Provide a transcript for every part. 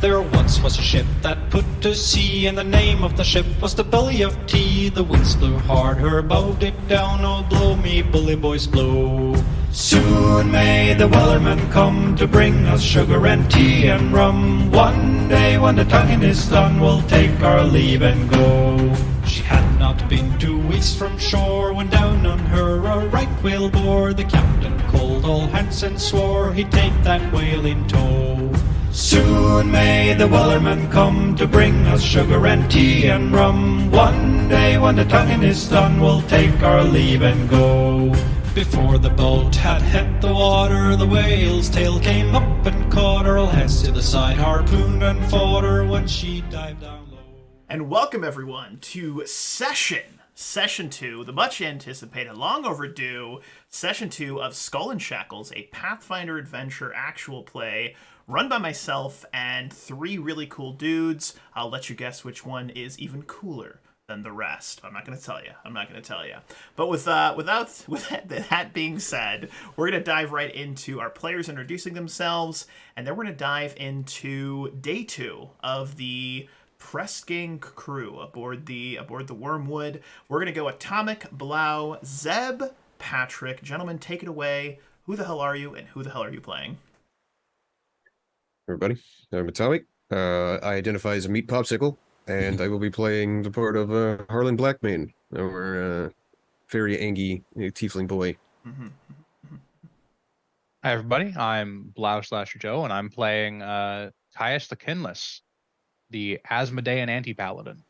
There once was a ship that put to sea, and the name of the ship was the Belly of Tea. The winds blew hard, her bow dipped down, oh blow me bully boys blow. Soon may the wellerman come to bring us sugar and tea and rum. One day when the tonguing is done, we'll take our leave and go. She had not been 2 weeks from shore when down on her a right whale bore. The captain called all hands and swore he'd take that whale in tow. Soon may the wellerman come to bring us sugar and tea and rum. One day when the tonguing is done, we'll take our leave and go. Before the boat had hit the water, the whale's tail came up and caught her. All hands to the side, harpooned and fought her when she dived down low. And welcome everyone to Session 2, the much anticipated, long overdue Session 2 of Skull and Shackles, a Pathfinder adventure actual play run by myself and 3 really cool dudes. I'll let you guess which one is even cooler than the rest. I'm not going to tell you. But with that being said, we're going to dive right into our players introducing themselves, and then we're going to dive into day 2 of the Pressganged crew aboard the Wormwood. We're going to go Atomic, Blau, Zeb, Patrick. Gentlemen, take it away. Who the hell are you, and who the hell are you playing? Everybody, I'm Atomic. I identify as a meat popsicle, and I will be playing the part of Harlan Blackmane, our very angy tiefling boy. Hi everybody, I'm Blau/Joe, and I'm playing Caius the Kinless, the Asmodean anti-paladin.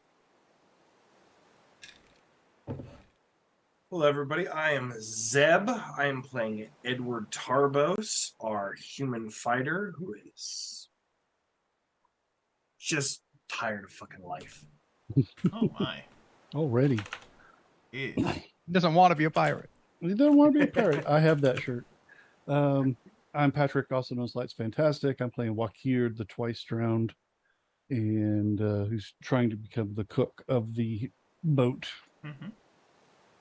Hello everybody, I am Zeb. I am playing Edward Tarbos, our human fighter, who is just tired of fucking life. Oh my. Already. Ew. He doesn't want to be a pirate. You don't want to be a parrot. I have that shirt. I'm Patrick, also known as Lights Fantastic. I'm playing Wakir, the twice drowned, and who's trying to become the cook of the boat. Mm-hmm.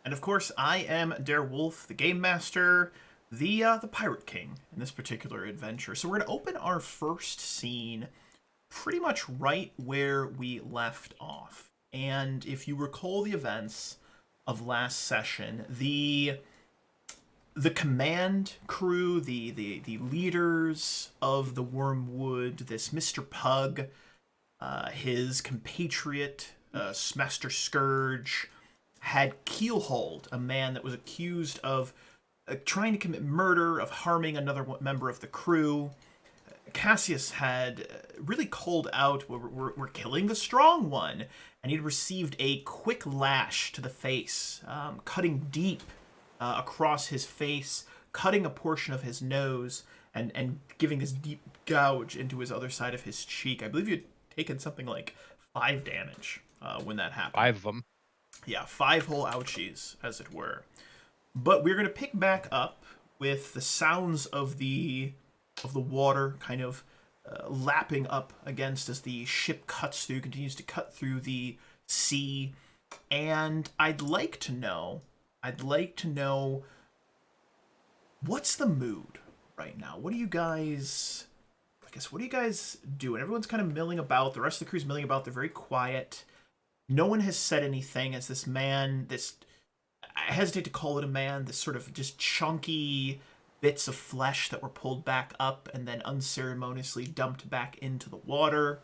And of course, I am Dare Wolf, the game master, the pirate king in this particular adventure. So we're going to open our first scene pretty much right where we left off. And if you recall the events of last session, the command crew, the leaders of the Wormwood, this Mr. Pug, his compatriot, Master Scourge, had keelhauled a man that was accused of trying to commit murder, of harming another member of the crew. Cassius had really called out, we're killing the strong one, and he'd received a quick lash to the face, cutting deep across his face, cutting a portion of his nose, and giving this deep gouge into his other side of his cheek. I believe you'd taken something like 5 damage when that happened. 5 of them. Yeah, 5 whole ouchies, as it were. But we're going to pick back up with the sounds of the water kind of lapping up against as the ship continues to cut through the sea. And I'd like to know, what's the mood right now? What are you guys doing? Everyone's kind of milling about. The rest of the crew's milling about. They're very quiet. No one has said anything as this man, I hesitate to call it a man, this sort of just chunky bits of flesh that were pulled back up and then unceremoniously dumped back into the water.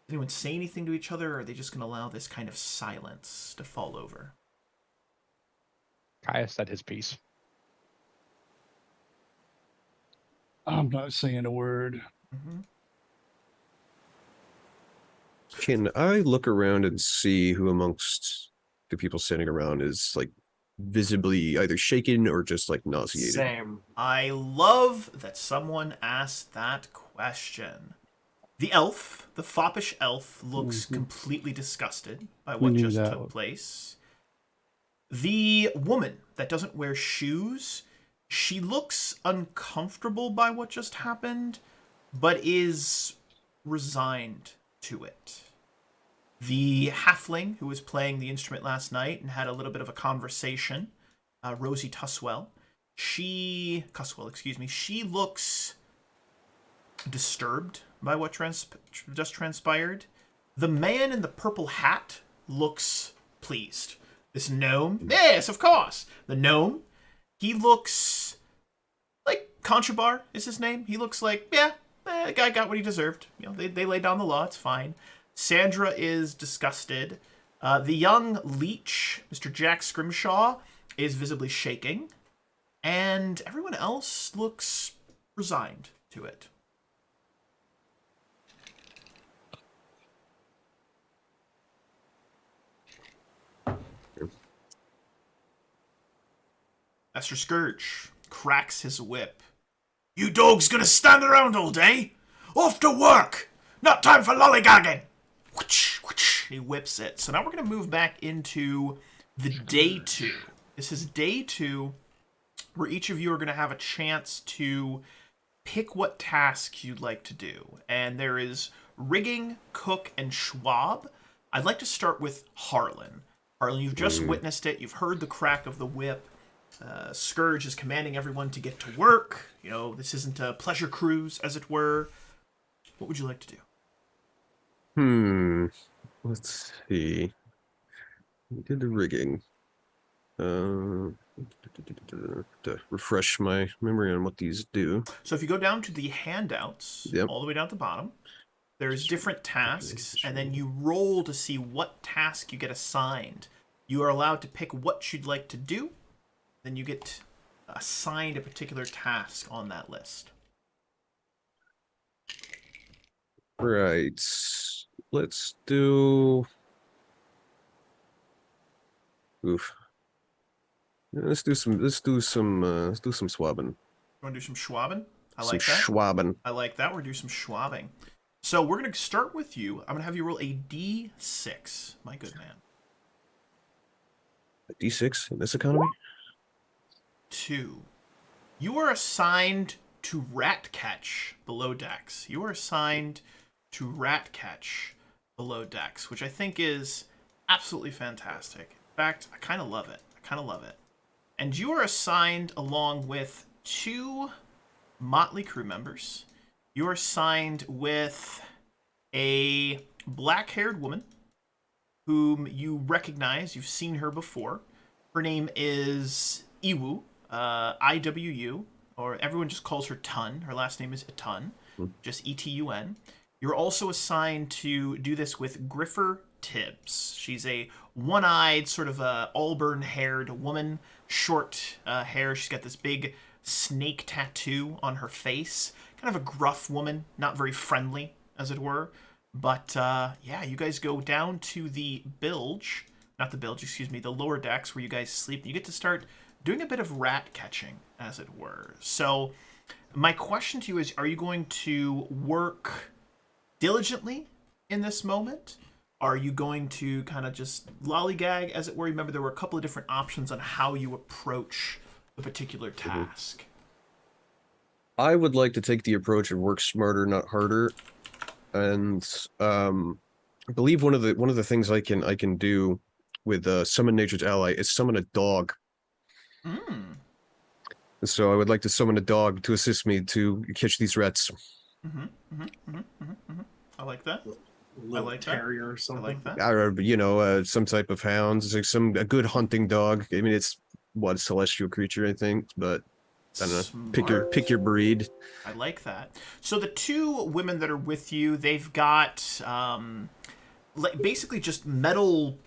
Does anyone say anything to each other, or are they just going to allow this kind of silence to fall over? Caius said his piece. I'm not saying a word. Mm-hmm. Can I look around and see who amongst the people standing around is like visibly either shaken or just like nauseated? Same. I love that someone asked that question. The elf, the foppish elf, looks completely disgusted by what just took place. The woman that doesn't wear shoes, she looks uncomfortable by what just happened, but is resigned to it. The halfling who was playing the instrument last night and had a little bit of a conversation, Rosie Cuswell, she looks disturbed by what just transpired. The man in the purple hat looks pleased. This gnome, yes, of course. The gnome, he looks like Conchabar is his name. He looks like, yeah, the guy got what he deserved. You know, they laid down the law. It's fine. Sandra is disgusted. The young leech, Mr. Jack Scrimshaw, is visibly shaking. And everyone else looks resigned to it. Master Scourge cracks his whip. You dogs gonna stand around all day? Off to work! Not time for lollygagging! Whoosh, whoosh. He whips it. So now we're gonna move back into the day 2. This is day 2, where each of you are gonna have a chance to pick what task you'd like to do. And there is rigging, cook, and Schwab. I'd like to start with Harlan. Harlan, you've just witnessed it. You've heard the crack of the whip. Scourge is commanding everyone to get to work. You know, this isn't a pleasure cruise, as it were. What would you like to do? Let's see. We did the rigging. To refresh my memory on what these do. So if you go down to the handouts, all the way down at the bottom, there's different tasks, and then you roll to see what task you get assigned. You are allowed to pick what you'd like to do, then you get assigned a particular task on that list. Right. Let's do. Oof. Let's do some swabbing. You want to do some schwabbing? I Some like that. schwabbing. I like that. We're going to do some schwabbing. So we're going to start with you. I'm going to have you roll a D6, my good man. A D6 in this economy? 2. You are assigned to rat catch below decks. You are assigned to rat catch below decks, which I think is absolutely fantastic. In fact, I kind of love it. And you are assigned along with 2 motley crew members. You are assigned with a black-haired woman whom you recognize. You've seen her before. Her name is Iwu, I-W-U, or everyone just calls her Tun. Her last name is Etun, just E-T-U-N. You're also assigned to do this with Griffer Tibbs. She's a one-eyed, sort of auburn-haired woman, short hair. She's got this big snake tattoo on her face. Kind of a gruff woman, not very friendly, as it were. But, yeah, you guys go down to the bilge, not the bilge, excuse me, the lower decks where you guys sleep. You get to start doing a bit of rat catching, as it were. So, my question to you is, are you going to work diligently in this moment? Are you going to kind of just lollygag, as it were? Remember, there were a couple of different options on how you approach the particular task. I would like to take the approach of work smarter, not harder. And I believe one of the things I can do with summon nature's ally is summon a dog. So I would like to summon a dog to assist me to catch these rats. I like that. Little like that. terrier or something. I like that. Or, you know, some type of hound. It's like a good hunting dog. I mean, it's a celestial creature, I think, but I don't know. Pick your breed. I like that. So the 2 women that are with you, they've got basically just metal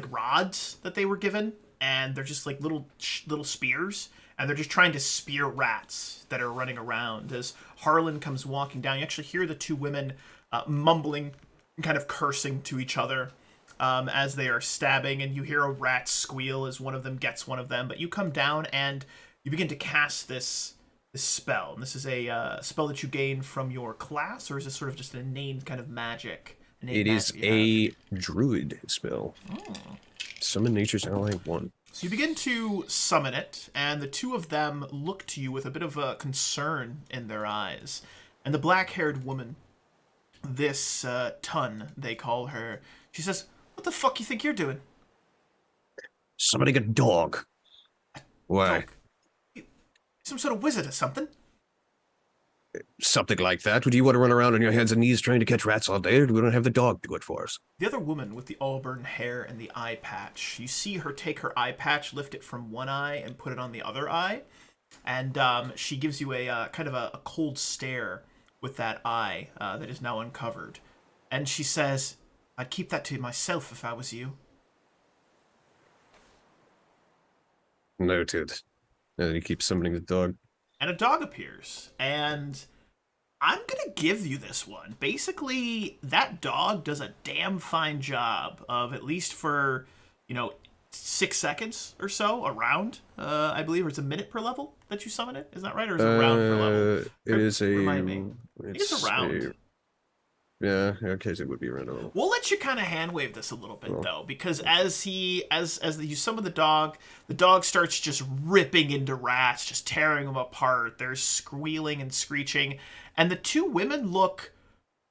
rods that they were given, and they're just like little spears, and they're just trying to spear rats that are running around. As Harlan comes walking down, you actually hear the 2 women mumbling and kind of cursing to each other as they are stabbing, and you hear a rat squeal as one of them gets one of them. But you come down and you begin to cast this spell. And this is a spell that you gain from your class, or is this sort of just an innate kind of magic? It is a druid spell. Summon nature's ally 1. So you begin to summon it, and the 2 of them look to you with a bit of a concern in their eyes. And the black-haired woman, this Tun, they call her, she says, "What the fuck you think you're doing?" Summoning a dog. Why? Dog. Some sort of wizard or something? Something like that. Do you want to run around on your hands and knees trying to catch rats all day, or do we don't have the dog do it for us? The other woman with the auburn hair and the eye patch, you see her take her eye patch, lift it from one eye, and put it on the other eye. And she gives you a kind of a cold stare with that eye that is now uncovered. And she says, I'd keep that to myself if I was you. Noted. And he keeps summoning the dog. And a dog appears. And I'm going to give you this one. Basically, that dog does a damn fine job of, at least for, 6 seconds or so, a round, I believe, or it's a minute per level that you summon it. Is that right? Or is it a round per level? It is a... Remind me. It's a round. Yeah, okay, so it would be around a little. We'll let you kind of hand wave this a little bit though, because as you summon the dog starts just ripping into rats, just tearing them apart. There's squealing and screeching, and the two women look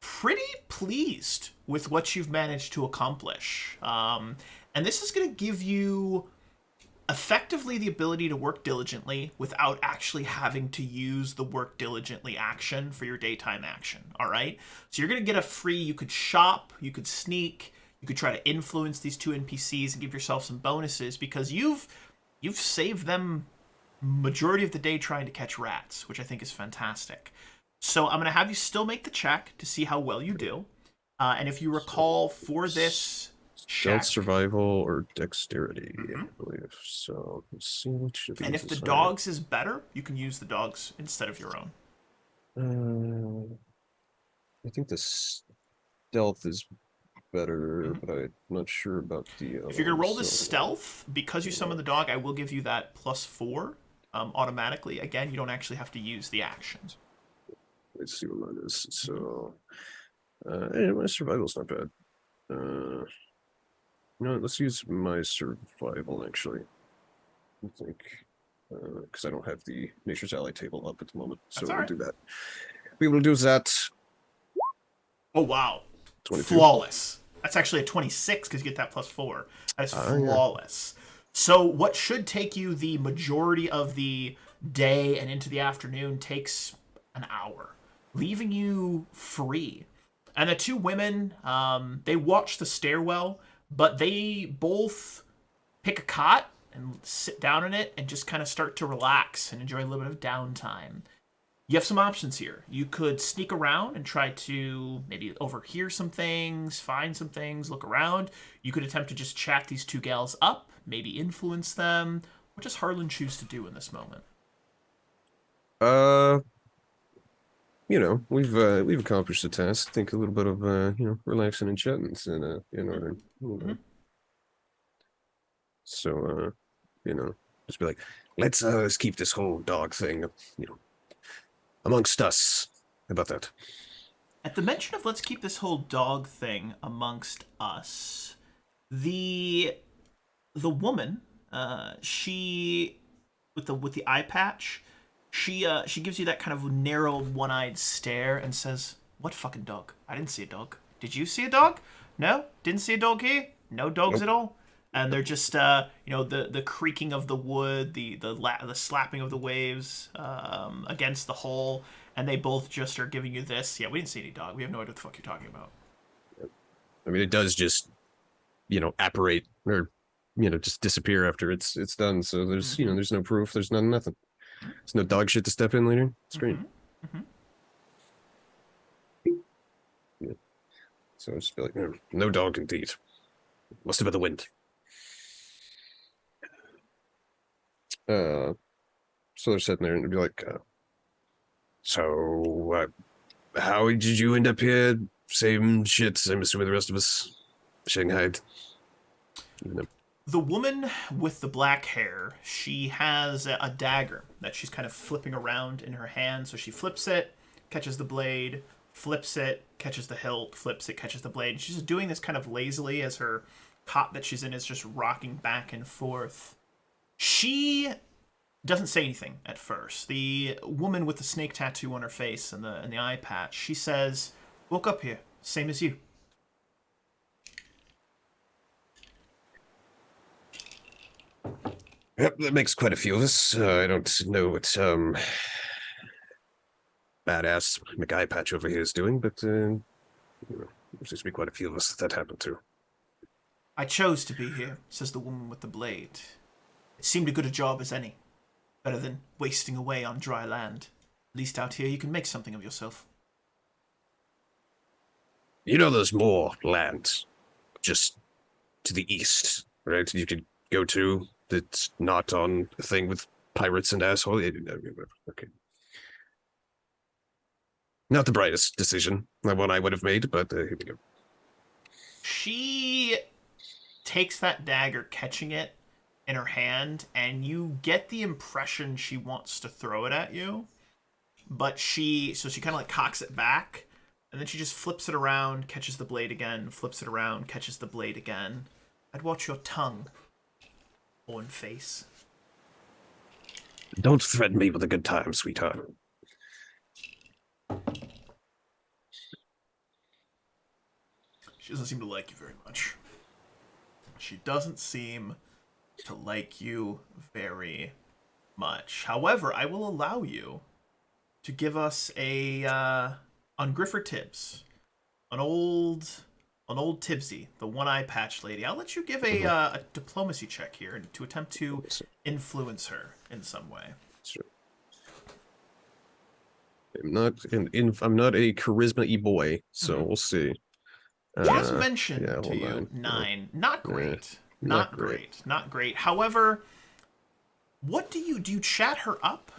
pretty pleased with what you've managed to accomplish. And this is going to give you effectively the ability to work diligently without actually having to use the work diligently action for your daytime action. All right. So you're going to get a free, you could shop, you could sneak, you could try to influence these two NPCs and give yourself some bonuses because you've saved them majority of the day trying to catch rats, which I think is fantastic. So I'm going to have you still make the check to see how well you do. And if you recall for this Stealth, check, survival, or dexterity, I believe. So let's see which of these. and if the is dog's is better, you can use the dog's instead of your own. I think the stealth is better, but I'm not sure about the. If you're gonna roll this stealth, because you summon the dog, I will give you that +4 automatically. Again, you don't actually have to use the actions. Let's see what mine is. So, my survival's not bad. No, let's use my survival actually. I think because I don't have the Nature's Ally table up at the moment, so we'll do that. We will do that. Oh wow, 22. Flawless. That's actually a 26 because you get that +4. That is flawless. So what should take you the majority of the day and into the afternoon takes an hour, leaving you free. And the two women, they watch the stairwell, but they both pick a cot and sit down in it and just kind of start to relax and enjoy a little bit of downtime. You have some options here. You could sneak around and try to maybe overhear some things, find some things, look around. You could attempt to just chat these two gals up, maybe influence them. What does Harlan choose to do in this moment? We've accomplished the task. I think a little bit of relaxing and chatting in order. So just be like, let's keep this whole dog thing, amongst us. How about that? At the mention of let's keep this whole dog thing amongst us, the woman, she with the eye patch, she gives you that kind of narrow one-eyed stare and says, "What fucking dog? I didn't see a dog. Did you see a dog? No, didn't see a dog here. No dogs at all." And they're just the creaking of the wood, the slapping of the waves against the hull, and they both just are giving you this. Yeah, we didn't see any dog. We have no idea what the fuck you're talking about. I mean, it does just apparate or just disappear after it's done. So there's there's no proof. There's nothing. There's no dog shit to step in later. It's great. Yeah. So I just feel like no dog indeed. Must have been the wind. So they're sitting there and be like, so how did you end up here? Same shit, same as with the rest of us. Shanghai. The woman with the black hair, she has a dagger that she's kind of flipping around in her hand. So she flips it, catches the blade, flips it, catches the hilt, flips it, catches the blade. She's just doing this kind of lazily as her cot that she's in is just rocking back and forth. She doesn't say anything at first. The woman with the snake tattoo on her face and the eye patch, she says, "Woke up here, same as you." Yep, that makes quite a few of us. I don't know what badass McGuy patch over here is doing, but you know, there seems to be quite a few of us that happened to. I chose to be here, says the woman with the blade. It seemed as good a job as any. Better than wasting away on dry land. At least out here you can make something of yourself. You know, there's more land just to the east, right? You could go to that's not on a thing with pirates and asshole. Okay. Not the brightest decision, not one I would have made, but here we go. She takes that dagger, catching it in her hand, and you get the impression she wants to throw it at you. But she kind of like cocks it back, and then she just flips it around, catches the blade again, flips it around, catches the blade again. I'd watch your tongue, own face. Don't threaten me with a good time, sweetheart. She doesn't seem to like you very much. She doesn't seem to like you very much. However, I will allow you to give us a on Griffer Tibbs, an old Tibbsy, the one-eye patch lady. I'll let you give a diplomacy check here to attempt to influence her in some way. Sure. I'm not I'm not a charisma-y boy, so we'll see. She has mentioned yeah, to you 9. Not great. Not Not great. great. Not great. However, what do? You chat her up?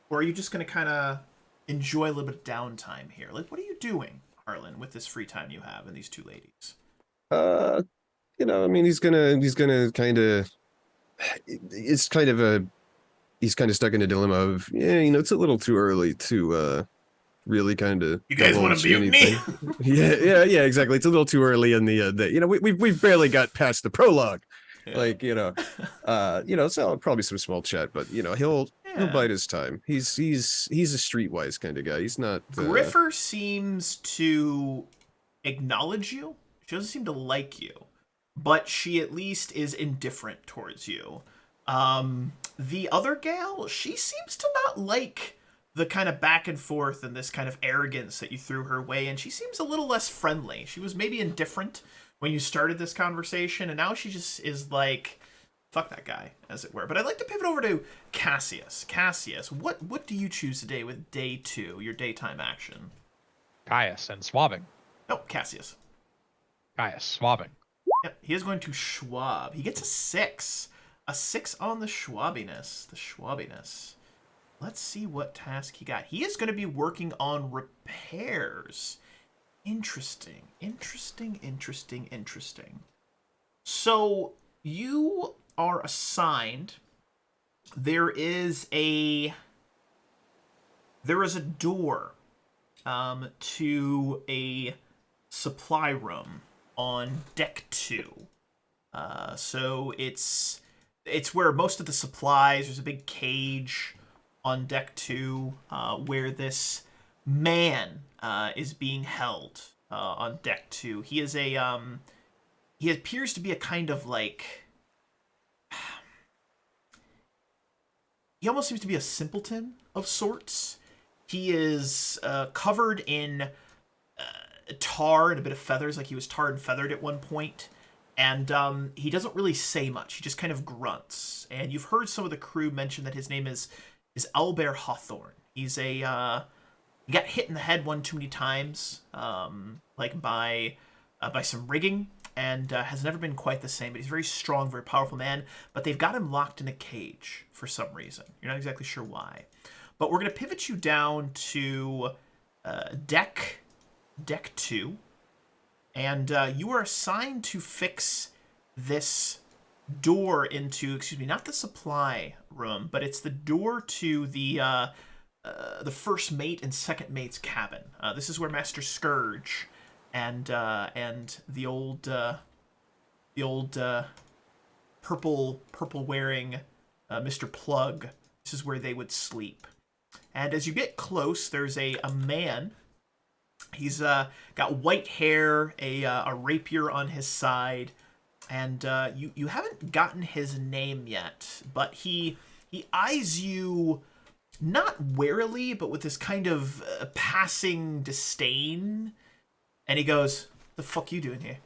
Or are you just going to kind of enjoy a little bit of downtime here? Like, what are you doing, Harlan, with this free time you have and these two ladies? You know, I mean, he's gonna kind of, it's kind of a, he's kind of stuck in a dilemma of, yeah, you know, it's a little too early to really kind of. You guys want to mutiny? yeah, exactly. It's a little too early in the you know, we've barely got past the prologue. Yeah. Like, you know, so probably some small chat, but you know, he'll bide his time. He's a streetwise kind of guy. He's not. Griffer seems to acknowledge you. She doesn't seem to like you, but she at least is indifferent towards you. The other gal, she seems to not like the kind of back and forth and this kind of arrogance that you threw her way, and she seems a little less friendly. She was maybe indifferent when you started this conversation, and now she just is like, fuck that guy, as it were. But I'd like to pivot over to Cassius. Cassius, what do you choose today with day 2, your daytime action? Caius and swabbing. No, Cassius. Caius, swabbing. Yep, he is going to Schwab. He gets a 6. A 6 on the Schwabiness. The Schwabiness. Let's see what task he got. He is going to be working on repairs. Interesting. So, you are assigned. There is a door to a supply room on deck 2. So it's where most of the supplies. There's a big cage on deck 2 where this man is being held on deck 2. He is a he appears to be a kind of like, he almost seems to be a simpleton of sorts. He is covered in tar and a bit of feathers, like he was tarred and feathered at one point. And he doesn't really say much. He just kind of grunts. And you've heard some of the crew mention that his name is Albert Hawthorne. He's he got hit in the head one too many times, like by some rigging, and has never been quite the same. But he's a very strong, very powerful man. But they've got him locked in a cage for some reason. You're not exactly sure why. But we're going to pivot you down to deck 2. And you are assigned to fix this door into, excuse me, not the supply room, but it's the door to the first mate and second mate's cabin. This is where Master Scourge and the old purple wearing Mr. Plug. This is where they would sleep. And as you get close, there's a man. He's got white hair, a rapier on his side, and you haven't gotten his name yet, but he eyes you not warily, but with this kind of passing disdain. And he goes, "The fuck you doing here?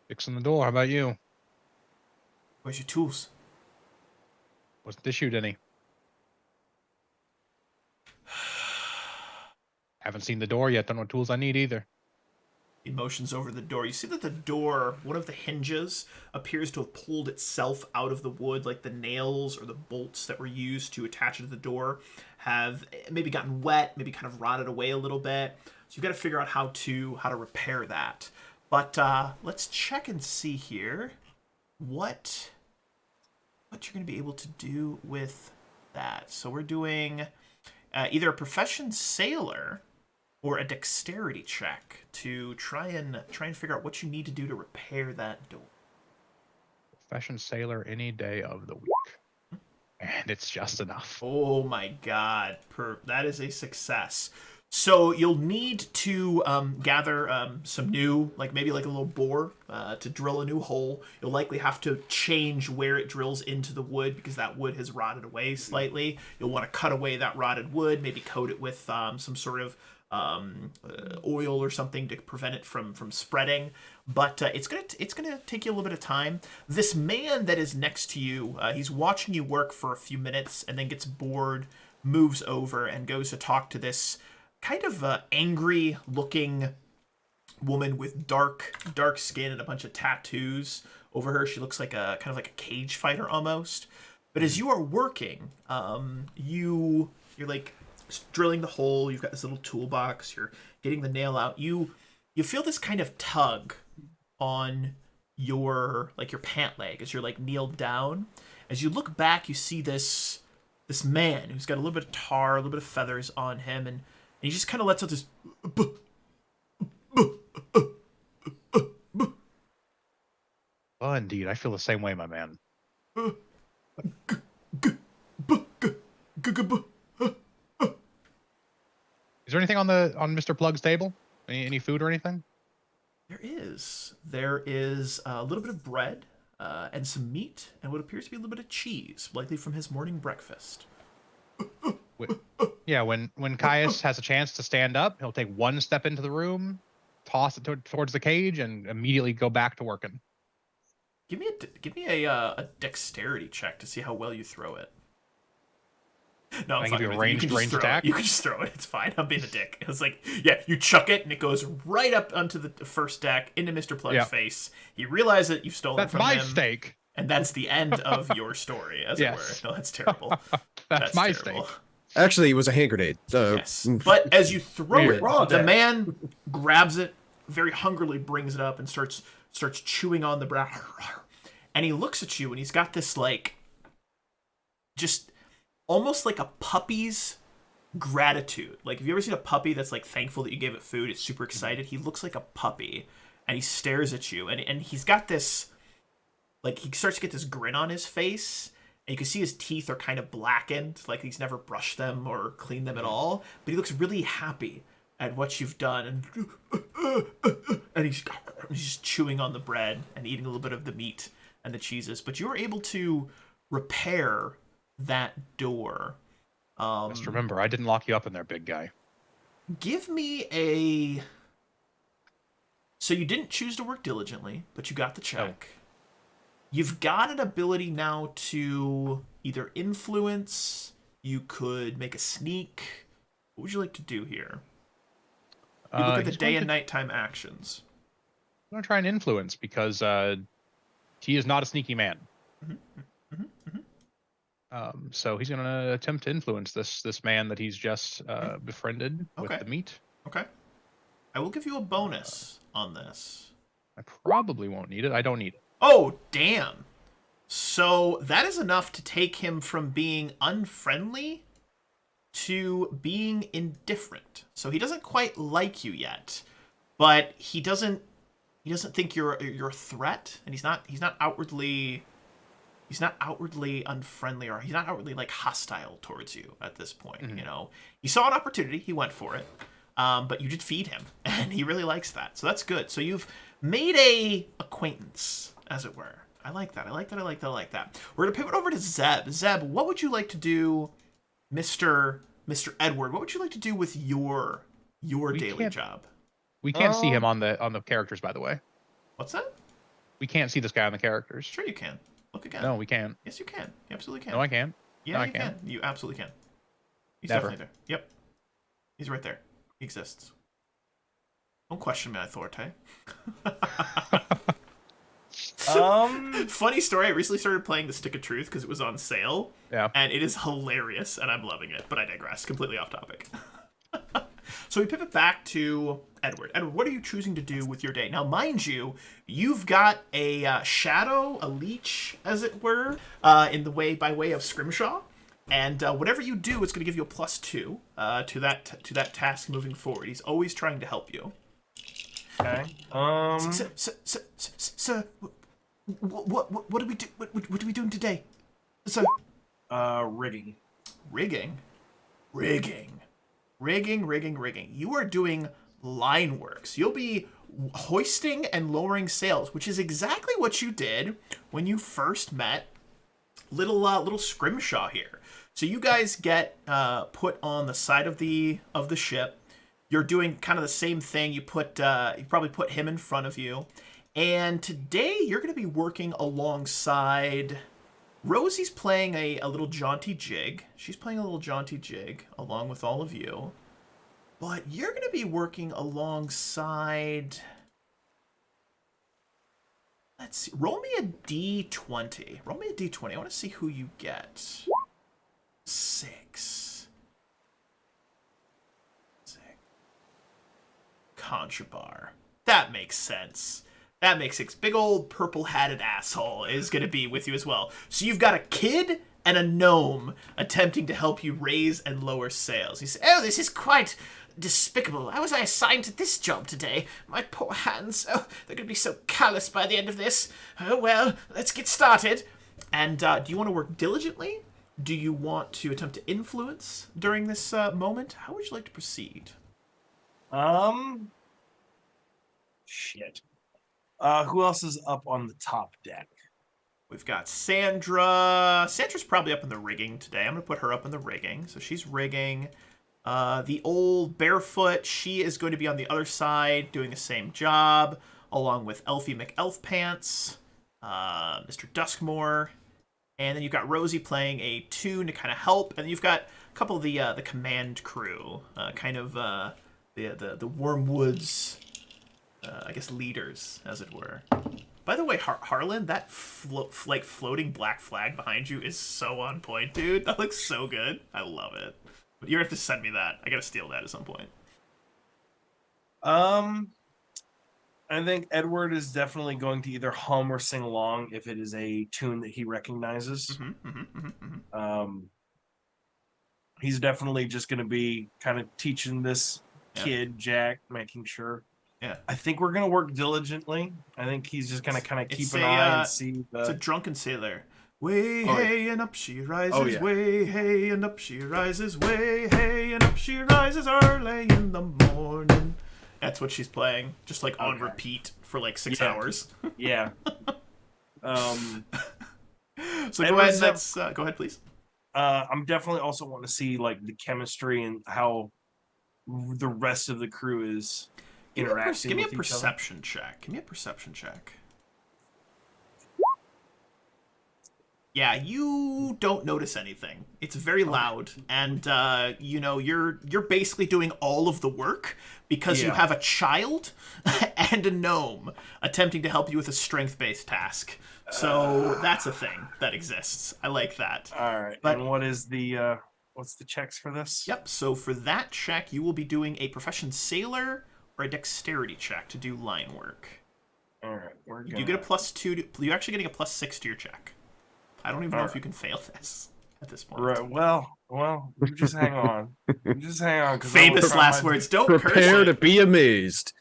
Fixing the door. How about you? Where's your tools?" Wasn't issued any. Haven't seen the door yet. Don't know what tools I need either. He motions over the door. You see that the door, one of the hinges, appears to have pulled itself out of the wood, like the nails or the bolts that were used to attach it to the door have maybe gotten wet, maybe kind of rotted away a little bit. So you've got to figure out how to repair that. But let's check and see here what you're going to be able to do with that. So we're doing either a profession sailor or a dexterity check to try and figure out what you need to do to repair that door. Profession sailor any day of the week. And it's just enough. Oh my god, that is a success. So you'll need to gather some new, maybe a little bore to drill a new hole. You'll likely have to change where it drills into the wood because that wood has rotted away slightly. You'll want to cut away that rotted wood, maybe coat it with some sort of oil or something to prevent it from spreading. But it's gonna take you a little bit of time. This man that is next to you, he's watching you work for a few minutes and then gets bored, moves over and goes to talk to this kind of angry looking woman with dark skin and a bunch of tattoos over her. She looks like a kind of like a cage fighter almost. But as you are working, you're like drilling the hole. You've got this little toolbox. You're getting the nail out. You feel this kind of tug on your pant leg as you're like kneeled down. As you look back, you see this man who's got a little bit of tar, a little bit of feathers on him, and he just kind of lets out this. Oh, indeed. I feel the same way, my man. Is there anything on Mr. Plug's table? Any food or anything? There is a little bit of bread and some meat and what appears to be a little bit of cheese, likely from his morning breakfast. Yeah, when Caius has a chance to stand up, he'll take one step into the room, toss it towards the cage, and immediately go back to working. Give me a dexterity check to see how well you throw it. No, Can I give you a ranged attack? You can just throw it. It's fine. I'm being a dick. It's like, yeah, you chuck it and it goes right up onto the first deck into Mr. Plug's face. You realize that you've stolen That's from him. my steak. And that's the end of your story, as it were. No, that's terrible. That's my terrible. steak. Actually, it was a hand grenade. Yes. But as you throw Weird. it, the man grabs it, very hungrily brings it up and starts chewing on the brow. And he looks at you and he's got this just almost like a puppy's gratitude. Like, have you ever seen a puppy that's thankful that you gave it food? It's super excited. He looks like a puppy and he stares at you and he's got this, he starts to get this grin on his face. And you can see his teeth are kind of blackened, like he's never brushed them or cleaned them at all. But he looks really happy at what you've done. And he's just chewing on the bread and eating a little bit of the meat and the cheeses. But you were able to repair that door. Just remember, I didn't lock you up in there, big guy. Give me So you didn't choose to work diligently, but you got the check. Oh. You've got an ability now to either influence, you could make a sneak. What would you like to do here? You look at the day and nighttime actions. I'm going to try and influence because he is not a sneaky man. So he's going to attempt to influence this man that he's just befriended with the meat. Okay. I will give you a bonus on this. I probably won't need it. I don't need it. Oh, damn. So that is enough to take him from being unfriendly to being indifferent. So he doesn't quite like you yet, but he doesn't think you're a threat, and he's not outwardly unfriendly, or he's not outwardly hostile towards you at this point. You know, he saw an opportunity, he went for it. But you did feed him, and he really likes that. So that's good. So you've made a acquaintance, as it were. I like that. We're going to pivot over to Zeb. Zeb, what would you like to do Mr. Edward, what would you like to do with your We daily can't- job? We can't see him on the characters, by the way. What's that? We can't see this guy on the characters. Sure you can. Look again. No, we can't. Yes, you can. You absolutely can. No, I can't. Yeah, No, I you can't. can. You absolutely can. He's Never. definitely there. Yep. He's right there. He exists. Don't question my authority. Funny story, I recently started playing The Stick of Truth because it was on sale. Yeah. And it is hilarious, and I'm loving it, but I digress. Completely off topic. So we pivot back to Edward. Edward, what are you choosing to do with your day? Now, mind you, you've got a shadow, a leech, as it were, by way of Scrimshaw. And whatever you do, it's going to give you a +2 to that task moving forward. He's always trying to help you. Okay. Sir, what do we do? What are we doing today, sir? Rigging. Rigging. You are doing line works. You'll be hoisting and lowering sails, which is exactly what you did when you first met little Scrimshaw here. So you guys get put on the side of the ship. You're doing kind of the same thing. You probably put him in front of you. And today you're going to be working alongside... Rosie's playing a little jaunty jig. She's playing a little jaunty jig along with all of you. But you're going to be working alongside... Let's see. Roll me a d20. I want to see who you get. 6. Contrabar. That makes sense. Big old purple-hatted asshole is going to be with you as well. So you've got a kid and a gnome attempting to help you raise and lower sails. He says, "Oh, this is quite despicable. How was I assigned to this job today? My poor hands. Oh, they're going to be so callous by the end of this. Oh, well, let's get started." And do you want to work diligently? Do you want to attempt to influence during this moment? How would you like to proceed? Shit. Who else is up on the top deck? We've got Sandra. Sandra's probably up in the rigging today. I'm going to put her up in the rigging. So she's rigging. The old Barefoot, she is going to be on the other side doing the same job, along with Elfie McElfpants, Mr. Duskmore. And then you've got Rosie playing a tune to kind of help. And you've got a couple of the command crew, the Wormwoods, I guess, leaders, as it were. By the way, Harlan, that floating black flag behind you is so on point, dude. That looks so good. I love it. But you're going to have to send me that. I got to steal that at some point. I think Edward is definitely going to either hum or sing along if it is a tune that he recognizes. He's definitely just going to be kind of teaching this kid, Jack, making sure. Yeah. I think we're going to work diligently. I think he's just going to kind of keep an eye and see. It's a drunken sailor. Way, hey, and up she rises. Oh, yeah. Way, hey, and up she rises. Way, hey, and up she rises early in the morning. That's what she's playing, just like on repeat for like 6 hours. Yeah. So go ahead. Go ahead, please. I'm definitely also want to see like the chemistry and how the rest of the crew is interacting. Give me a with each perception check. Give me a perception check. Yeah, you don't notice anything. It's very loud, and you're basically doing all of the work because you have a child and a gnome attempting to help you with a strength-based task. So that's a thing that exists. I like that. All right. But, and what is the what's the checks for this? Yep. So for that check, you will be doing a profession sailor or a dexterity check to do line work. All right. We're You get a +2. You're actually getting a +6 to your check. I don't even know if you can fail this at this point. Right. Well, just hang on. Just hang on. Famous last words. Don't Prepare curse to it. be amazed.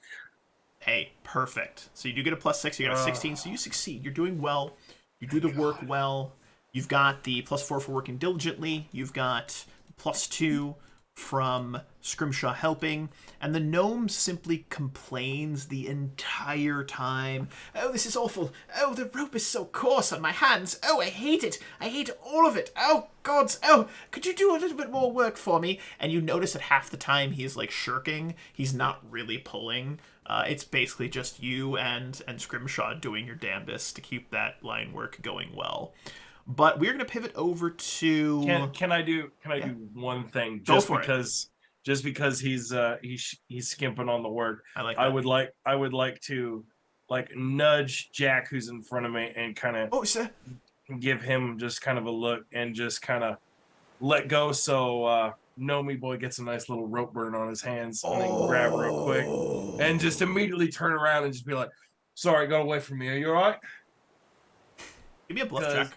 Hey, perfect. So you do get a +6. You got a 16. So you succeed. You're doing well. You do the work well. You've got the +4 for working diligently. You've got +2 from Scrimshaw helping, and the gnome simply complains the entire time. Oh, this is awful. Oh, the rope is so coarse on my hands. Oh, I hate it. I hate all of it. Oh, gods. Oh, could you do a little bit more work for me? And you notice that half the time he is like shirking. He's not really pulling. It's basically just you and Scrimshaw doing your damnedest to keep that line work going well. But we're gonna pivot over to. Can I do one thing? Go Just for it. because he's skimping on the work. I like. I That. would like to nudge Jack, who's in front of me, and kind of Oh, sir. give him just kind of a look and just kind of let go, so Nomi boy gets a nice little rope burn on his hands, and then grab real quick and just immediately turn around and just be like, "Sorry, got away from me. Are you all right?" Give me a bluff check.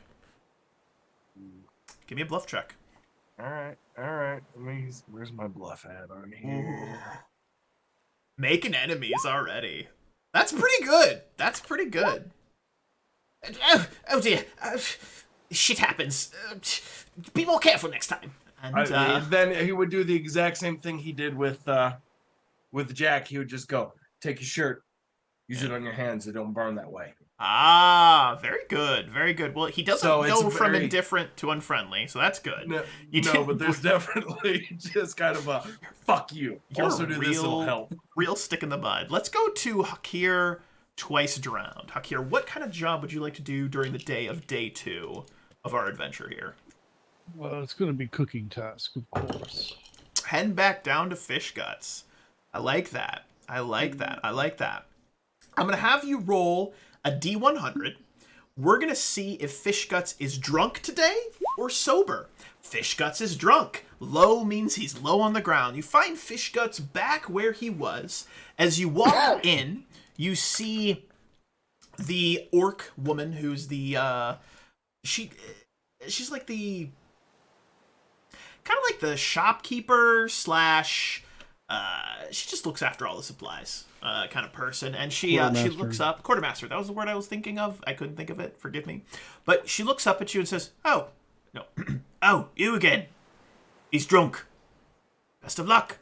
Give me a bluff check. All right. Where's my bluff at on here? Making enemies already. That's pretty good. Oh dear. Shit happens. Be more careful next time. And then he would do the exact same thing he did with Jack. He would just go, "Take your shirt, use it on your hands. They don't burn that way." Ah, very good, very good. Well, he doesn't So it's go from very- indifferent to unfriendly, so that's good. No, didn't- but there's definitely just kind of a fuck you. You're Also, a do this, it'll help. Real stick in the mud. Let's go to Hakir Twice Drowned. Hakir, what kind of job would you like to do during the day of day 2 of our adventure here? Well, it's going to be cooking task, of course. Head back down to fish guts. I like that. I'm going to have you roll a D100. We're going to see if Fish Guts is drunk today or sober. Fish Guts is drunk. Low means he's low on the ground. You find Fish Guts back where he was. As you walk in, you see the orc woman who's the she's like the kind of like the shopkeeper slash she just looks after all the supplies kind of person, and she looks up. Quartermaster, that was the word I was thinking of. I couldn't think of it, forgive me. But she looks up at you and says, "Oh, no. Oh, you again. He's drunk. Best of luck."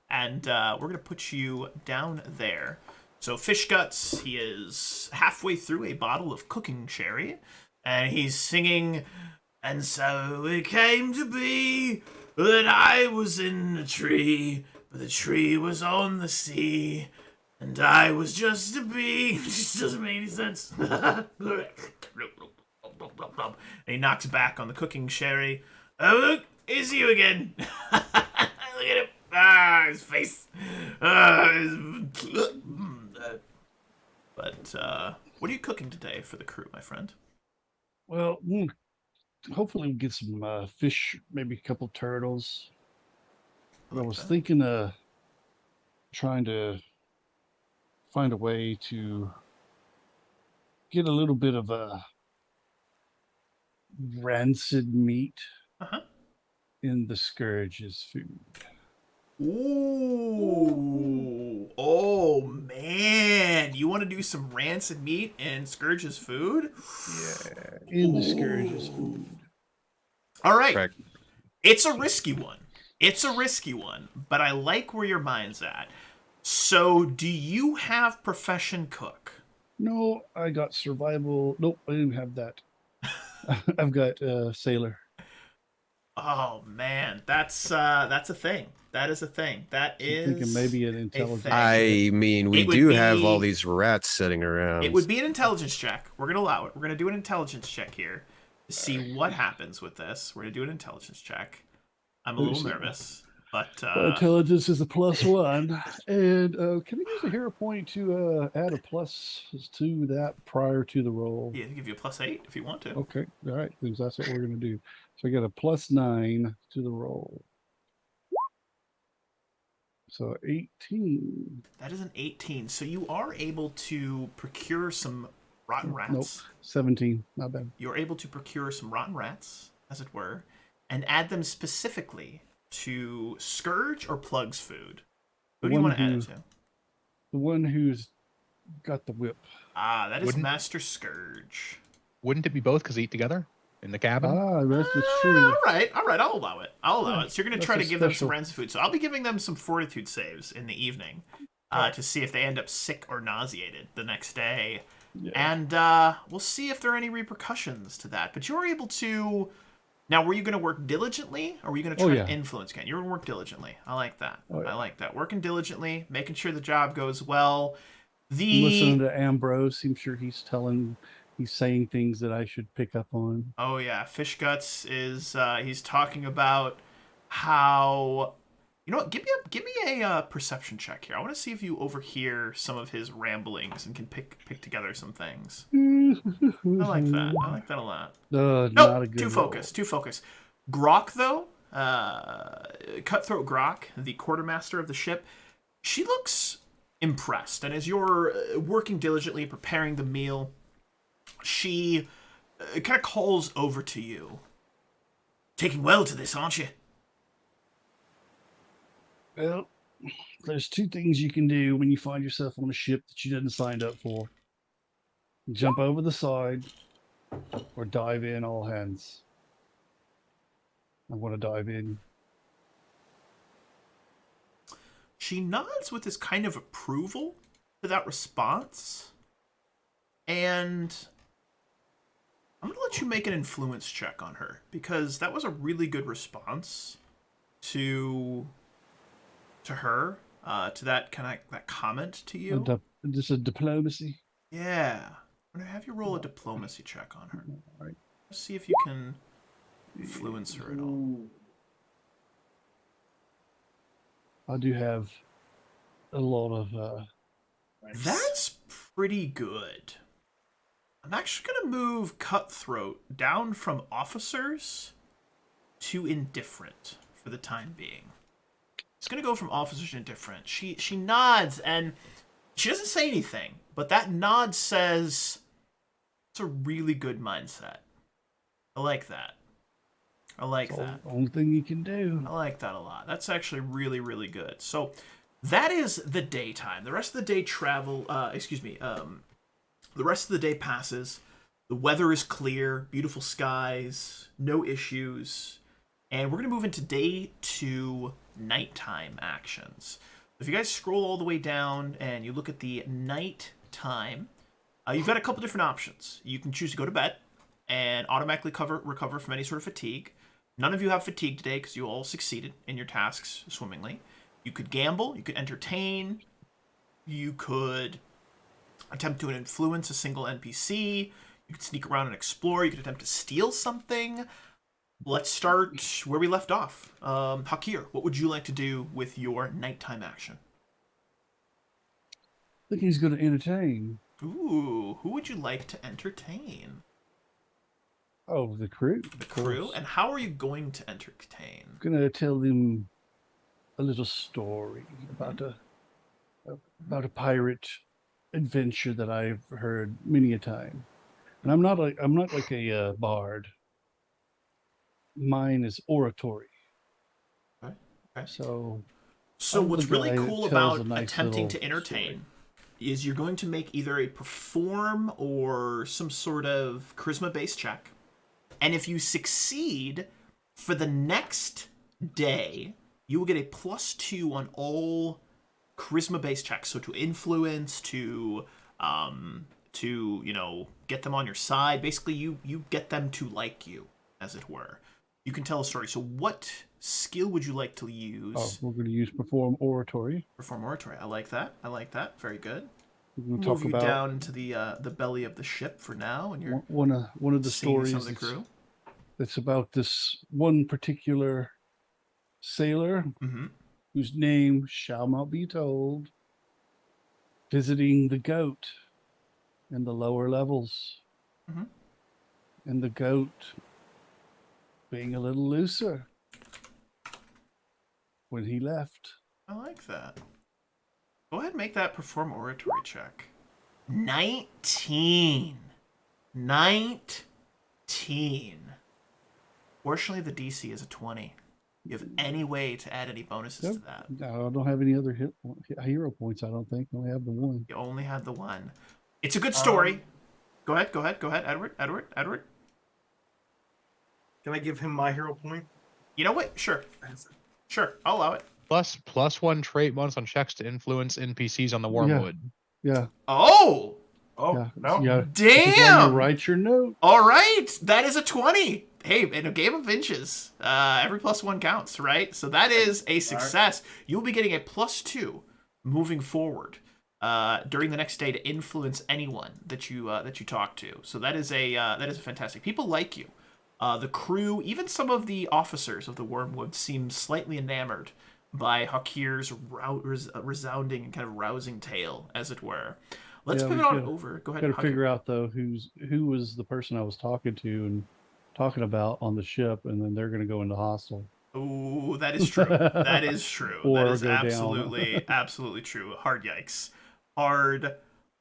And we're going to put you down there. So Fish Guts, he is halfway through a bottle of cooking sherry, and he's singing, "And so it came to be that I was in a tree, but the tree was on the sea, and I was just a bee." It just doesn't make any sense. And he knocks back on the cooking sherry. "Oh, look, it's you again." Look at him. Ah, his face. But what are you cooking today for the crew, my friend? Well, hopefully we get some fish, maybe a couple turtles. I was thinking of trying to find a way to get a little bit of a rancid meat in the Scourge's food. Ooh. Oh, man. You want to do some rancid meat in Scourge's food? Yeah, in the Scourge's food. All right. Correct. It's a risky one. But I like where your mind's at. So, do you have profession cook? No, I got survival. Nope, I didn't have that. I've got sailor. Oh man, that's a thing. That is a thing. That is I'm thinking maybe an intelligence. thing. I mean, we It would do have all be- these rats sitting around. It would be an intelligence check. We're gonna allow it. We're gonna do an intelligence check here to see what happens with this. We're gonna do an intelligence check. I'm a little nervous, but Intelligence is a +1, and can I use a hero point to add a plus to that prior to the roll? yeah, give you a +8 if you want to. Okay, all right, because that's what we're gonna do. So I got a +9 to the roll. So 18. That is an 18. So you are able to procure some rotten rats. Nope, 17. Not bad. You're able to procure some rotten rats, as it were, and add them specifically to Scourge or Plug's food. Who do you want to add it to? The one who's got the whip. Ah, that is Wouldn't- Master Scourge. Wouldn't it be both because they eat together? in the cabin. Ah, that's All true. right, I'll allow it. I'll allow Yeah, it. So you're going to that's try a to give them some special- rancid food. So I'll be giving them some fortitude saves in the evening to see if they end up sick or nauseated the next day. Yeah. And we'll see if there are any repercussions to that. But you're able to... Now, were you going to work diligently, or were you going to Oh, try yeah. to influence Ken? You're going to work diligently. I like that. Oh, yeah. I like that. Working diligently, making sure the job goes well. I'm listening The... to Ambrose. I'm sure he's saying things that I should pick up on. Oh, yeah. Fish Guts is... he's talking about how... You know what? Give me a perception check here. I want to see if you overhear some of his ramblings and can pick together some things. I like that. I like that a lot. Not a Nope, good too roll. focused. Too focused. Grok, though, Cutthroat Grok, the quartermaster of the ship, she looks impressed. And as you're working diligently, preparing the meal, she kind of calls over to you. Taking well to this, aren't you? Well, there's two things you can do when you find yourself on a ship that you didn't sign up for. Jump over the side or dive in all hands. I want to dive in. She nods with this kind of approval to that response. And I'm going to let you make an influence check on her, because that was a really good response to her, to that kind of that comment to you. This is diplomacy. Yeah. I'm going to have you roll a diplomacy check on her. All right. Let's see if you can influence her at all. I do have a lot of. That's pretty good. I'm actually going to move Cutthroat down from officers to indifferent for the time being. It's going to go from officers to indifferent. She nods, and she doesn't say anything, but that nod says it's a really good mindset. I like that. I like that. The only thing you can do. I like that a lot. That's actually really, really good. So that is the daytime. The rest of the day the rest of the day passes. The weather is clear, beautiful skies, no issues. And we're going to move into day 2 nighttime actions. If you guys scroll all the way down and you look at the nighttime, you've got a couple different options. You can choose to go to bed and automatically recover from any sort of fatigue. None of you have fatigue today because you all succeeded in your tasks swimmingly. You could gamble, you could entertain, you could attempt to influence a single NPC, you could sneak around and explore, you could attempt to steal something. Let's start where we left off. Hakir, what would you like to do with your nighttime action? I think he's going to entertain. Ooh, who would you like to entertain? Oh, the crew. The crew? And how are you going to entertain? I'm going to tell them a little story about a pirate adventure that I've heard many a time. And I'm not like a bard. Mine is oratory. Okay. So So I'm what's the really guy that cool tells about a nice attempting little to entertain story. is you're going to make either a perform or some sort of charisma-based check. And if you succeed, for the next day, you will get a +2 on all charisma-based checks. So to influence, to get them on your side. Basically, you get them to like you, as it were. You can tell a story. So what skill would you like to use? Oh, we're going to use perform oratory. Perform oratory. I like that. Very good. We're going to Move talk you about down to the belly of the ship for now, and you're one of the seeing stories some of the crew. that's about this one particular sailor Mm-hmm. whose name shall not be told, visiting the goat in the lower levels. Mhm. And the goat being a little looser when he left. I like that. Go ahead and make that perform oratory check. 19. Fortunately, the DC is a 20. You have any way to add any bonuses to that? No, I don't have any other hero points, I don't think. I only have the one. You only had the one. It's a good story. Go ahead, Edward. Can I give him my hero point? You know what? Sure. Sure. I'll allow it. +1 trait bonus on checks to influence NPCs on the Wormwood. Yeah. Oh! Oh, Yeah. no. Yeah. This is why you Damn! write your note. All right. That is a 20. Hey, in a game of inches, every +1 counts, right? So that is a success. You'll be getting a +2 moving forward during the next day to influence anyone that you talk to. So that is a fantastic. People like you. The crew, even some of the officers of the Wormwood, seem slightly enamored by Hakir's resounding and kind of rousing tale, as it were. Let's pivot on over. Go ahead. Got to figure out though who was the person I was talking to and talking about on the ship, and then they're going to go into hostile. Ooh, that is true. That is true. Or That is go down. absolutely true. Hard yikes. Hard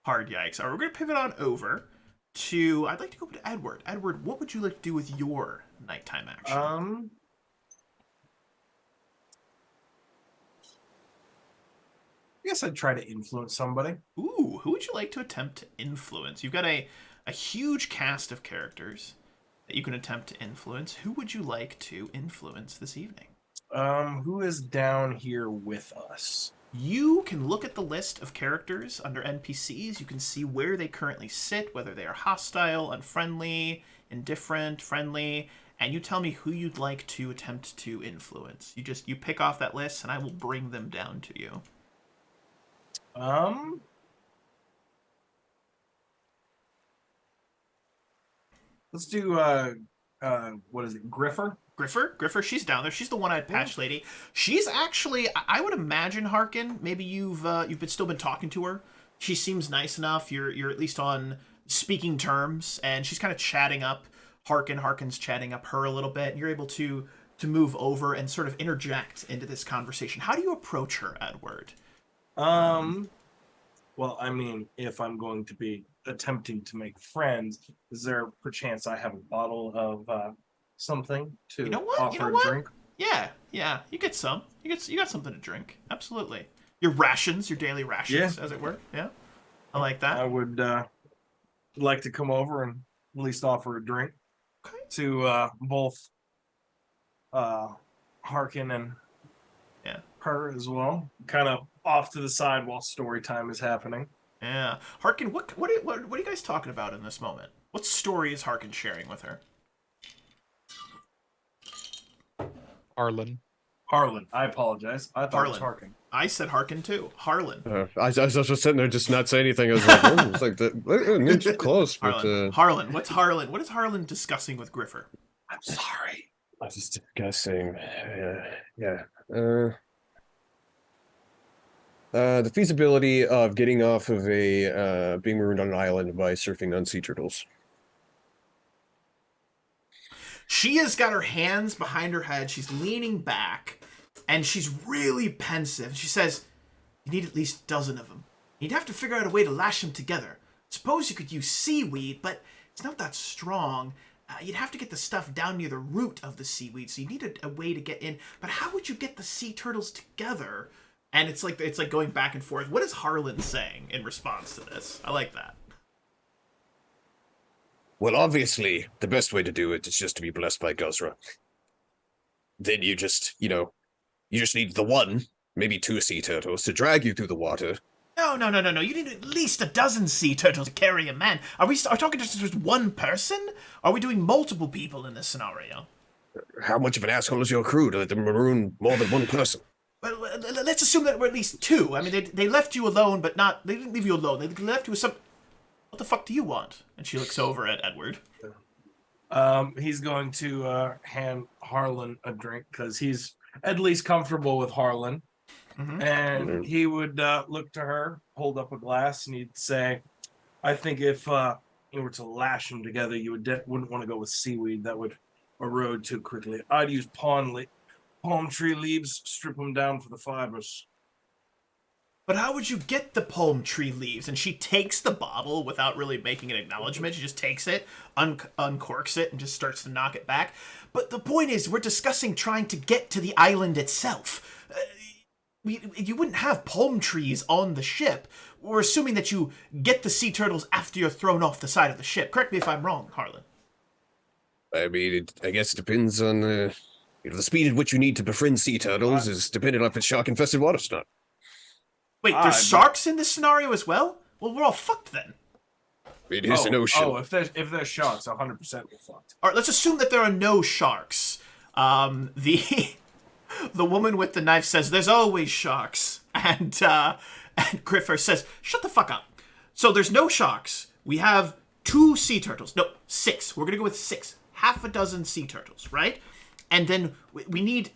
yikes. All right, we're going to pivot on over to, I'd like to go to Edward. Edward, what would you like to do with your nighttime action? I guess I'd try to influence somebody. Ooh, who would you like to attempt to influence? You've got a huge cast of characters that you can attempt to influence. Who would you like to influence this evening? Who is down here with us? You can look at the list of characters under NPCs. You can see where they currently sit, whether they are hostile, unfriendly, indifferent, friendly, and you tell me who you'd like to attempt to influence. You pick off that list, and I will bring them down to you. Let's do what is it, Griffer? Griffer, she's down there. She's the one-eyed patch lady. She's actually, I would imagine, Harkin, maybe you've still been talking to her. She seems nice enough. You're at least on speaking terms, and she's kind of chatting up Harkin. Harkin's chatting up her a little bit, and you're able to move over and sort of interject into this conversation. How do you approach her, Edward? Well, I mean, if I'm going to be attempting to make friends, is there perchance I have a bottle of something to offer a drink? Yeah. You get some. You got something to drink. Absolutely. Your rations, your daily rations, as it were. Yeah. I like that. I would like to come over and at least offer a drink to both Harkin and her as well. Kind of off to the side while story time is happening. Yeah. Harkin, what are you guys talking about in this moment? What story is Harkin sharing with her? Harlan. I apologize. I thought it was Harkin. I said Harkin too. Harlan. I was just sitting there, just not saying anything. I was like, oh, it's like it's close. But, Harlan. What's Harlan? What is Harlan discussing with Griffer? I'm sorry. I was just discussing. The feasibility of getting off of being marooned on an island by surfing on sea turtles. She has got her hands behind her head. She's leaning back, and she's really pensive. She says, "You need at least a dozen of them. You'd have to figure out a way to lash them together. Suppose you could use seaweed, but it's not that strong. You'd have to get the stuff down near the root of the seaweed, so you need a way to get in. But how would you get the sea turtles together?" And it's like going back and forth. What is Harlan saying in response to this? I like that. Well, obviously, the best way to do it is just to be blessed by Gozran. Then you just need the one, maybe two sea turtles to drag you through the water. No. You need at least a dozen sea turtles to carry a man. Are we talking just one person? Are we doing multiple people in this scenario? How much of an asshole is your crew to let them maroon more than one person? Well, let's assume that we're at least two. I mean, they left you alone, but they didn't leave you alone. They left you with some... What the fuck do you want? And she looks over at Edward. He's going to hand Harlan a drink because he's at least comfortable with Harlan. Mm-hmm. And he would look to her, hold up a glass, and he'd say, I think if you were to lash them together, you wouldn't want to go with seaweed. That would erode too quickly. I'd use palm tree leaves, strip them down for the fibers. But how would you get the palm tree leaves? And she takes the bottle without really making an acknowledgement. She just takes it, uncorks it, and just starts to knock it back. But the point is, we're discussing trying to get to the island itself. You wouldn't have palm trees on the ship. We're assuming that you get the sea turtles after you're thrown off the side of the ship. Correct me if I'm wrong, Harlan. I mean, I guess it depends on the speed at which you need to befriend sea turtles is dependent on if it's shark-infested water or not. Wait, there's sharks in this scenario as well? Well, we're all fucked then. It is an ocean. Oh, if there's sharks, 100% we're fucked. All right, let's assume that there are no sharks. The the woman with the knife says, "There's always sharks," and Griffer says, "Shut the fuck up." So there's no sharks. We have 2 sea turtles. No, 6. We're gonna go with 6. Half a dozen sea turtles, right? And then we need.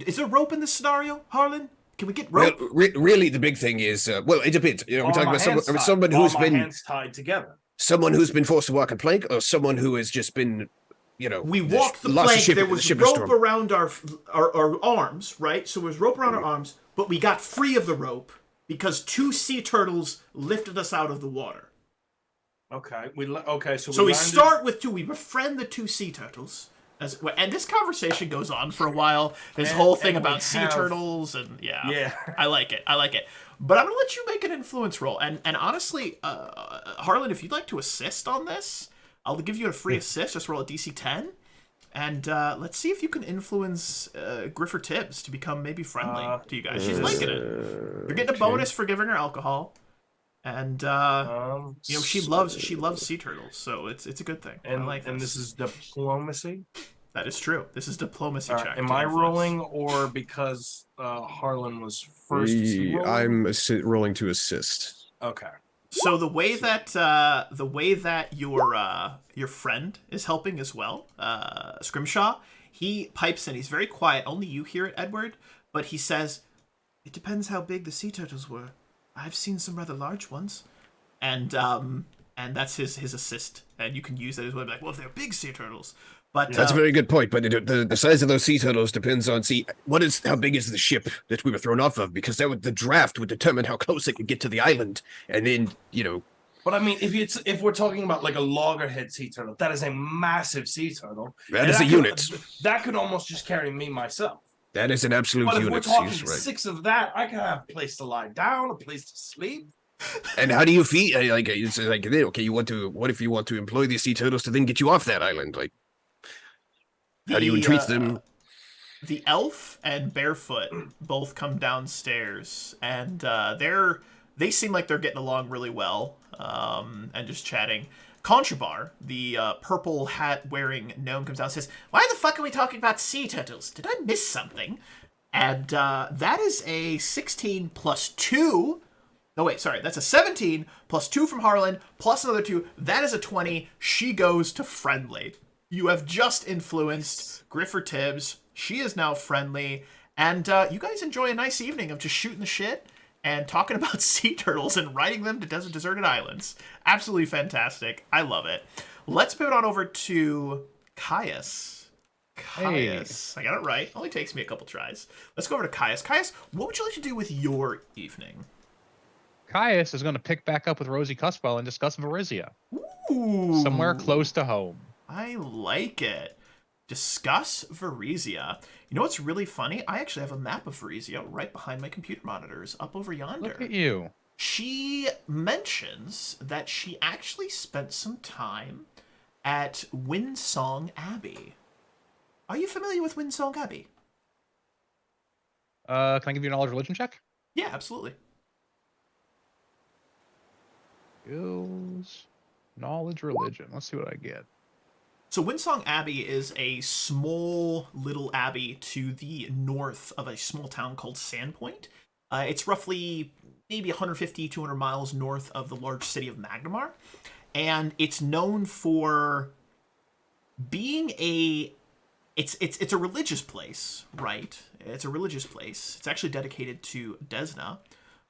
Is there rope in this scenario, Harlan? Can we get rope? Well, really, the big thing is, well, it depends. You know, we're talking about someone who's been hands tied together. Someone who's been forced to walk a plank, or someone who has just been, you know, we walked the plank. There was rope around our arms, right? So there was rope around our arms, but we got free of the rope because 2 sea turtles lifted us out of the water. Okay. So we start with 2. We befriend the 2 sea turtles. And this conversation goes on for a while. This whole thing about sea turtles and yeah. I like it. But I'm gonna let you make an influence roll. And honestly, Harlan, if you'd like to assist on this, I'll give you a free assist. Just roll a DC 10, and let's see if you can influence Griffer Tibbs to become maybe friendly to you guys. She's liking it. You're getting a bonus for giving her alcohol. And she loves sea turtles, so it's a good thing. And I like this. And this is diplomacy. That is true. This is diplomacy check. Am I rolling, or because Harlan was first? I'm rolling to assist. Okay. So the way that your friend is helping as well, Scrimshaw, he pipes in. He's very quiet. Only you hear it, Edward. But he says, "It depends how big the sea turtles were. I've seen some rather large ones," and that's his assist, and you can use that as well. Like, well, if they're big sea turtles, but that's a very good point. But the size of those sea turtles depends on how big is the ship that we were thrown off of, because the draft would determine how close it could get to the island, and then But I mean, if we're talking about like a loggerhead sea turtle, that is a massive sea turtle. That is a unit. That could almost just carry me myself. That is an absolute but unit. But if we're talking 6 of that, I can have a place to lie down, a place to sleep. And how do you feel? Like, it's like, okay, what if you want to employ these sea turtles to then get you off that island? Like, how do you entreat them? The elf and Barefoot both come downstairs, and they seem like they're getting along really well, and just chatting. Contrabar, the purple hat wearing gnome, comes down and says, "Why the fuck are we talking about sea turtles? Did I miss something?" And that is a 16 plus 2. No, wait, sorry. That's a 17 plus 2 from Harlan, plus another 2. That is a 20. She goes to friendly. You have just influenced Griffer Tibbs. She is now friendly. And you guys enjoy a nice evening of just shooting the shit and talking about sea turtles and riding them to deserted islands. Absolutely fantastic. I love it. Let's pivot on over to Caius. Caius. Hey. I got it right. Only takes me a couple tries. Let's go over to Caius. Caius, what would you like to do with your evening? Caius is going to pick back up with Rosie Cuswell and discuss Varizia. Ooh. Somewhere close to home. I like it. Discuss Varizia. You know what's really funny? I actually have a map of Varizia right behind my computer monitors, up over yonder. Look at you. She mentions that she actually spent some time at Windsong Abbey. Are you familiar with Windsong Abbey? Can I give you a knowledge religion check? Yeah, absolutely. Skills, knowledge religion. Let's see what I get. So Windsong Abbey is a small little abbey to the north of a small town called Sandpoint. It's roughly maybe 150, 200 miles north of the large city of Magnamar. And it's known for being it's a religious place, right? It's a religious place. It's actually dedicated to Desna.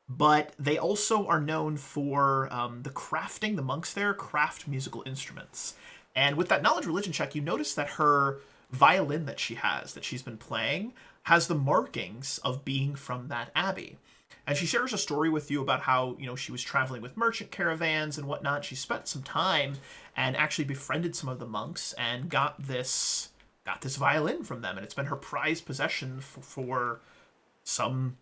But they also are known for the monks there craft musical instruments. And with that knowledge religion check, you notice that her violin that she's been playing, has the markings of being from that abbey. And she shares a story with you about how, she was traveling with merchant caravans and whatnot. She spent some time and actually befriended some of the monks and got this violin from them. And it's been her prized possession for some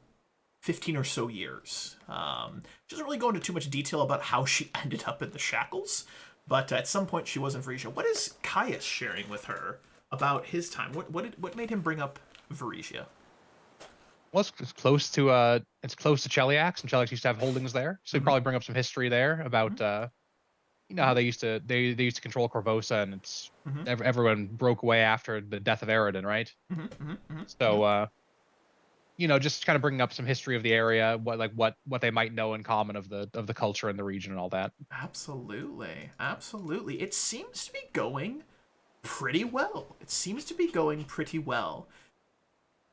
15 or so years. She doesn't really go into too much detail about how she ended up in the Shackles, But at some point, she was in Varesia. What is Caius sharing with her about his time? What made him bring up Varesia? Well, it's close to Cheliax, and Cheliax used to have holdings there, so he'd probably bring up some history there about how they used to control Corvosa, and it's everyone broke away after the death of Aridin, right? So just kind of bringing up some history of the area, what they might know in common of the culture in the region and all that. Absolutely. It seems to be going pretty well.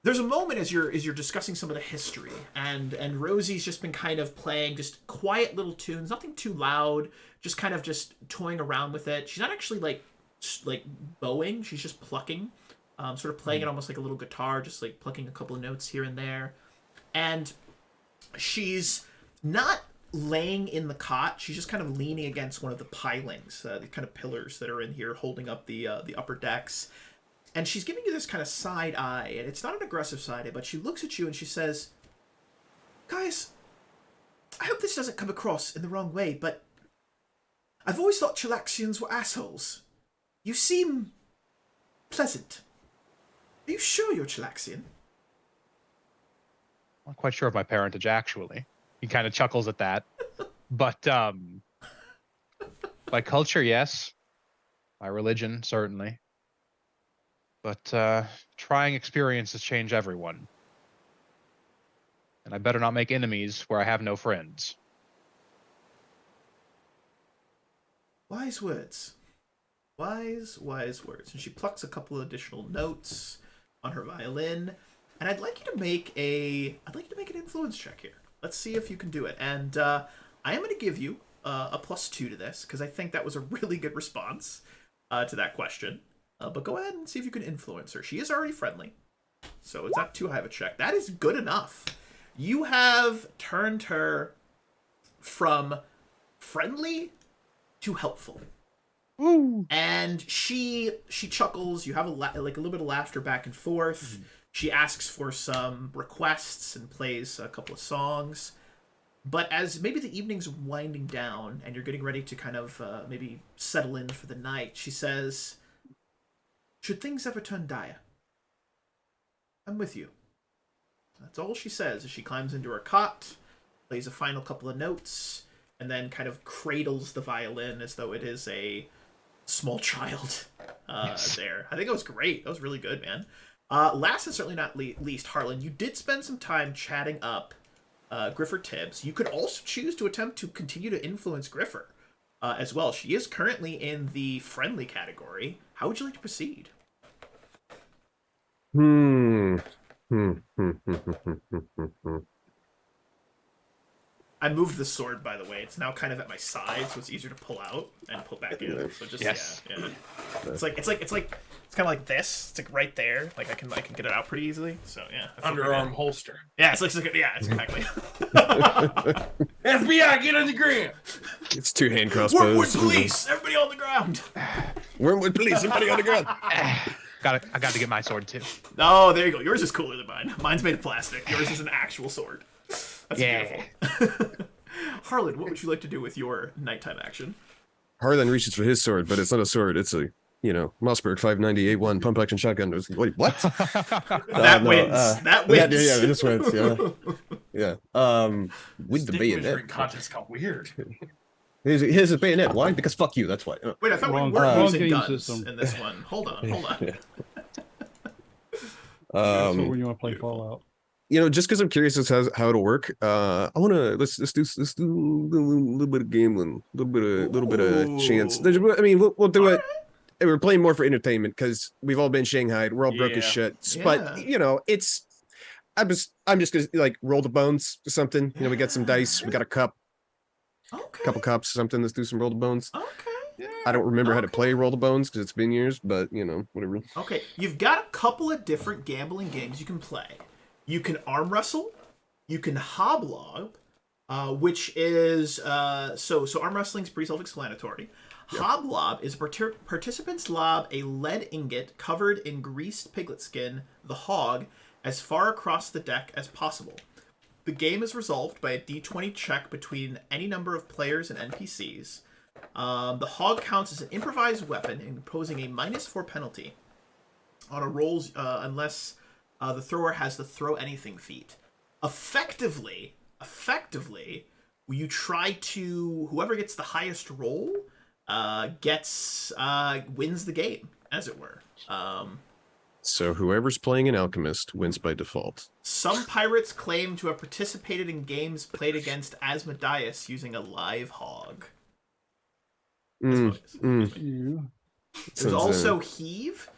There's a moment as you're discussing some of the history, and Rosie's just been kind of playing just quiet little tunes, nothing too loud, just kind of just toying around with it. She's not actually like bowing, she's just plucking, sort of playing it almost like a little guitar, just like plucking a couple of notes here and there. And she's not laying in the cot, she's just kind of leaning against one of the pilings, the kind of pillars that are in here holding up the upper decks. And she's giving you this kind of side eye, and it's not an aggressive side eye, but she looks at you and she says, "Guys, I hope this doesn't come across in the wrong way, but I've always thought Chelaxians were assholes. You seem pleasant. Are you sure you're Chelaxian?" I'm not quite sure of my parentage, actually. He kind of chuckles at that. But by culture, yes. By religion, certainly. But trying experiences change everyone. And I better not make enemies where I have no friends. Wise words. Wise words. And she plucks a couple of additional notes on her violin. And I'd like you to make an influence check here. Let's see if you can do it. And I am going to give you a +2 to this, because I think that was a really good response to that question. But go ahead and see if you can influence her. She is already friendly, so it's not too high of a check. That is good enough. You have turned her from friendly to helpful. Woo! And she chuckles. You have a little bit of laughter back and forth. She asks for some requests and plays a couple of songs. But as maybe the evening's winding down and you're getting ready to kind of maybe settle in for the night, she says, "Should things ever turn dire, I'm with you." That's all she says as she climbs into her cot, plays a final couple of notes, and then kind of cradles the violin as though it is a small child there. I think that was great. That was really good, man. Last and certainly not least, Harlan, you did spend some time chatting up Griffer Tibbs. You could also choose to attempt to continue to influence Griffer as well. She is currently in the friendly category. How would you like to proceed? I moved the sword, by the way. It's now kind of at my side, so it's easier to pull out and put back in. So just yeah. It's kind of like this. It's like right there. Like I can get it out pretty easily. So yeah. Underarm holster. Yeah, it's exactly. FBI, get on the ground. It's two hand crossbows. Wormwood police, everybody on the ground. Wormwood police, everybody on the ground. I got to get my sword too. Oh, there you go. Yours is cooler than mine. Mine's made of plastic. Yours is an actual sword. That's beautiful. Harlan, what would you like to do with your nighttime action? Harlan reaches for his sword, but it's not a sword. It's a, Mossberg 598-1 pump action shotgun. Wait, what? That wins. That wins. Yeah, this wins. Yeah. With the Stick bayonet. measuring contest got weird. Here's a bayonet. Why? Because fuck you. That's why. Wait, I thought we Wrong weren't using game guns system. in this one. Hold on. That's when you want to play Fallout. Just because I'm curious as to how it'll work, I want to let's do a little bit of gambling, a little bit of chance. We'll do it. We're playing more for entertainment because we've all been shanghaied. We're all broke as shit. Yeah. But it's I'm just gonna roll the bones or something. We got some dice. We got a cup, Okay. couple cups, something. Let's do some roll the bones. Okay. I don't remember how to play roll the bones because it's been years, but whatever. Okay. You've got a couple of different gambling games you can play. You can arm wrestle. You can hoblob, which is so arm wrestling is pretty self-explanatory. Yep. Hoblob is participants lob a lead ingot covered in greased piglet skin, the hog, as far across the deck as possible. The game is resolved by a d20 check between any number of players and NPCs. The hog counts as an improvised weapon, imposing a -4 penalty on a rolls unless the thrower has the throw anything feat. Effectively, you try to whoever gets the highest roll wins the game, as it were. So whoever's playing an alchemist wins by default. Some pirates claim to have participated in games played against Asmodeus using a live hog. Mm, You. There's also Heave.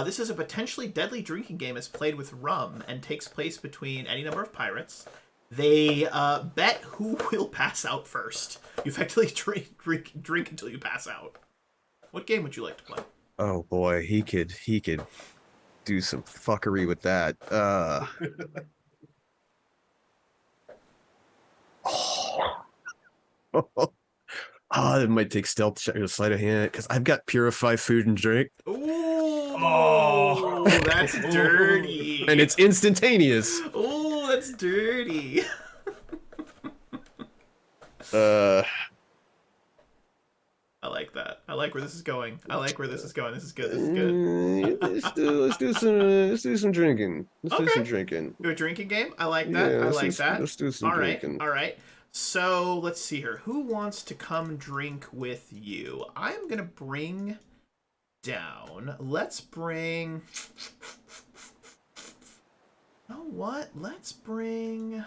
This is a potentially deadly drinking game that's played with rum and takes place between any number of pirates. They bet who will pass out first. You effectively drink until you pass out. What game would you like to play? Oh boy, he could do some fuckery with that. It might take stealth check or sleight of hand because I've got purify food and drink. Ooh, that's dirty. And it's instantaneous. Ooh, that's dirty. I like that. I like where this is going. This is good. This is good. Let's do some drinking. Let's do some drinking. Do a drinking game? I like that. Yeah, I like that. Let's do some drinking. All right. So let's see here. Who wants to come drink with you? I'm gonna bring down. Let's bring. You know what? Let's bring.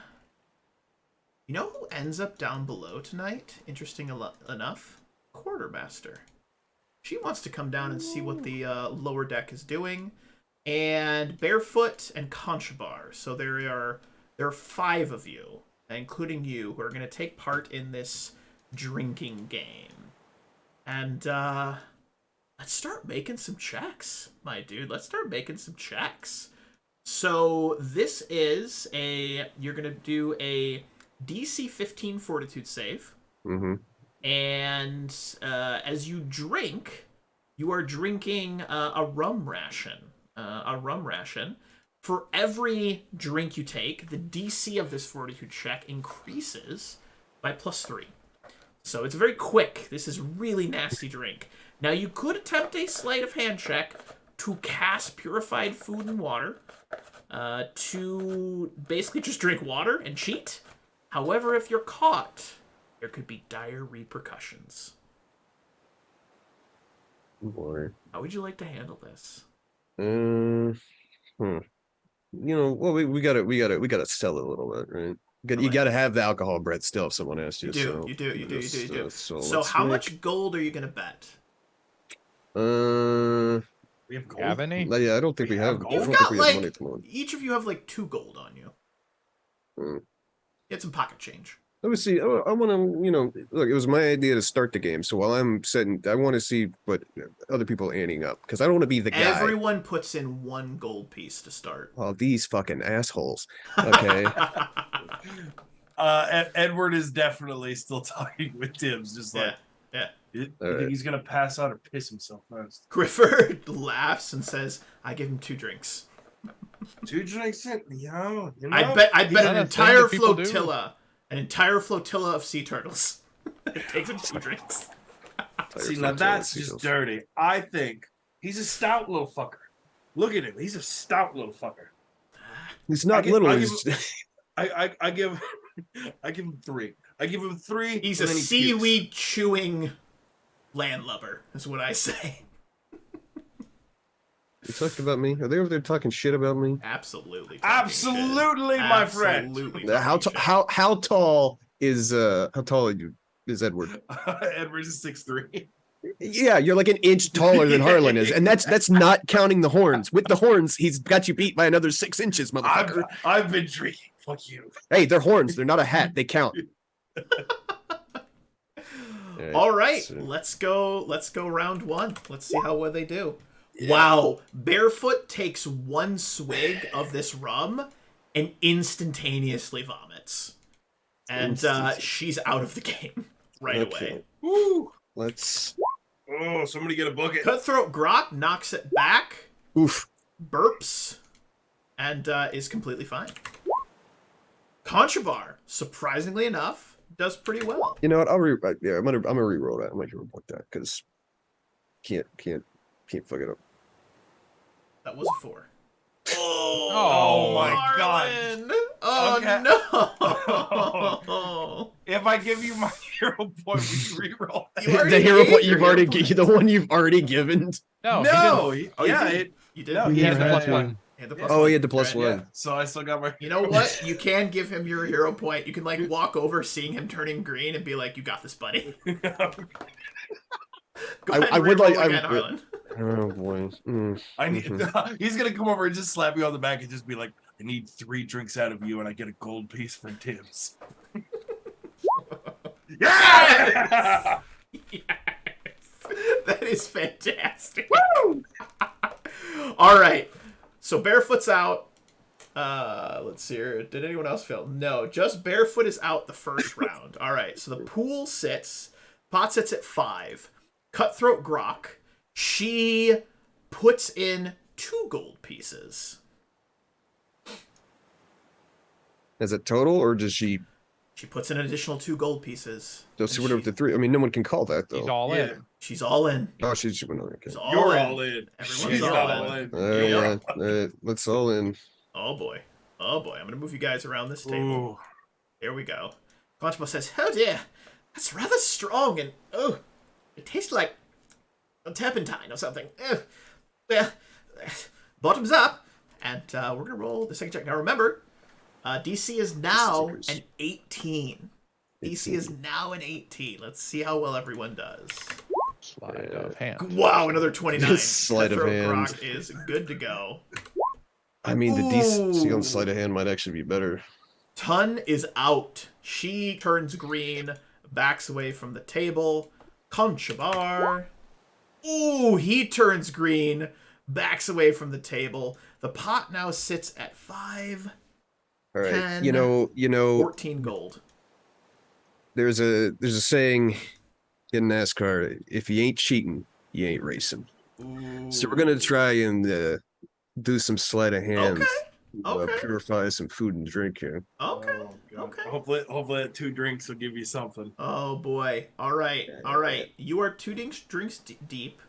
You know who ends up down below tonight? Interesting enough. Quartermaster. She wants to come down and see what the lower deck is doing. And Barefoot and Conchabar. So there are 5 of you, including you, who are going to take part in this drinking game. And let's start making some checks, my dude. Let's start making some checks. So this is you're going to do a DC 15 Fortitude save. Mm-hmm. And as you drink, you are drinking a rum ration. For every drink you take, the DC of this Fortitude check increases by +3. So it's very quick. This is really nasty drink. Now you could attempt a sleight of hand check to cast purified food and water to basically just drink water and cheat. However, if you're caught, there could be dire repercussions. Boy. How would you like to handle this? You know, well, we gotta sell it a little bit, right? You gotta have the alcohol, Brett. Still, if someone asks you. You do. So how much gold are you gonna bet? We have gold. Have any? Yeah, I don't think we have gold. I You've don't got think we have money at the moment. each of you have 2 gold on you. Get some pocket change. Let me see. I want to, look, it was my idea to start the game. So while I'm setting, I want to see what other people are anting up because I don't want to be the guy. Everyone puts in 1 gold piece to start. Oh, these fucking assholes. Okay. Edward is definitely still talking with Tibbs, just like, yeah. You think he's gonna pass out or piss himself first? Grifford laughs and says, "I give him 2 drinks. 2 drinks in, I bet an entire people do. flotilla. An entire flotilla of sea turtles. It takes him 2 drinks. See, now that's just dirty. I think he's a stout little fucker. Look at him. He's a stout little fucker. He's not little. I give him 3. I give him 3. He's a seaweed chewing landlubber, is what I say. You talked about me? Are they over there talking shit about me? Absolutely. Absolutely, my friend. Absolutely. How tall is Edward? Edward is 6'3". Yeah, you're like an inch taller than Harlan is, and that's not counting the horns. With the horns, he's got you beat by another 6 inches, motherfucker. I've been drinking. Fuck you. Hey, they're horns. They're not a hat. They count. All right, let's go round 1. Let's see how well they do. Yeah. Wow, Barefoot takes 1 swig of this rum and instantaneously vomits. And she's out of the game away. Woo! Let's... Oh, somebody get a bucket. Cutthroat Grok knocks it back. Oof. Burps. And is completely fine. Conchabar, surprisingly enough, does pretty well. You know what? Yeah, I'm gonna re-roll that. I'm gonna hero point that because can't fuck it up. That was a 4. Oh my God. Harlan! Oh Okay. no! If I give you my hero point, will you reroll that? You already The hero gave point your you've already hero point. the one you've already given. No, No, he Oh, you yeah, did. You did. no, You he had never the had plus to. one. He had the Yeah. plus Oh, one. he had the plus Right. one. yeah. So I still got my. You know what? You can give him your hero point. You can like walk over, seeing him turning green, and be like, "You got this, buddy." Go ahead I and would reroll like- I again, would- Harlan. Oh boy. I need. Mhm. He's gonna come over and just slap you on the back and just be like, "I need 3 drinks out of you, and I get a gold piece for tips." Yeah! Yes! That is fantastic. All right. So Barefoot's out. Let's see here. Did anyone else fail? No, just Barefoot is out the first round. All right. So the pool sits. Pot sits at 5. Cutthroat Grok. She puts in 2 gold pieces. Is it total or does she? She puts in an additional 2 gold pieces. Does she And whatever the 3? I mean, no one can call that He's though. all Yeah. in. She's all in. Oh, she's okay. She's all You're in. all in. Everyone's She's all in. Yeah, let's all in. Oh boy. Oh boy. I'm gonna move you guys around this table. Ooh. Here we go. Conchmo says, "Oh dear, that's rather strong, and oh, it tastes like a turpentine or something. Well, bottoms up, and we're gonna roll the second check. Now remember, DC is now an 18. DC is now an 18. Let's see how well everyone does. Slide of hand. Wow, another 29. Sleight of Cutthroat hand. Grok is good to go. I mean, the DC on Ooh. sleight of hand might actually be better. Tun is out. She turns green, backs away from the table. Conchabar. Ooh, he turns green, backs away from the table. The pot now sits at 5, All right, 10, you know, 14 gold. there's a saying in NASCAR: if you ain't cheating, you ain't racing. So we're gonna try and do some sleight of hand, Okay. purify some food and drink here. Okay. Oh, God. Okay. Hopefully, that 2 drinks will give you something. Oh boy. All right. All right. You are 2 drinks deep.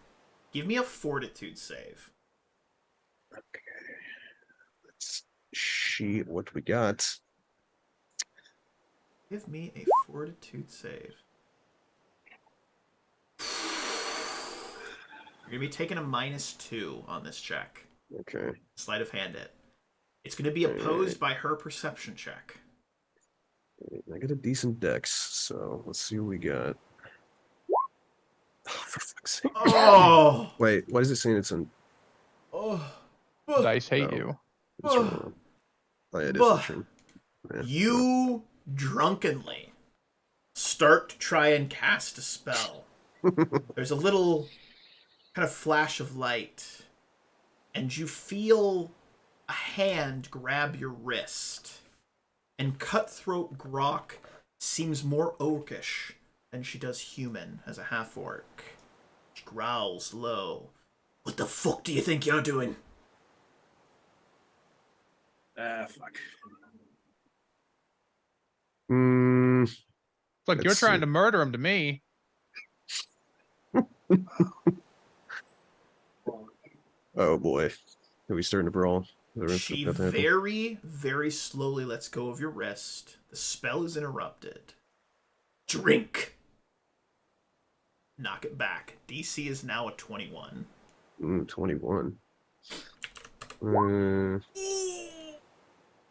Give me a fortitude save. Okay, let's see what we got. Give me a fortitude save. You're going to be taking a -2 on this check. Okay, Sleight of hand it. It's going to be opposed by her perception check. I got a decent dex, so let's see what we got. Oh, for fuck's sake! Oh! Wait, why is it saying it's on? Oh! Dice hate Oh. you. It's Ugh. wrong. Oh, yeah, it is Ugh. for sure. Yeah, You drunkenly start to try and cast a spell. There's a little kind of flash of light, and you feel a hand grab your wrist. And Cutthroat Grok seems more oakish than she does human as a half-orc. She growls low. "What the fuck do you think you're doing?" Ah, fuck. Look, you're Let's trying see. to murder him to me. Oh boy, are we starting to brawl? She very, very slowly lets go of your wrist. The spell is interrupted. Drink! Knock it back. DC is now a 21. 21.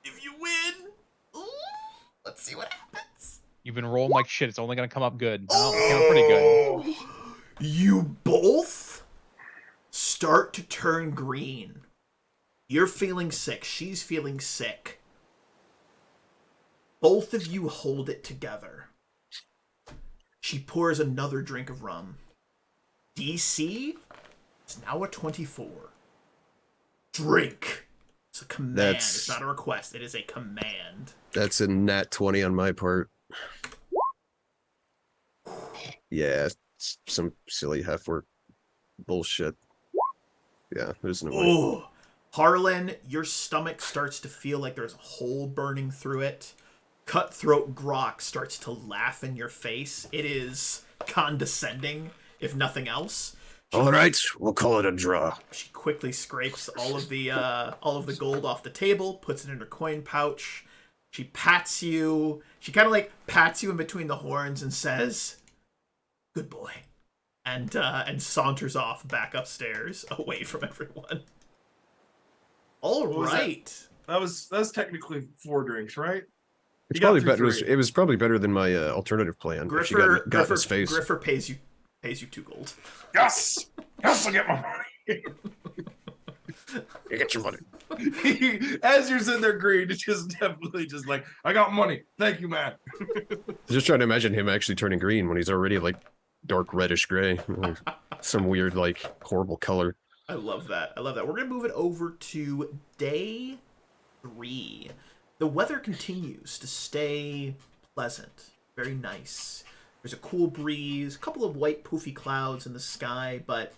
If you win, let's see what happens. You've been rolling like shit. It's only gonna come up good. Oh, it came up pretty good. You both start to turn green. You're feeling sick. She's feeling sick. Both of you hold it together. She pours another drink of rum. DC is now a 24. Drink. It's a command. It's not a request. It is a command. That's a nat 20 on my part. Yeah, it's some silly half-work bullshit. Yeah, there's no way. Oh, Harlan, your stomach starts to feel like there's a hole burning through it. cutthroat grok starts to laugh in your face. It is condescending, if nothing else. All right, we'll call it a draw. She quickly scrapes all of the gold off the table, puts it in her coin pouch. She pats you. She kind of like pats you in between the horns and says, "Good boy," and saunters off back upstairs away from everyone. All What was right. That's technically 4 drinks, right? It's You got probably through better. 3. It was probably better than my alternative plan. If she got in his face. Griffer pays you 2 gold. Yes! Yes, I get my money! You get your money. As you're sitting there green, it's just definitely just like, I got money. Thank you, man. Just trying to imagine him actually turning green when he's already like dark reddish gray, like, some weird like horrible color. I love that. We're gonna move it over to day 3. The weather continues to stay pleasant, very nice. There's a cool breeze, a couple of white poofy clouds in the sky, but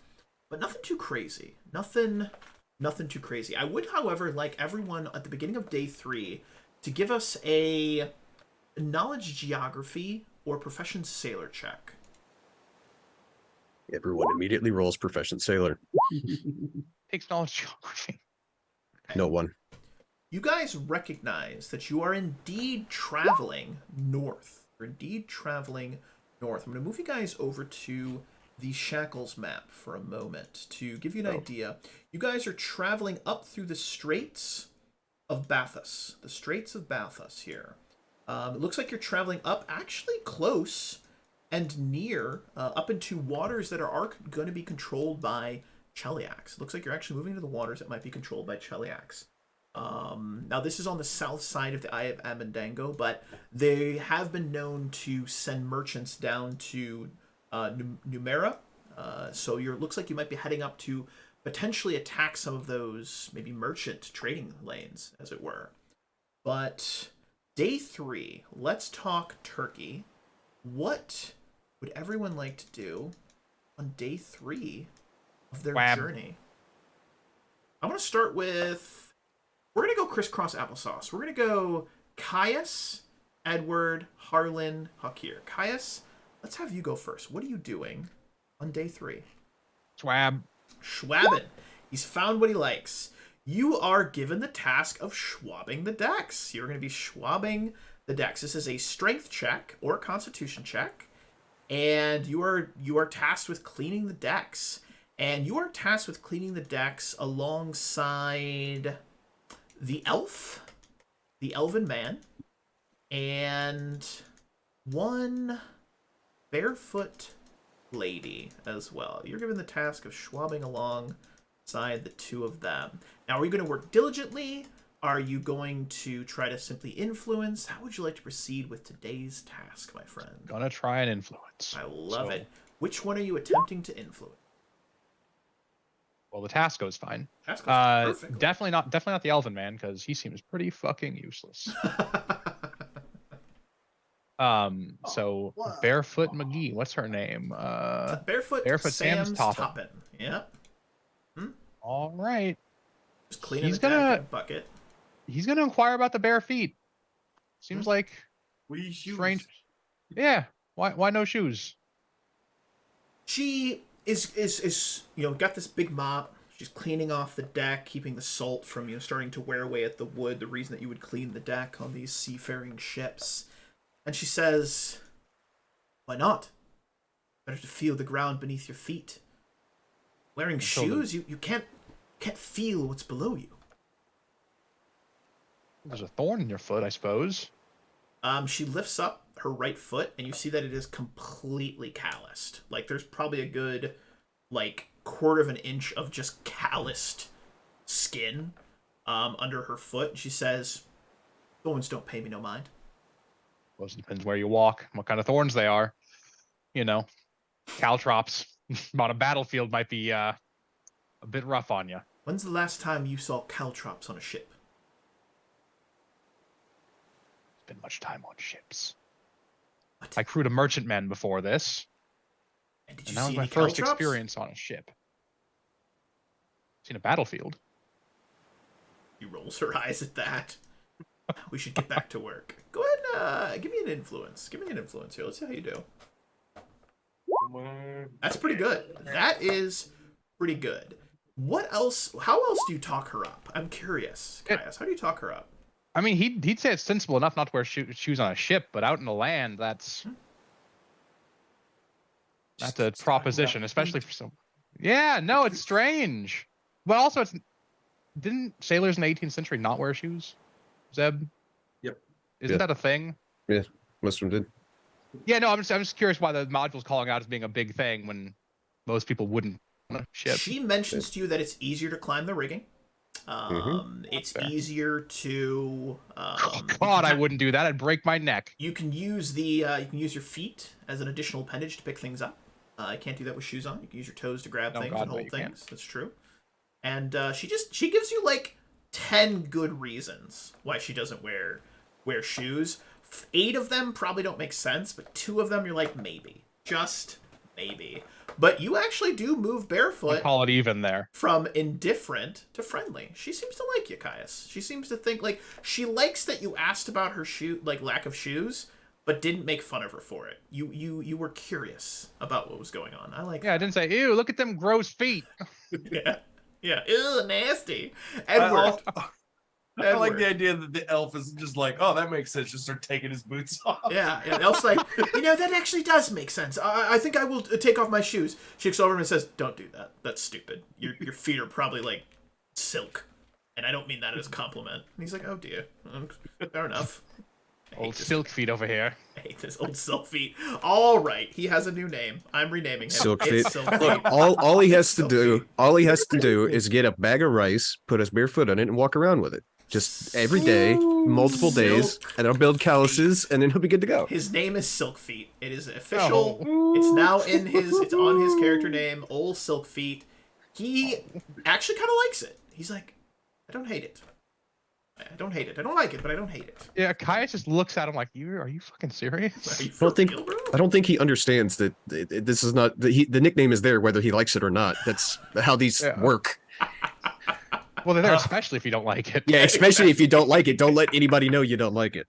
nothing too crazy. Nothing too crazy. I would, however, like everyone at the beginning of day 3 to give us a knowledge geography or profession sailor check. Everyone immediately rolls profession sailor. Takes knowledge geography. No one. You guys recognize that you are indeed traveling north. You're indeed traveling north. I'm going to move you guys over to the Shackles map for a moment to give you an idea. You guys are traveling up through the Straits of Bathos. The Straits of Bathos here. It looks like you're traveling up actually close and near up into waters that are going to be controlled by Cheliax. It looks like you're actually moving to the waters that might be controlled by Cheliax. Now, this is on the south side of the Eye of Amandango, but they have been known to send merchants down to Numera. So looks like you might be heading up to potentially attack some of those maybe merchant trading lanes, as it were. But day 3, let's talk Turkey. What would everyone like to do on day 3 of their journey? I'm going to start with... We're going to go crisscross applesauce. We're going to go Caius, Edward, Harlan, Hakir. Caius, let's have you go first. What are you doing on day 3? Schwabbing. He's found what he likes. You are given the task of schwabbing the decks. You're going to be schwabbing the decks. This is a strength check or a constitution check. And you are tasked with cleaning the decks. And you are tasked with cleaning the decks alongside the elf, the elven man, and one barefoot lady as well. You're given the task of schwabbing alongside the 2 of them. Now, are you going to work diligently? Are you going to try to simply influence? How would you like to proceed with today's task, my friend? Gonna try and influence. I love it. Which one are you attempting to influence? Well, the task goes fine. Task goes perfectly. Definitely not the elven man, because he seems pretty fucking useless. So Barefoot McGee, what's her name? Barefoot Sam's Toppin. Yep. All right. Just cleaning the deck in a bucket. He's gonna inquire about the bare feet. Seems like We shoes. strange. Yeah. Why no shoes? She is got this big mop. She's cleaning off the deck, keeping the salt from starting to wear away at the wood. The reason that you would clean the deck on these seafaring ships. And she says, "Why not? Better to feel the ground beneath your feet. Wearing shoes, you can't feel what's below you." There's a thorn in your foot, I suppose. She lifts up her right foot, and you see that it is completely calloused. Like, there's probably a good, quarter of an inch of just calloused skin under her foot. She says, "Thorns don't pay me no mind." Well, it depends where you walk, what kind of thorns they are. Caltrops on a battlefield might be a bit rough on you. When's the last time you saw caltrops on a ship? Been much time on ships. What? I crewed a merchantman before this, And did and you that was see my any first caltrops? experience on a ship. Seen a battlefield. He rolls her eyes at that. We should get back to work. Go ahead and give me an influence. Give me an influence here. Let's see how you do. That's pretty good. That is pretty good. What else? How else do you talk her up? I'm curious, Caius. How do you talk her up? I mean, he'd say it's sensible enough not to wear shoes on a ship, but out in the land, that's a proposition, especially for some. Yeah, no, it's strange, but also didn't sailors in the 18th century not wear shoes? Zeb. Yep. Isn't that a thing? Yeah, most of them did. Yeah, no, I'm just curious why the module's calling out as being a big thing when most people wouldn't on a ship. She mentions to you that it's easier to climb the rigging. It's Fair. easier to. God, I wouldn't do that. I'd break my neck. You can use your feet as an additional appendage to pick things up. I can't do that with shoes on. You can use your toes to grab things God, and no, hold you things. can't. That's true. And she gives you like 10 good reasons why she doesn't wear shoes. 8 of them probably don't make sense, but 2 of them you're like maybe, just maybe. But you actually do move I'll barefoot call it even there. from indifferent to friendly. She seems to like you, Caius. She seems to think like she likes that you asked about her lack of shoes, but didn't make fun of her for it. You were curious about what was going on. I like. Yeah, I didn't say, ew, look at them gross feet. Yeah. Ew, nasty. Edward. I like the idea that the elf is just like, oh, that makes sense. Just start taking his boots off. Yeah. The elf's like, that actually does make sense. I think I will take off my shoes. She looks over him and says, don't do that. That's stupid. Your feet are probably like silk. And I don't mean that as a compliment. And he's like, oh dear. Fair enough. Old silk feet over here. I hate this old silk feet. All right. He has a new name. I'm renaming him. Silk It's feet. Silk feet. Look, all he has to Silk do, feet. is get a bag of rice, put his bare foot on it, and walk around with it. Just every day, multiple days, Silk and it'll build calluses, and then he'll be good to go. His name is Silk Feet. It is official. It's now it's on his character name, Old Silk Feet. He actually kind of likes it. He's like, I don't hate it. I don't hate it. I don't like it, but I don't hate it. Yeah, Caius just looks at him like, are you fucking serious? Are you I don't think he understands that this is not the nickname is there whether he likes it or not. That's how these work. Well, they're there especially if you don't like it. Yeah, especially if you don't like it. Don't let anybody know you don't like it.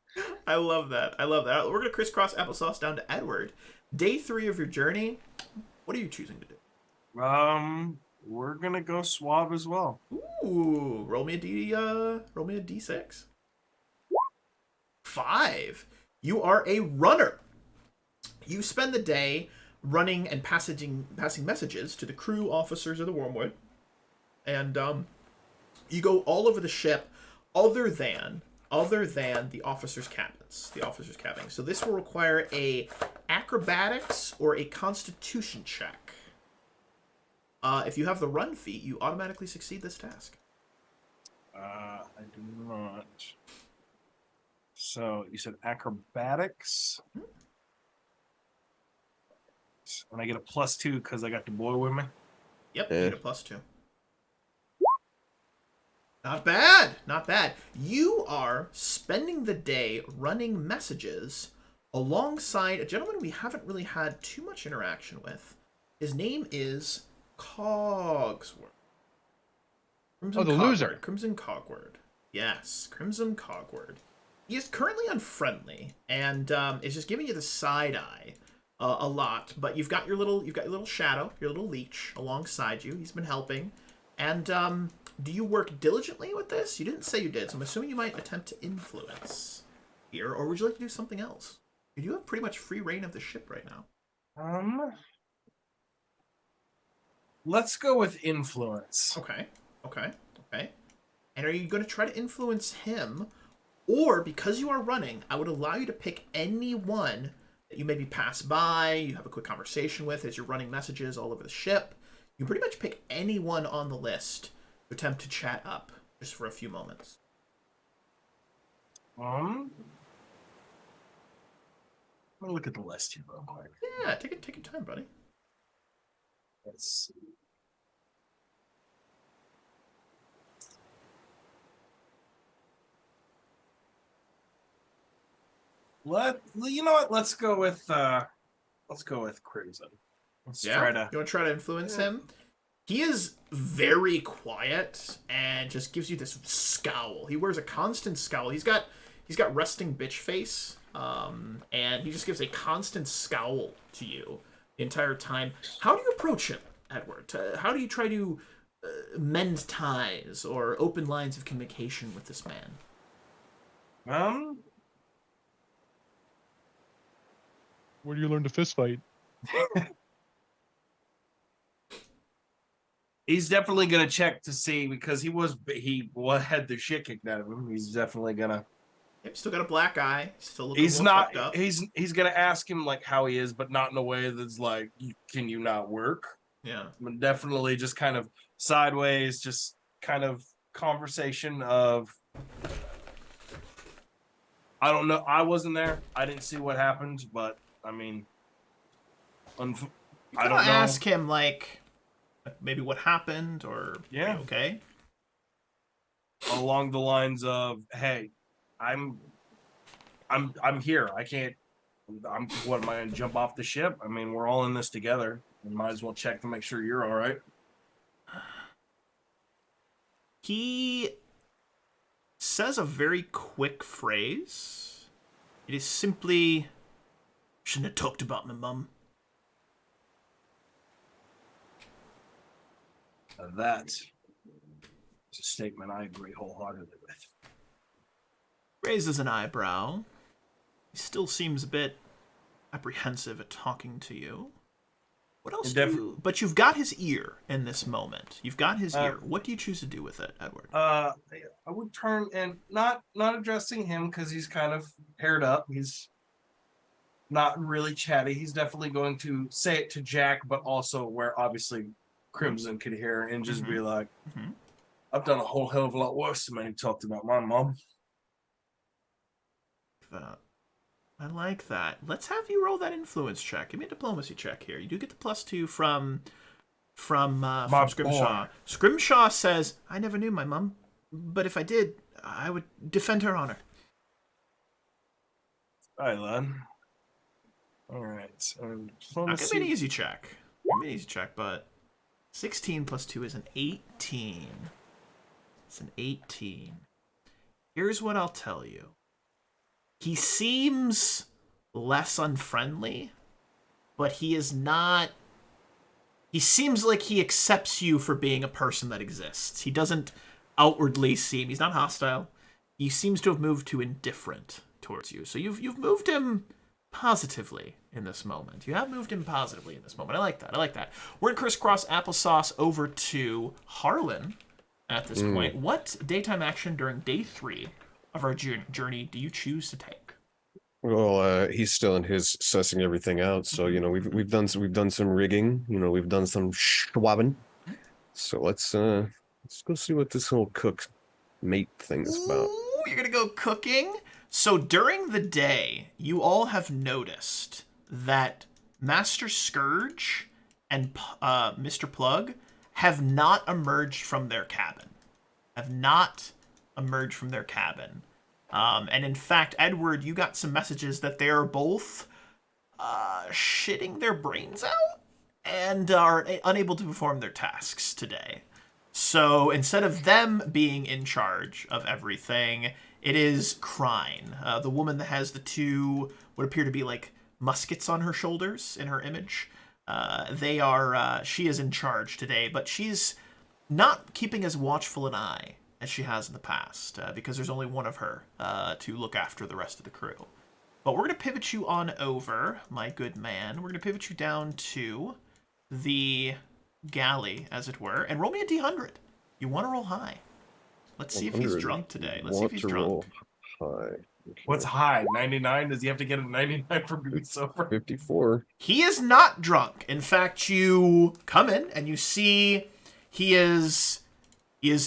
I love that. We're going to crisscross applesauce down to Edward. Day 3 of your journey. What are you choosing to do? We're gonna go suave as well. Ooh, roll me a D6. 5. You are a runner. You spend the day running and passing messages to the crew officers of the Wormwood, and you go all over the ship, other than the officers' cabins. So this will require a acrobatics or a constitution check. If you have the run feat, you automatically succeed this task. I do not. So you said acrobatics, and I get a +2 because I got the boy with me. Yep, you get a +2. Not bad. You are spending the day running messages alongside a gentleman we haven't really had too much interaction with. His name is Cogsworth. The loser. Crimson Cogward. Yes, Crimson Cogward. He is currently unfriendly and is just giving you the side eye a lot. But you've got your little shadow, your little leech alongside you. He's been helping. And do you work diligently with this? You didn't say you did, so I'm assuming you might attempt to influence here, or would you like to do something else? You have pretty much free reign of the ship right now. Let's go with influence. Okay. And are you going to try to influence him? Or, because you are running, I would allow you to pick anyone that you maybe pass by, you have a quick conversation with as you're running messages all over the ship. You pretty much pick anyone on the list to attempt to chat up, just for a few moments. Let me look at the list here real quick. Yeah, take your time, buddy. Let's see. You know what? Let's go with Crimson. Try to. You want to try to influence him? He is very quiet and just gives you this scowl. He wears a constant scowl. He's got he's got resting bitch face, and he just gives a constant scowl to you the entire time. How do you approach him, Edward? How do you try to mend ties or open lines of communication with this man? Where do you learn to fist fight? He's definitely gonna check to see, because he had the shit kicked out of him. He's definitely gonna. Yep, still got a black eye. Still looking He's a little not. fucked up. He's gonna ask him like how he is, but not in a way that's like, "Can you not work?" Yeah. But definitely just kind of sideways, just kind of conversation of. I don't know. I wasn't there. I didn't see what happened, but I mean, I don't know. Ask him like maybe what happened, or Yeah. okay. Along the lines of, "Hey, I'm here. I can't. What am I gonna jump off the ship? I mean, we're all in this together. We might as well check to make sure you're all right." He says a very quick phrase. It is simply, "Shouldn't have talked about my mum." That is a statement I agree wholeheartedly with. Raises an eyebrow. He still seems a bit apprehensive at talking to you. What else do you... But you've got his ear in this moment. You've got his ear. What do you choose to do with it, Edward? I would turn and not addressing him, because he's kind of paired up. He's not really chatty. He's definitely going to say it to Jack, but also where obviously Crimson could hear, and just be like, "I've done a whole hell of a lot worse than when he talked about my mom." I like that. Let's have you roll that influence check. Give me a diplomacy check here. You do get the +2 from Scrimshaw. Scrimshaw says, "I never knew my mum, but if I did, I would defend her honor." All right, lad. All right. Not gonna be an easy check. But 16 + 2 is an 18. It's an 18. Here's what I'll tell you. He seems less unfriendly, but he is not... He seems like he accepts you for being a person that exists. He doesn't outwardly seem... He's not hostile. He seems to have moved to indifferent towards you. So you've moved him positively in this moment. You have moved him positively in this moment. I like that. We're going to crisscross applesauce over to Harlan at this point. What daytime action during day 3 of our journey do you choose to take? Well, he's still in his sussing everything out. So we've done some rigging. We've done some schwabbing. So let's go see what this whole cook mate thing's about. Ooh, you're gonna go cooking. So during the day, you all have noticed that Master Scourge and Mr. Plug have not emerged from their cabin. And in fact, Edward, you got some messages that they are both shitting their brains out and are unable to perform their tasks today. So instead of them being in charge of everything, it is Crine, the woman that has the two what appear to be like muskets on her shoulders in her image. She is in charge today, but she's not keeping as watchful an eye as she has in the past, because there's only one of her to look after the rest of the crew. But we're going to pivot you on over, my good man. We're going to pivot you down to the galley, as it were, and roll me a D100. You want to roll high. Let's see if he's drunk today. Let's see if he's drunk. High. Okay. What's high? 99? Does he have to get a 99 for being sober? 54. He is not drunk. In fact, you come in and you see he is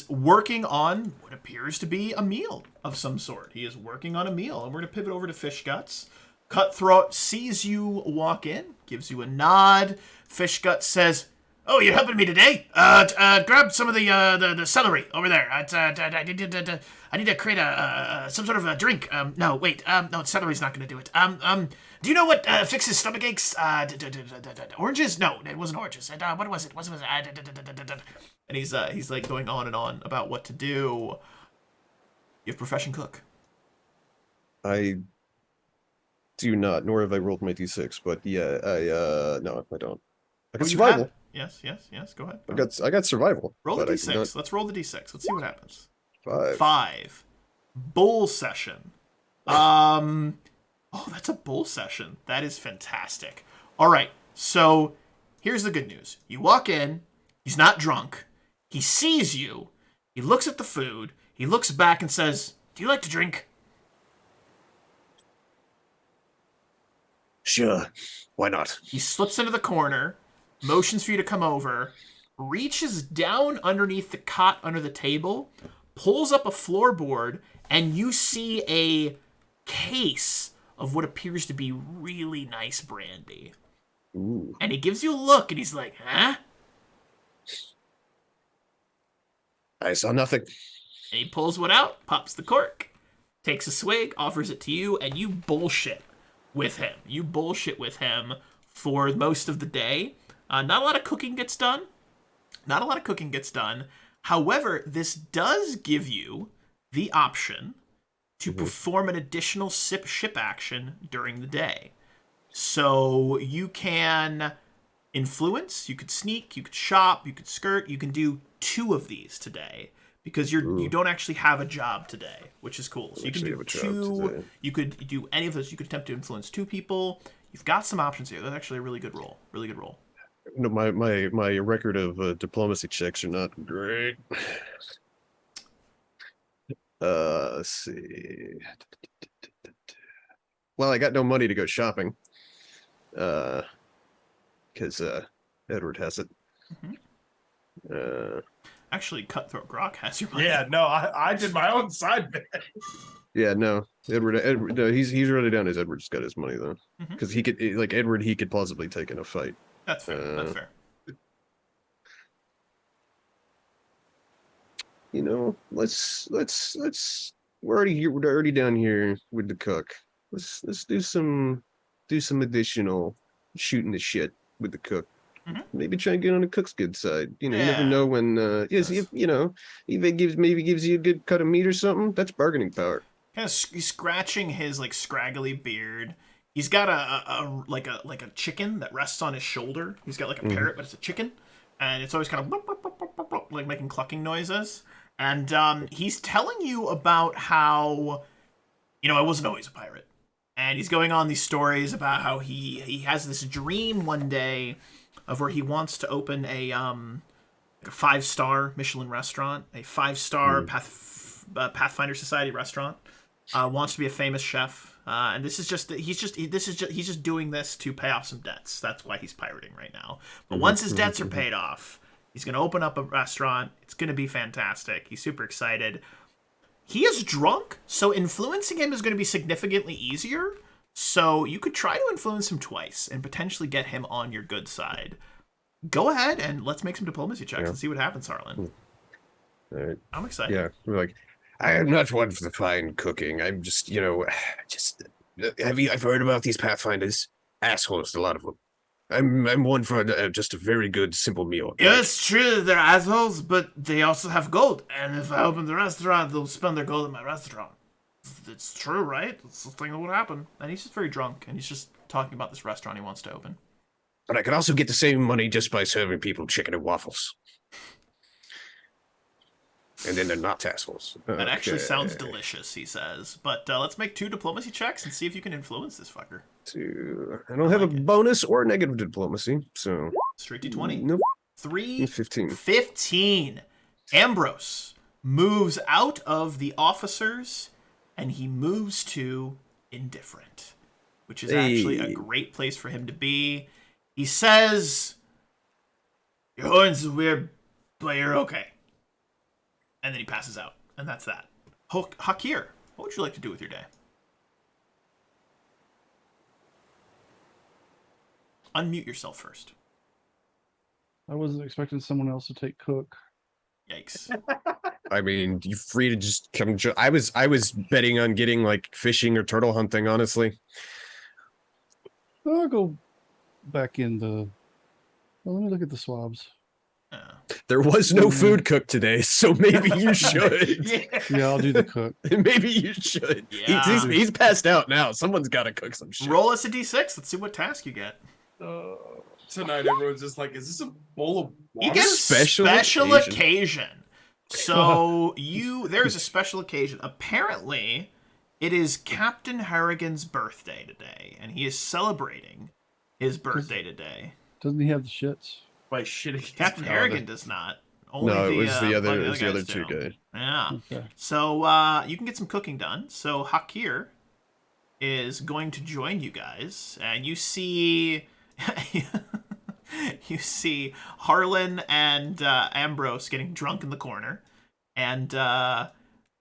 working on what appears to be a meal of some sort. He is working on a meal, and we're going to pivot over to Fish Guts. Cutthroat sees you walk in, gives you a nod. Fish Guts says, "Oh, you're helping me today? Grab some of the celery over there. I need to create some sort of a drink. No, celery's not going to do it. Do you know what fixes stomach aches? Oranges? No, it wasn't oranges. What was it? And he's like going on and on about what to do. You have profession cook. I do not, nor have I rolled my d6, but yeah, no, I don't. I got you survival. have- Yes. Go ahead. Go ahead. I got survival. Roll the but I d6. do not. Let's roll the d6. Let's see what happens. 5. 5. Bull session. Oh, that's a bull session. That is fantastic. All right. So here's the good news. You walk in. He's not drunk. He sees you. He looks at the food. He looks back and says, "Do you like to drink?" Sure, why not? He slips into the corner, motions for you to come over, reaches down underneath the cot under the table, pulls up a floorboard, and you see a case of what appears to be really nice brandy. Ooh. And he gives you a look, and he's like, "Huh?" I saw nothing. And he pulls one out, pops the cork, takes a swig, offers it to you, and you bullshit with him. You bullshit with him for most of the day. Not a lot of cooking gets done. However, this does give you the option to perform an additional ship action during the day. So you can influence, you could sneak, you could shop, you could skirt, you can do 2 of these today because you don't actually have a job today, which is cool. So you can do 2. You could do any of those. You could attempt to influence 2 people. You've got some options here. That's actually a really good roll. Really good roll. No, my record of diplomacy checks are not great. Let's see. Well, I got no money to go shopping. Because Edward has it. Actually, Cutthroat Grok has your money. Yeah, no, I did my own side bet. Yeah, no, Edward, no, he's really down as Edward's got his money though, because he could Edward, he could possibly take in a fight. That's fair. That's fair. You know, let's we're already down here with the cook. Let's do some additional shooting the shit with the cook. Maybe try and get on the cook's good side. You know, you never know when if maybe gives you a good cut of meat or something. That's bargaining power. Kind of he's scratching his like scraggly beard. He's got a chicken that rests on his shoulder. He's got like a parrot, but it's a chicken, and it's always kind of like making clucking noises. And he's telling you about how, I wasn't always a pirate. And he's going on these stories about how he has this dream one day of where he wants to open a 5-star Michelin restaurant, a 5-star Pathfinder Society restaurant. Wants to be a famous chef, and this is just he's just doing this to pay off some debts. That's why he's pirating right now. But once his debts are paid off, he's going to open up a restaurant. It's going to be fantastic. He's super excited. He is drunk, so influencing him is going to be significantly easier. So you could try to influence him twice and potentially get him on your good side. Go ahead and let's make some diplomacy checks and see what happens, Harlan. All right. I'm excited. Yeah, we're like, I am not one for the fine cooking. I'm just, I've heard about these Pathfinders. Assholes, a lot of them. I'm one for just a very good, simple meal. Yeah, it's true they're assholes, but they also have gold. And if I open the restaurant, they'll spend their gold at my restaurant. It's true, right? It's the thing that would happen. And he's just very drunk, and he's just talking about this restaurant he wants to open. But I could also get the same money just by serving people chicken and waffles. And then they're not assholes. That actually sounds delicious, he says. But let's make 2 diplomacy checks and see if you can influence this fucker. 2. I don't have a bonus or negative diplomacy, so... Straight D20. Nope. 3. 15. 15. Ambrose moves out of the officers, and he moves to indifferent, which is actually a great place for him to be. He says, "Your horns are weird, but you're okay." And then he passes out. And that's that. Hakir, what would you like to do with your day? Unmute yourself first. I wasn't expecting someone else to take cook. Yikes. I mean, you're free to just come. I was betting on getting like fishing or turtle hunting, honestly. I'll go back in the... Well, let me look at the swabs. There was no food cooked today, so maybe you should. Yeah, I'll do the cook. Maybe you should. Yeah. He's passed out now. Someone's got to cook some shit. Roll us a d6. Let's see what task you get. Tonight, everyone's just like, is this a bowl of You water? get Special occasion. So there's a special occasion. Apparently, it is Captain Harrigan's birthday today, and he is celebrating his birthday today. Doesn't he have the shits? By shitting. Captain Harrigan does not. Only No, it was the all other guys two do. guys. Yeah. Okay. So you can get some cooking done. So Hakir is going to join you guys, and you see Harlan and Ambrose getting drunk in the corner, and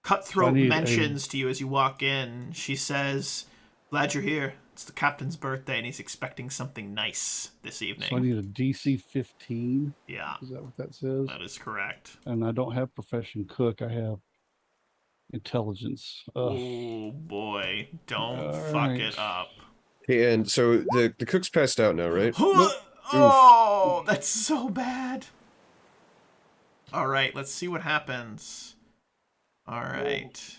Cutthroat mentions to you as you walk in. She says, "Glad you're here. It's the captain's birthday, and he's expecting something nice this evening." So I need a DC 15. Yeah, Is that what that says? that is correct. And I don't have profession cook. I have intelligence. Oh boy, don't All fuck right. it up. Hey, and so the cook's passed out now, right? Oh, that's so bad. All right, let's see what happens. All right.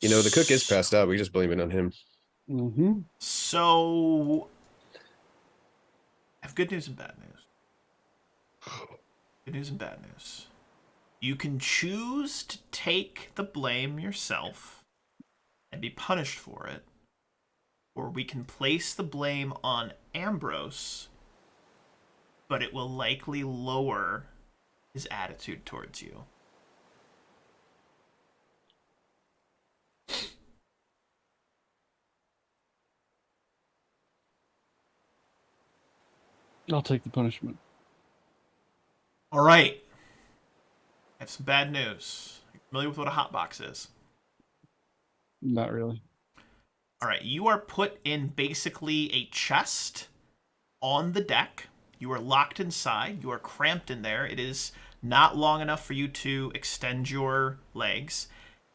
You know, the cook is passed out. We just blame it on him. Mm-hmm. So, I have good news and bad news. Good news and bad news. You can choose to take the blame yourself and be punished for it, or we can place the blame on Ambrose, but it will likely lower his attitude towards you. I'll take the punishment. All right. I have some bad news. Are you familiar with what a hotbox is? Not really. All right, you are put in basically a chest on the deck. You are locked inside. You are cramped in there. It is not long enough for you to extend your legs.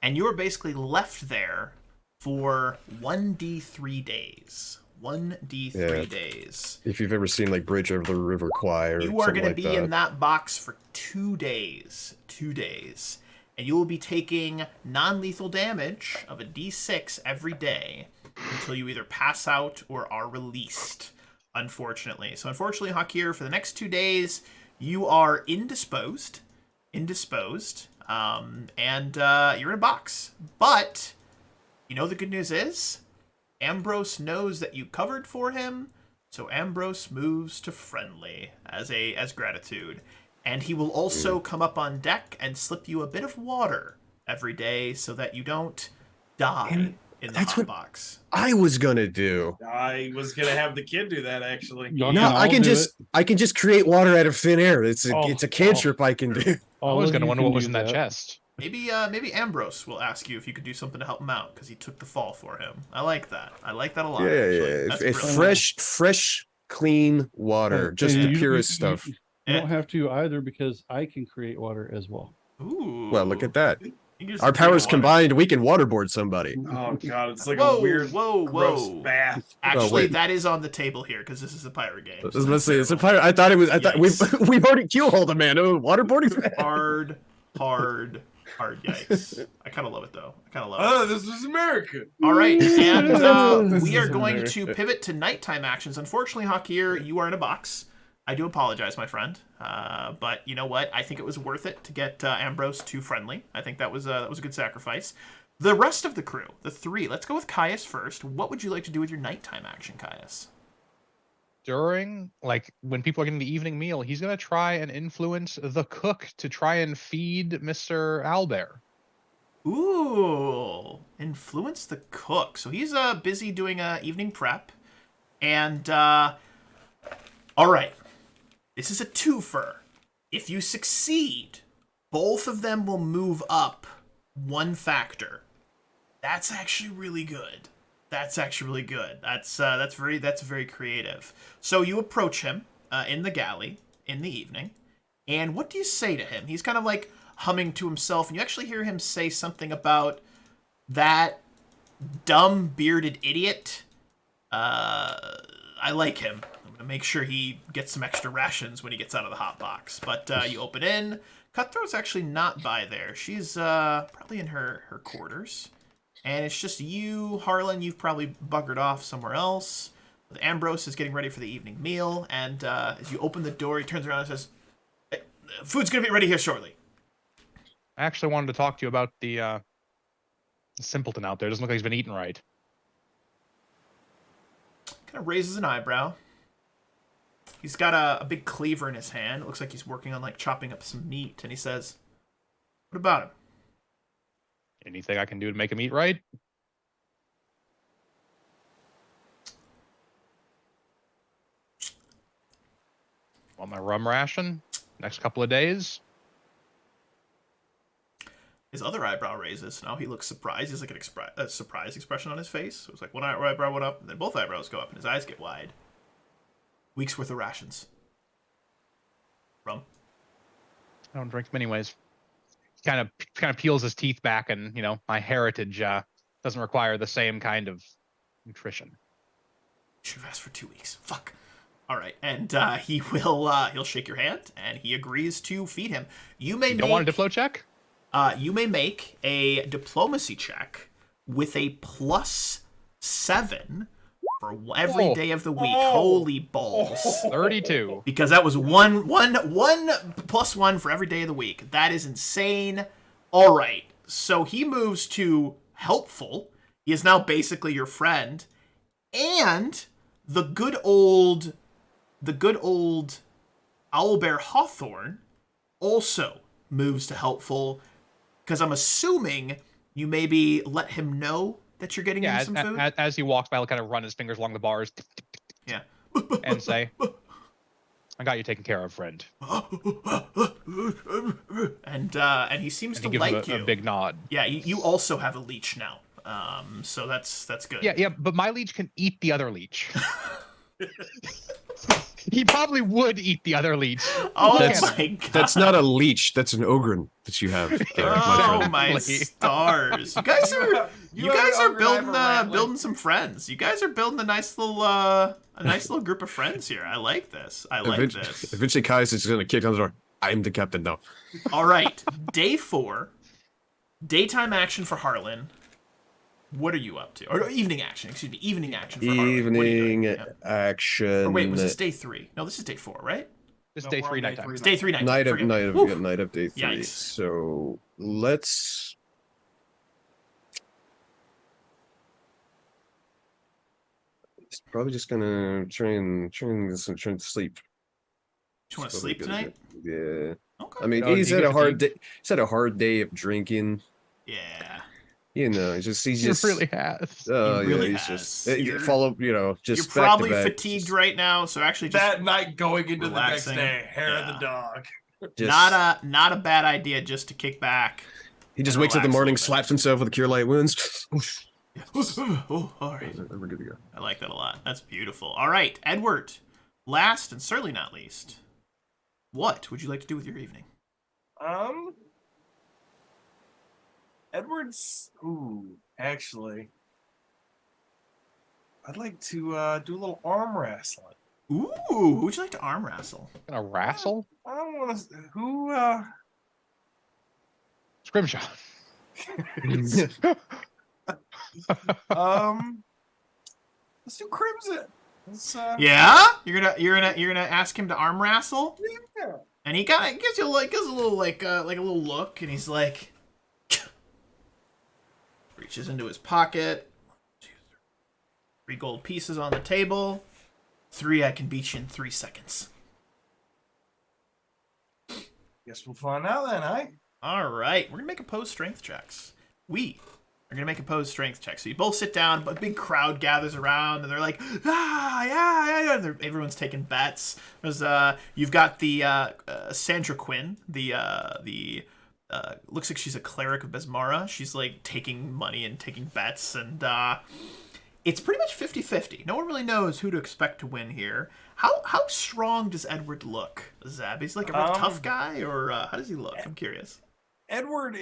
And you are basically left there for 1d3 days. 1d3 days. If you've ever seen like Bridge over the River Kwai or You are something going to like be that. in that box for 2 days. 2 days. And you will be taking non-lethal damage of a d6 every day until you either pass out or are released, unfortunately. So unfortunately, Hakir, for the next 2 days, you are indisposed, and you're in a box. But, you know the good news is? Ambrose knows that you covered for him, so Ambrose moves to friendly as gratitude. And he will also come up on deck and slip you a bit of water every day so that you don't die in the hot box. I was gonna do. I was gonna have the kid do that actually. Y'all No, can I all can do just it. I can just create water out of thin air. It's a cantrip I can do. I All was of gonna you wonder can what was do in that chest. Maybe Ambrose will ask you if you could do something to help him out because he took the fall for him. I like that. I like that a lot. Yeah. Actually. That's If brilliant. fresh, clean water, Hey, just hey, the you- purest you- stuff. You don't have to either because I can create water as well. Ooh. Well, look at that. You can just Our drink powers water. combined, we can waterboard somebody. Oh god, it's like Whoa, a weird, whoa, gross whoa. bath. Actually, wait. that is on the table here because this is a pirate game. so Let's that's see. It's a terrible. pirate. I thought it was. I thought Yikes. we've already keelhauled a man. Oh, waterboarding. Hard yikes. I kind of love it though. I kind of love it. Oh, this was America. All right, and This we are is going hilarious. to pivot to nighttime actions. Unfortunately, Hakir, you are in a box. I do apologize, my friend. But you know what? I think it was worth it to get Ambrose to friendly. I think that was a good sacrifice. The rest of the crew, the 3. Let's go with Caius first. What would you like to do with your nighttime action, Caius? During, like, when people are getting the evening meal, he's gonna try and influence the cook to try and feed Mr. Owlbear. Ooh, influence the cook. So he's busy doing evening prep. And, all right. This is a twofer. If you succeed, both of them will move up 1 factor. That's actually really good. That's very creative. So you approach him in the galley in the evening. And what do you say to him? He's kind of like humming to himself, and you actually hear him say something about that dumb bearded idiot. I I like him. I'm gonna make sure he gets some extra rations when he gets out of the hot box. But you open in. Cutthroat's actually not by there. She's probably in her quarters. And it's just you, Harlan. You've probably buggered off somewhere else. Ambrose is getting ready for the evening meal. And as you open the door, he turns around and says, hey, food's going to be ready here shortly. I actually wanted to talk to you about the simpleton out there. Doesn't look like he's been eating right. Kind of raises an eyebrow. He's got a big cleaver in his hand. It looks like he's working on, like, chopping up some meat. And he says, what about him? Anything I can do to make him eat right? Want my rum ration? Next couple of days? His other eyebrow raises. Now he looks surprised. He's like a surprise expression on his face. It was like one eyebrow went up, and then both eyebrows go up, and his eyes get wide. Week's worth of rations. Rum. I don't drink them anyways. He kind of peels his teeth back, and my heritage doesn't require the same kind of nutrition. Should have asked for 2 weeks. Fuck. All right, and he'll shake your hand, and he agrees to feed him. You don't want a diplo check? You may make a diplomacy check with a +7 for every day of the week. Holy balls. 32. Because that was one +1 for every day of the week. That is insane. All right. So he moves to helpful. He is now basically your friend. And the good old Owlbear Hawthorne also moves to helpful. Because I'm assuming you maybe let him know that you're getting him some food. As he walks by, he'll kind of run his fingers along the bars. Yeah. And say, I got you taken care of, friend. And he seems to like you. A big nod. Yeah, you also have a leech now. So that's good. Yeah, but my leech can eat the other leech. He probably would eat the other leech. Oh That's- my god. That's not a leech. That's an ogren that you have. There, my Oh friend. my stars! You guys are building some friends. You guys are building a nice little group of friends here. I like this. Eventually, Kai's is going to kick on the door. I'm the captain now. All right, day 4, daytime action for Harlan. What are you up to? Or evening action. Excuse me, evening action for Harlan. What are you doing? Yeah. Action. Or wait, was this day 3? No, this is day 4, right? This is day 3 nighttime. It's day 3 night. Night of day 3. Yikes. So let's. It's probably just gonna try to sleep. You want to sleep tonight? Yeah. Okay. I mean, Oh, he's do you had get a hard fatigue? day. He's had a hard day of drinking. Yeah. He's just He really has. Oh He really yeah, he's has. just You're- follow. Just You're back probably to back, fatigued just- right now, so actually just That night going into relaxing. the next day, hair of Yeah. the dog. just- not a bad idea just to kick back. He just and wakes up in the relax a morning, little bit. slaps himself with a cure light wounds. Oh, all right. We're good to go. I like that a lot. That's beautiful. All right, Edward. Last and certainly not least, what would you like to do with your evening? Edward's. Ooh, actually, I'd like to do a little arm wrestling. Ooh, who would you like to arm wrestle? Gonna wrestle? I don't want to. Who? Scrimshaw. Let's do Crimson. Let's, Yeah, you're gonna ask him to arm wrestle, yeah. and he kind of gives a little like a little look, and he's like, reaches into his pocket. 3 gold pieces on the table. 3, I can beat you in 3 seconds. Guess we'll find out then, eh? All right, we're gonna make opposed strength checks. We are gonna make opposed strength checks. So you both sit down, a big crowd gathers around, and they're like, yeah. Everyone's taking bets. There's you've got the Sandra Quinn, the looks like she's a cleric of Besmara. She's like taking money and taking bets, and it's pretty much 50-50. No one really knows who to expect to win here. How strong does Edward look, Zab? He's like a real tough guy, or how does he look? I'm curious. Edward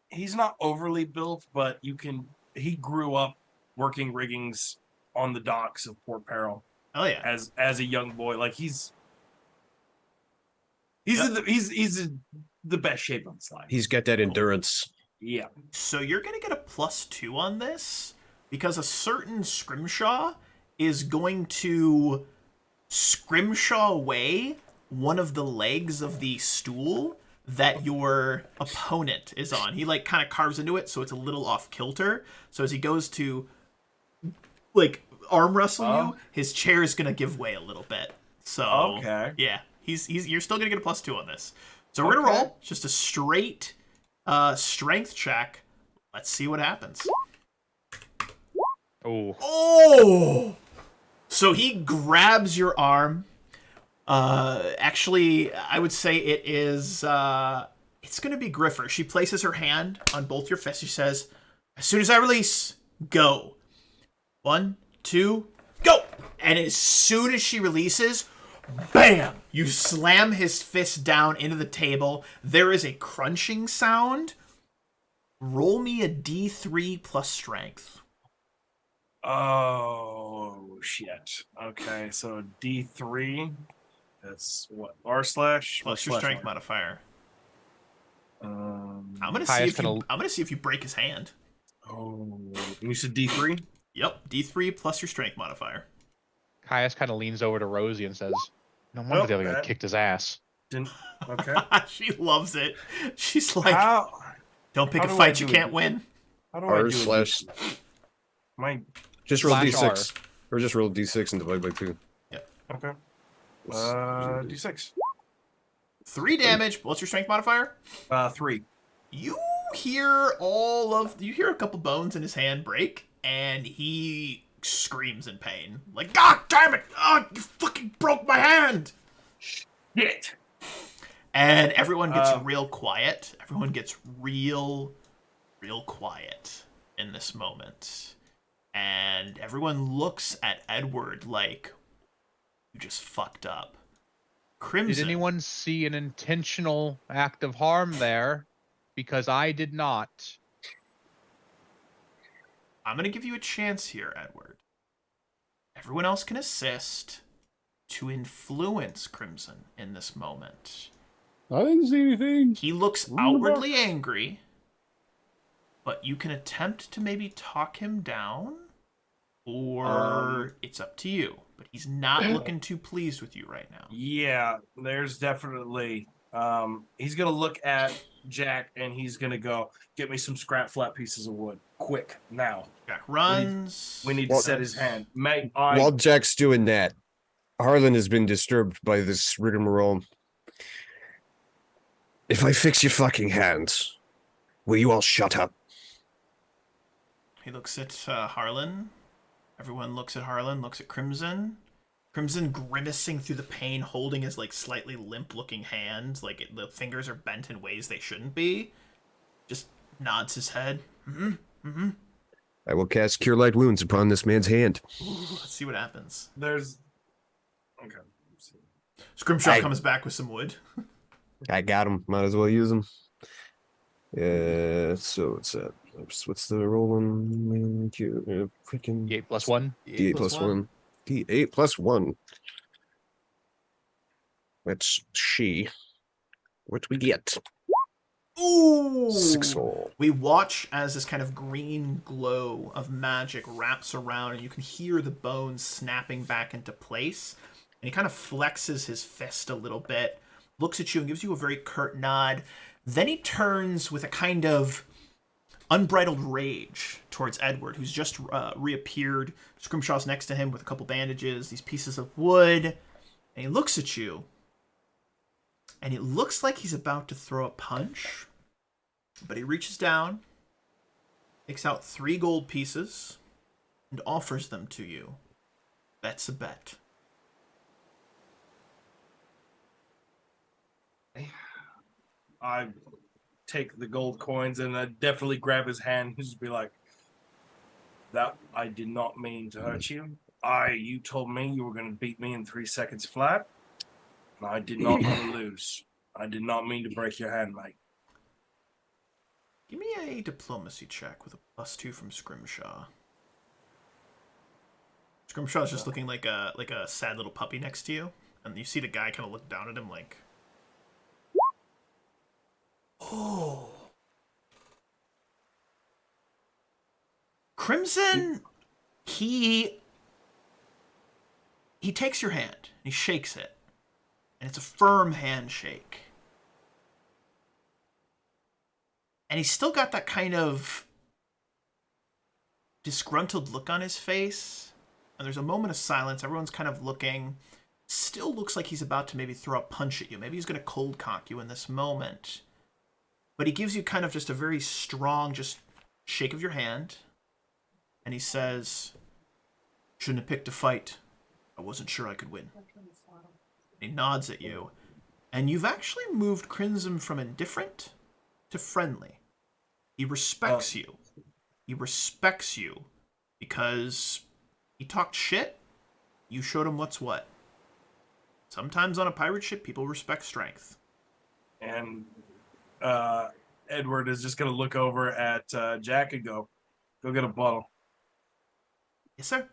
he's not overly built, but he grew up working riggings on the docks of Port Peril Oh yeah. as a young boy. Like he's Yep. in the best shape of his life. He's got that endurance. Yeah. So you're gonna get a +2 on this because a certain Scrimshaw is going to Scrimshaw away one of the legs of the stool that your opponent is on. He like kind of carves into it, so it's a little off kilter. So as he goes to like arm wrestle you, his chair is gonna give way a little bit. So Okay. yeah, he's you're still gonna get a +2 on this. So we're gonna roll just a straight strength check. Let's see what happens. Oh! So he grabs your arm. Actually, I would say it is, it's going to be Griffer. She places her hand on both your fists. She says, as soon as I release, go. 1, 2, go! And as soon as she releases, bam! You slam his fist down into the table. There is a crunching sound. Roll me a D3 plus strength. Oh shit. Okay, so D3. That's what R slash Plus your strength modifier. Um. I'm gonna see if you break his hand. Oh, you said D3. Yep, D3 plus your strength modifier. Caius kind of leans over to Rosie and says, "No wonder the other guy that- kicked his ass." Didn't. Okay. She loves it. She's like, How don't pick how a do I fight you do can't it? win. how do I R do slash. my Just roll Slash D6. Or just roll D6 and divide by 2. okay? D6. 3 damage. What's your strength modifier? 3. You hear a couple bones in his hand break, and he screams in pain. Like, God damn it! Oh, you fucking broke my hand! Shit. And everyone gets real quiet. Everyone gets real quiet in this moment. And everyone looks at Edward like, you just fucked up. Crimson. Did anyone see an intentional act of harm there? Because I did not. I'm going to give you a chance here, Edward. Everyone else can assist to influence Crimson in this moment. I didn't see anything. He looks outwardly angry, but you can attempt to maybe talk him down, or it's up to you. But he's not looking too pleased with you right now. Yeah, there's definitely. He's gonna look at Jack and he's gonna go, get me some scrap flat pieces of wood, quick now. Jack runs. We need to set his hand. Mate, While Jack's doing that, Harlan has been disturbed by this rigmarole. If I fix your fucking hands, will you all shut up? He looks at Harlan. Everyone looks at Harlan, looks at Crimson. Crimson grimacing through the pain, holding his like slightly limp-looking hand, like the fingers are bent in ways they shouldn't be. Just nods his head. I will cast Cure Light Wounds upon this man's hand. Ooh, let's see what happens. there's. Okay. Scrimshaw comes back with some wood. I got him. Might as well use him. Yeah, so it's what's the rolling? Freaking D8 plus 1. D8 plus 1. D8 plus 1. That's she. What we get? Ooh! 6-4. We watch as this kind of green glow of magic wraps around, and you can hear the bones snapping back into place. And he kind of flexes his fist a little bit, looks at you and gives you a very curt nod. Then he turns with a kind of unbridled rage towards Edward, who's just reappeared. Scrimshaw's next to him with a couple bandages, these pieces of wood. And he looks at you. And it looks like he's about to throw a punch. But he reaches down, takes out 3 gold pieces, and offers them to you. Bet's a bet. I take the gold coins and I definitely grab his hand and just be like, "That I did not mean to hurt you. You told me you were going to beat me in 3 seconds flat. And I did not want to lose. I did not mean to break your hand, mate." Give me a diplomacy check with a +2 from Scrimshaw. Scrimshaw's just looking like a sad little puppy next to you, and you see the guy kind of look down at him like, oh. Crimson, he takes your hand, he shakes it, and it's a firm handshake. And he's still got that kind of disgruntled look on his face. And there's a moment of silence. Everyone's kind of looking. Still looks like he's about to maybe throw a punch at you. Maybe he's going to cold cock you in this moment. But he gives you kind of just a very strong, just shake of your hand. And he says, shouldn't have picked a fight. I wasn't sure I could win. And he nods at you. And you've actually moved Crimson from indifferent to friendly. He respects you. He respects you because he talked shit. You showed him what's what. Sometimes on a pirate ship, people respect strength. And Edward is just going to look over at Jack and go get a bottle. Yes, sir.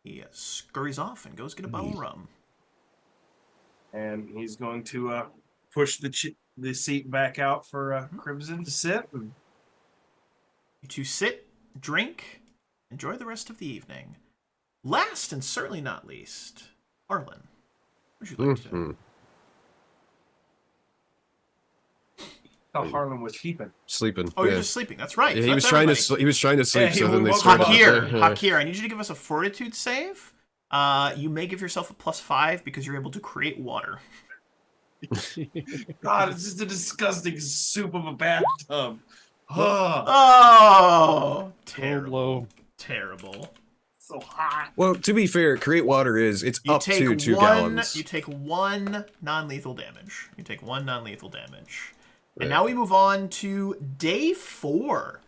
He scurries off and goes get a bottle of rum. And he's going to push the seat back out for Crimson to sit. And... You two sit, drink, enjoy the rest of the evening. Last and certainly not least, Harlan. What would you like to do? thought Harlan was sleeping. Sleeping. Oh, you're just sleeping. That's right. Yeah, So he was that's trying everybody. to. He was trying to sleep. Yeah, he so then they woke started. up. Hakir, I need you to give us a fortitude save. You may give yourself a +5 because you're able to create water. God, it's just a disgusting soup of a bathtub. Oh, terrible. low. Terrible. So hot. Well, to be fair, create water it's You up take to 2 one, gallons. You take 1 non-lethal damage. You take 1 non-lethal damage. And Right. now we move on to day 4.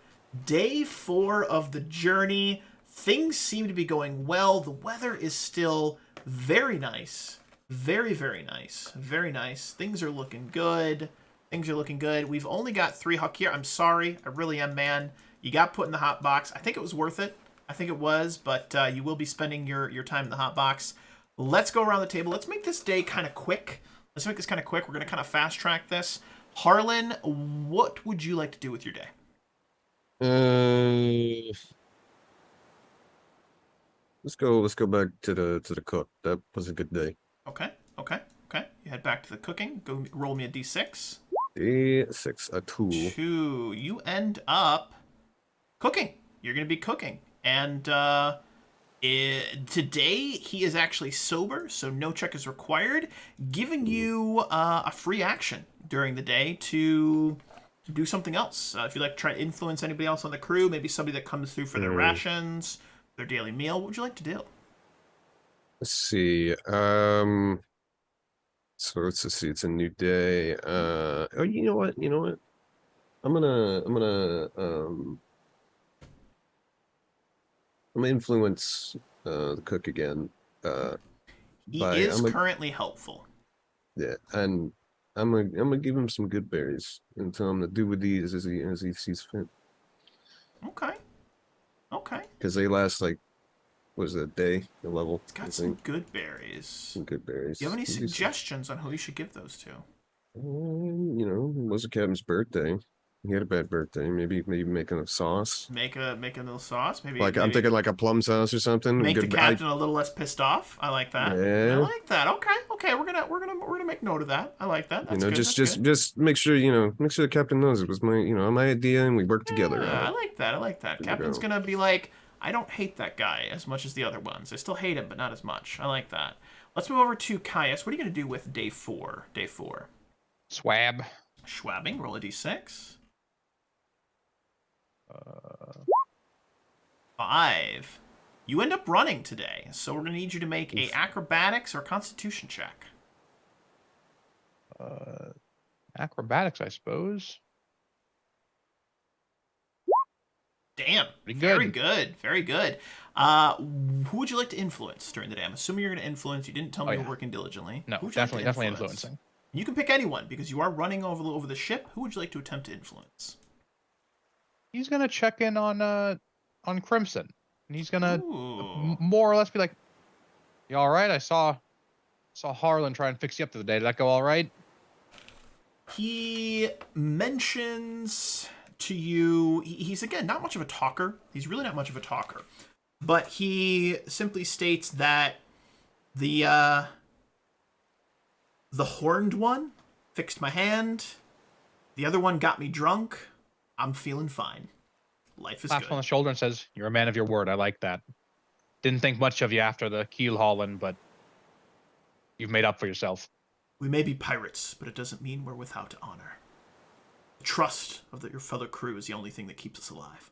Day 4 of the journey. Things seem to be going well. The weather is still very nice. Very, very nice. Very nice. Things are looking good. Things are looking good. We've only got 3 Hakir. I'm sorry. I really am, man. You got put in the hot box. I think it was worth it. I think it was, but you will be spending your time in the hot box. Let's go around the table. Let's make this day kind of quick. We're going to kind of fast track this. Harlan, what would you like to do with your day? Let's go back to the cook. That was a good day. Okay. You head back to the cooking. Go roll me a d6. D6, a 2. 2. You end up cooking. You're going to be cooking. And today he is actually sober, so no check is required, giving you a free action during the day to do something else. If you'd like to try to influence anybody else on the crew, maybe somebody that comes through for their rations, their daily meal, what would you like to do? Let's see. So let's just see. It's a new day. Oh, you know what? I'm gonna influence the cook again. He is currently helpful. Yeah, and I'm gonna give him some good berries and tell him to do with these as he sees fit. Okay. Because they last like, what is it, a day, a level? It's got some good berries. Some good berries. Do you have any suggestions on who you should give those to? It was a Captain's birthday. He had a bad birthday. Maybe making a sauce. Make a little sauce. Maybe I'm thinking like a plum sauce or something. Make the captain a little less pissed off. I like that. Yeah. I like that. Okay. We're gonna make note of that. I like that. That's good. Just make sure the captain knows it was my idea and we worked together. I like that. Captain's gonna be like, I don't hate that guy as much as the other ones. I still hate him, but not as much. I like that. Let's move over to Caius. What are you gonna do with day 4? Swab. Schwabbing. Roll a d6. 5. You end up running today, so we're going to need you to make a acrobatics or constitution check. Acrobatics, I suppose. Damn. Pretty Very good. good. Very good. Who would you like to influence during the day? I'm assuming you're going to influence. You didn't tell me you were working diligently. No, Who would you like to definitely influence? influencing. You can pick anyone because you are running over the ship. Who would you like to attempt to influence? He's gonna check in on Crimson. He's gonna check in on Crimson. He's gonna check in on Crimson. He's gonna check in on Crimson. He's gonna check in on Crimson. He's gonna check in on Crimson. He's gonna check in on Crimson. He's gonna check in on Crimson. and he's gonna Ooh. more or less be like, "You all right? I saw Harlan try and fix you up the other day. Did that go all right?" He mentions to you, he's again not much of a talker. He's really not much of a talker. But he simply states that the horned one fixed my hand. The other one got me drunk. I'm feeling fine. Life is Claps him on good. the shoulder and says, "You're a man of your word. I like that. Didn't think much of you after the keelhauling, but you've made up for yourself." We may be pirates, but it doesn't mean we're without honor. The trust of your fellow crew is the only thing that keeps us alive.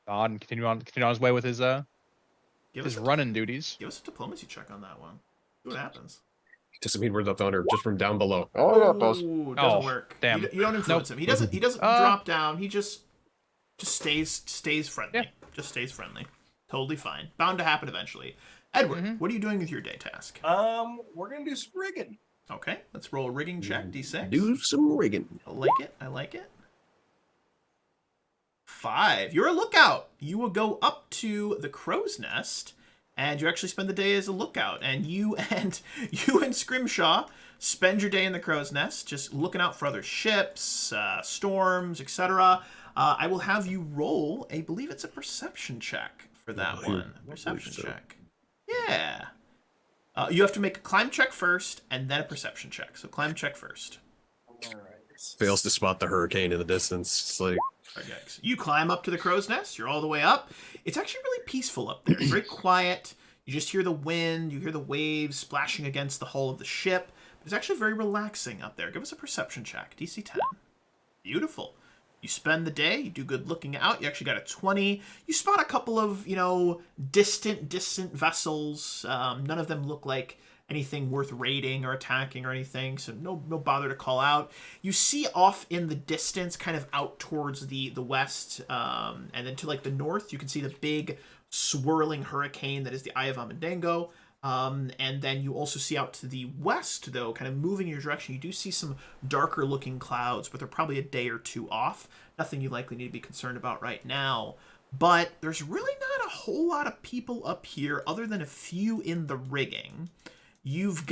On and continue on his way with his Give us a, running duties. give us a diplomacy check on that one. See what happens. Doesn't mean we're the thunder, just from down below. Oh, yeah, boss. Ooh, doesn't Oh, work. damn. You don't influence him. He doesn't drop down. He just stays friendly. Yeah. Just stays friendly. Totally fine. Bound to happen eventually. Edward, what are you doing with your day task? We're gonna do some rigging. Okay, let's roll a rigging check. D6. Do some rigging. I like it. I like it. 5. You're a lookout. You will go up to the crow's nest, and you actually spend the day as a lookout. And you and Scrimshaw spend your day in the crow's nest, just looking out for other ships, storms, etc. I will have you roll. I believe it's a perception check for that one. Perception check. Yeah. You have to make a climb check first, and then a perception check. So climb check first. All right. Fails to spot the hurricane in the distance. It's like, Yikes. You climb up to the crow's nest. You're all the way up. It's actually really peaceful up there. It's very quiet. You just hear the wind. You hear the waves splashing against the hull of the ship. It's actually very relaxing up there. Give us a perception check. DC 10. Beautiful. You spend the day. You do good looking out. You actually got a 20. You spot a couple of, distant vessels. None of them look like anything worth raiding or attacking or anything, so no bother to call out. You see off in the distance, kind of out towards the west, and then to like the north, you can see the big swirling hurricane that is the Eye of Amandango. And then you also see out to the west, though, kind of moving in your direction, you do see some darker looking clouds, but they're probably a day or two off. Nothing you likely need to be concerned about right now. But there's really not a whole lot of people up here other than a few in the rigging. You've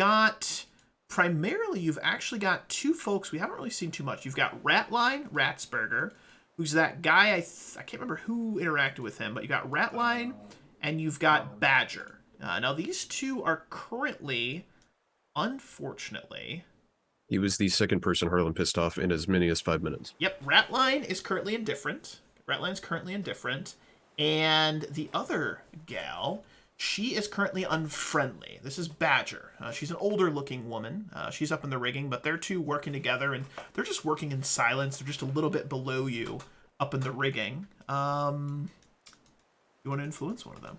actually got two folks we haven't really seen too much. You've got Ratline Ratsberger, who's that guy, I can't remember who interacted with him, but you got Ratline and you've got Badger. Now these two are currently, unfortunately... he was the second person Harlan pissed off in as many as 5 minutes. Yep, Ratline is currently indifferent. And the other gal... she is currently unfriendly. This is Badger. She's an older-looking woman. She's up in the rigging, but they're two working together, and they're just working in silence. They're just a little bit below you up in the rigging. You want to influence one of them?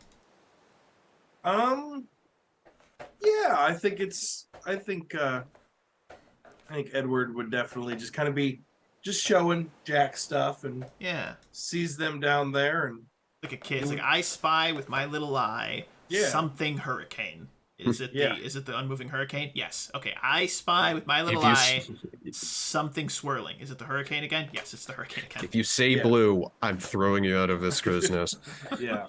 Yeah, I think Edward would definitely just kind of be just showing Jack stuff and sees them down there and like a kid. It's like, I spy with my little eye something hurricane. Is it the unmoving hurricane? Yes. Okay. I spy with my little eye something swirling. Is it the hurricane again? Yes, it's the hurricane again. If you say blue, I'm throwing you out of this crow's nest. Yeah.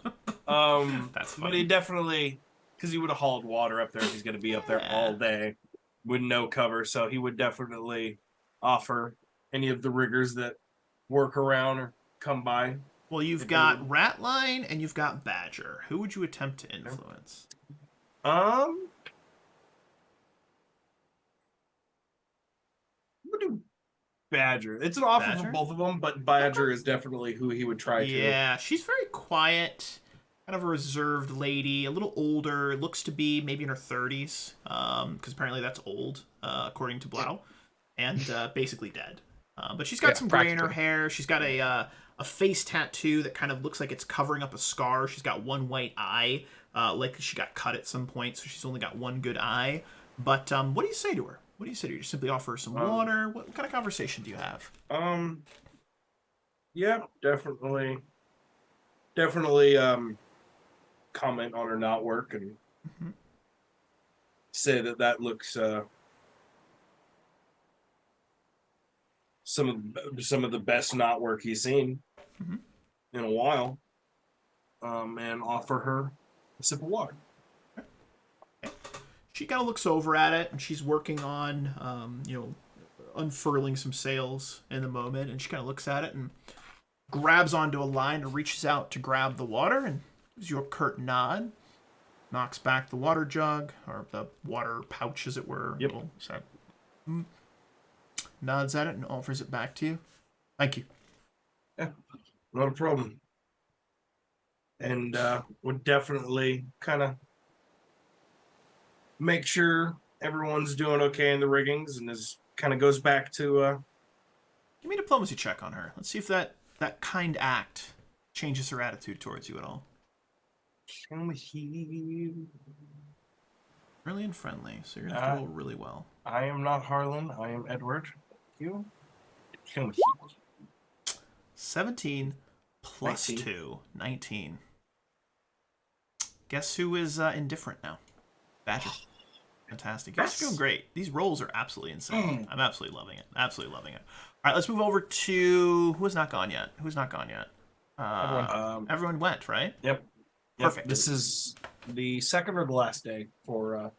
That's funny. But he definitely, because he would have hauled water up there if he's going to be up there all day with no cover, so he would definitely offer any of the riggers that work around or come by. Well, you've got Ratline and you've got Badger. Who would you attempt to influence? We'll do Badger. It's an offer for both of them, but Badger is definitely who he would try to. Yeah, she's very quiet, kind of a reserved lady, a little older, looks to be maybe in her 30s, because apparently that's old, according to Blau, and basically dead. But she's got some gray in her hair. She's got a face tattoo that kind of looks like it's covering up a scar. She's got one white eye, like she got cut at some point, so she's only got one good eye. But what do you say to her? What do you say to her? You simply offer her some water? What kind of conversation do you have? Yeah, definitely comment on her not work and say that looks some of the best knot work he's seen. in a while, and offer her a sip of water. She kind of looks over at it, and she's working on, unfurling some sails in the moment, and she kind of looks at it and grabs onto a line and reaches out to grab the water and gives you a curt nod, knocks back the water jug, or the water pouch, as it were. Yep. Nods at it and offers it back to you. Thank you. Yeah, not a problem. And would definitely kind of make sure everyone's doing okay in the riggings, and is kind of goes back to Give me a diplomacy check on her. Let's see if that kind act changes her attitude towards you at all. Really and friendly, so you're going to have to roll really well. I am not Harlan. I am Edward. You? 17 plus 19. 2, 19. Guess who is indifferent now? Badger. Fantastic. You guys are doing great. These rolls are absolutely insane. I'm absolutely loving it. Absolutely loving it. All right, let's move over to... Who has not gone yet? Everyone went, right? Yep. Perfect. This is the second or the last day for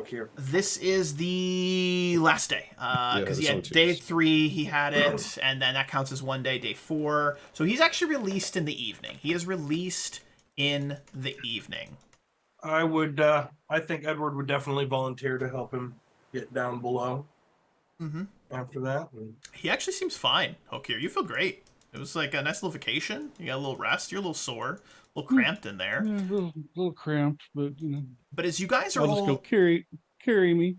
here. This is the last day. Because he this had one too. day 3, he had it, and then that counts as one day, day 4. So he's actually released in the evening. He is released in the evening. I would. I think Edward would definitely volunteer to help him get down below. Mm-hmm. After that, He actually seems fine, Hokir. You feel great. It was like a nice little vacation. You got a little rest. You're a little sore, a little cramped in there. Yeah, a little cramped, but But as you guys are I'll just go carry me.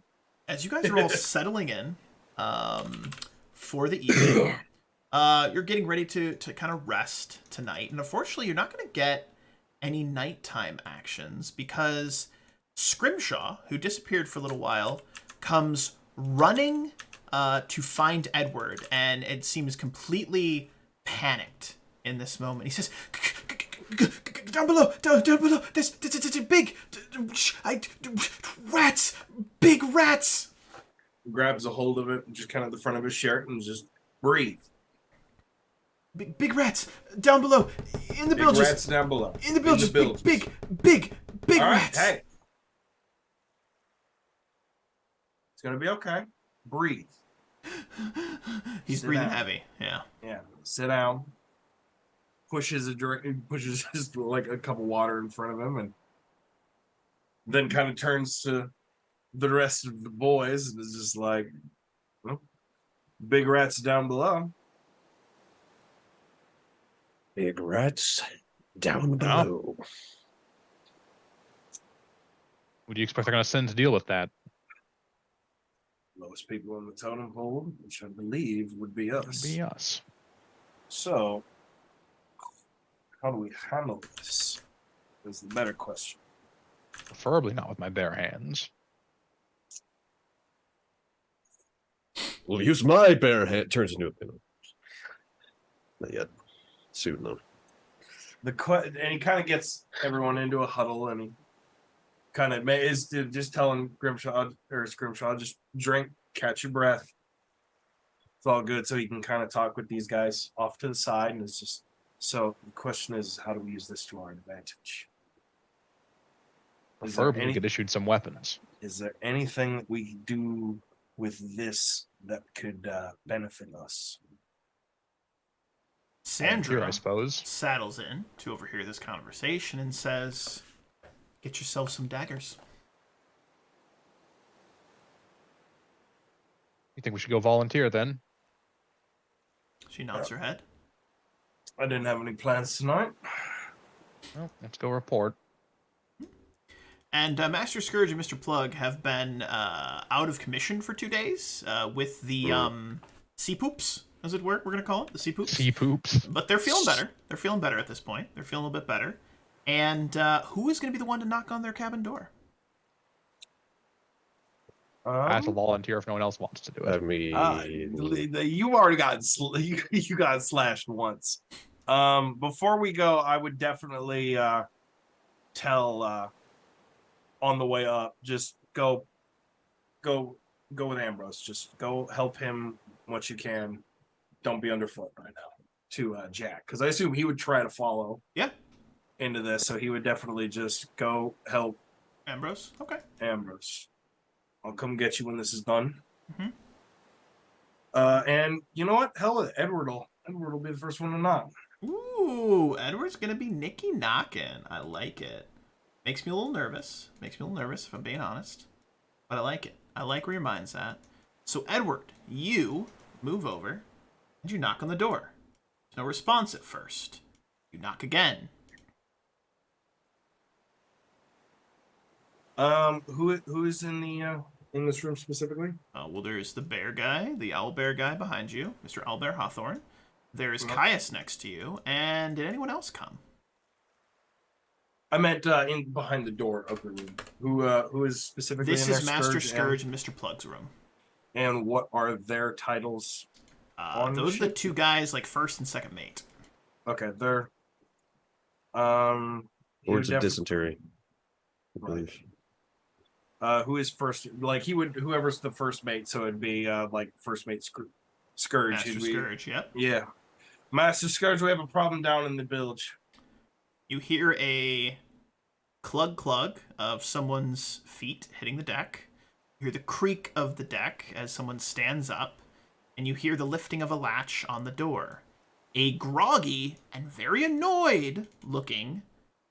as you guys are all settling in, for the evening, you're getting ready to kind of rest tonight. And unfortunately, you're not going to get any nighttime actions because Scrimshaw, who disappeared for a little while, comes running to find Edward, and it seems completely panicked in this moment. He says, down below, down below, there's big rats, big rats. grabs a hold of it, and just kind of the front of his shirt, and just breathe. Big rats down below in the bilges. Rats down below. In the bilges. Big All right, rats. hey, it's gonna be okay. Breathe. He's Sit breathing down. heavy. Yeah. Yeah, sit down. Pushes just like a cup of water in front of him, and then kind of turns to the rest of the boys and is just like, well, big rats down below. Big rats down below. Who do you expect they're going to send to deal with that? Lowest people in the totem pole, which I believe would be us. Be us. So, how do we handle this? Is the better question. Preferably not with my bare hands. We'll use my bare hand. Turns into a pin. Not yet. Soon though. And he kind of gets everyone into a huddle, and he kind of is just telling Scrimshaw, just drink, catch your breath. It's all good, so he can kind of talk with these guys off to the side, and it's just so. The question is, how do we use this to our advantage? Preferably we get issued some weapons. Is there anything that we can do with this that could benefit us? Sandra, Here, I suppose. saddles in to overhear this conversation and says, "Get yourself some daggers." You think we should go volunteer then? She nods her head. I didn't have any plans tonight. Well, let's go report. And Master Scourge and Mr. Plug have been out of commission for 2 days with the sea poops, as it were. We're going to call it the sea poops. Sea poops. But they're feeling better. They're feeling better at this point. They're feeling a little bit better. And who is going to be the one to knock on their cabin door? I have to volunteer if no one else wants to do it. I mean, You already got you got slashed once. Before we go, I would definitely tell on the way up, just go with Ambrose. Just go help him what you can. Don't be underfoot right now. to Jack, because I assume he would try to follow Yeah. into this, so he would definitely just go help Ambrose. Okay. Ambrose. I'll come get you when this is done. Mhm. And you know what? Hell with it. Edward will be the first one to knock. Ooh, Edward's gonna be Nicky knocking. I like it. Makes me a little nervous. If I'm being honest. But I like it. I like where your mind's at. So Edward, you move over and you knock on the door. There's no response at first. You knock again. Who is in this room specifically? Well, there's the bear guy, the owl bear guy behind you, Mr. Owlbear Hawthorne. There's Mhm. Caius next to you, and did anyone else come? I meant in behind the door of the room. Who is specifically This in there? is Master Scourge and Mr. Plug's room. And what are their titles? On Those are the ship? two guys, like first and second mate. Okay, they're he Words would of dysentery, I believe. who is first? Like he would, whoever's the first mate. So it'd be like first mate Scourge. Master He'd be- Scourge, yep. Yeah, Master Scourge. We have a problem down in the bilge. You hear a clug of someone's feet hitting the deck. You hear the creak of the deck as someone stands up, and you hear the lifting of a latch on the door. A groggy and very annoyed looking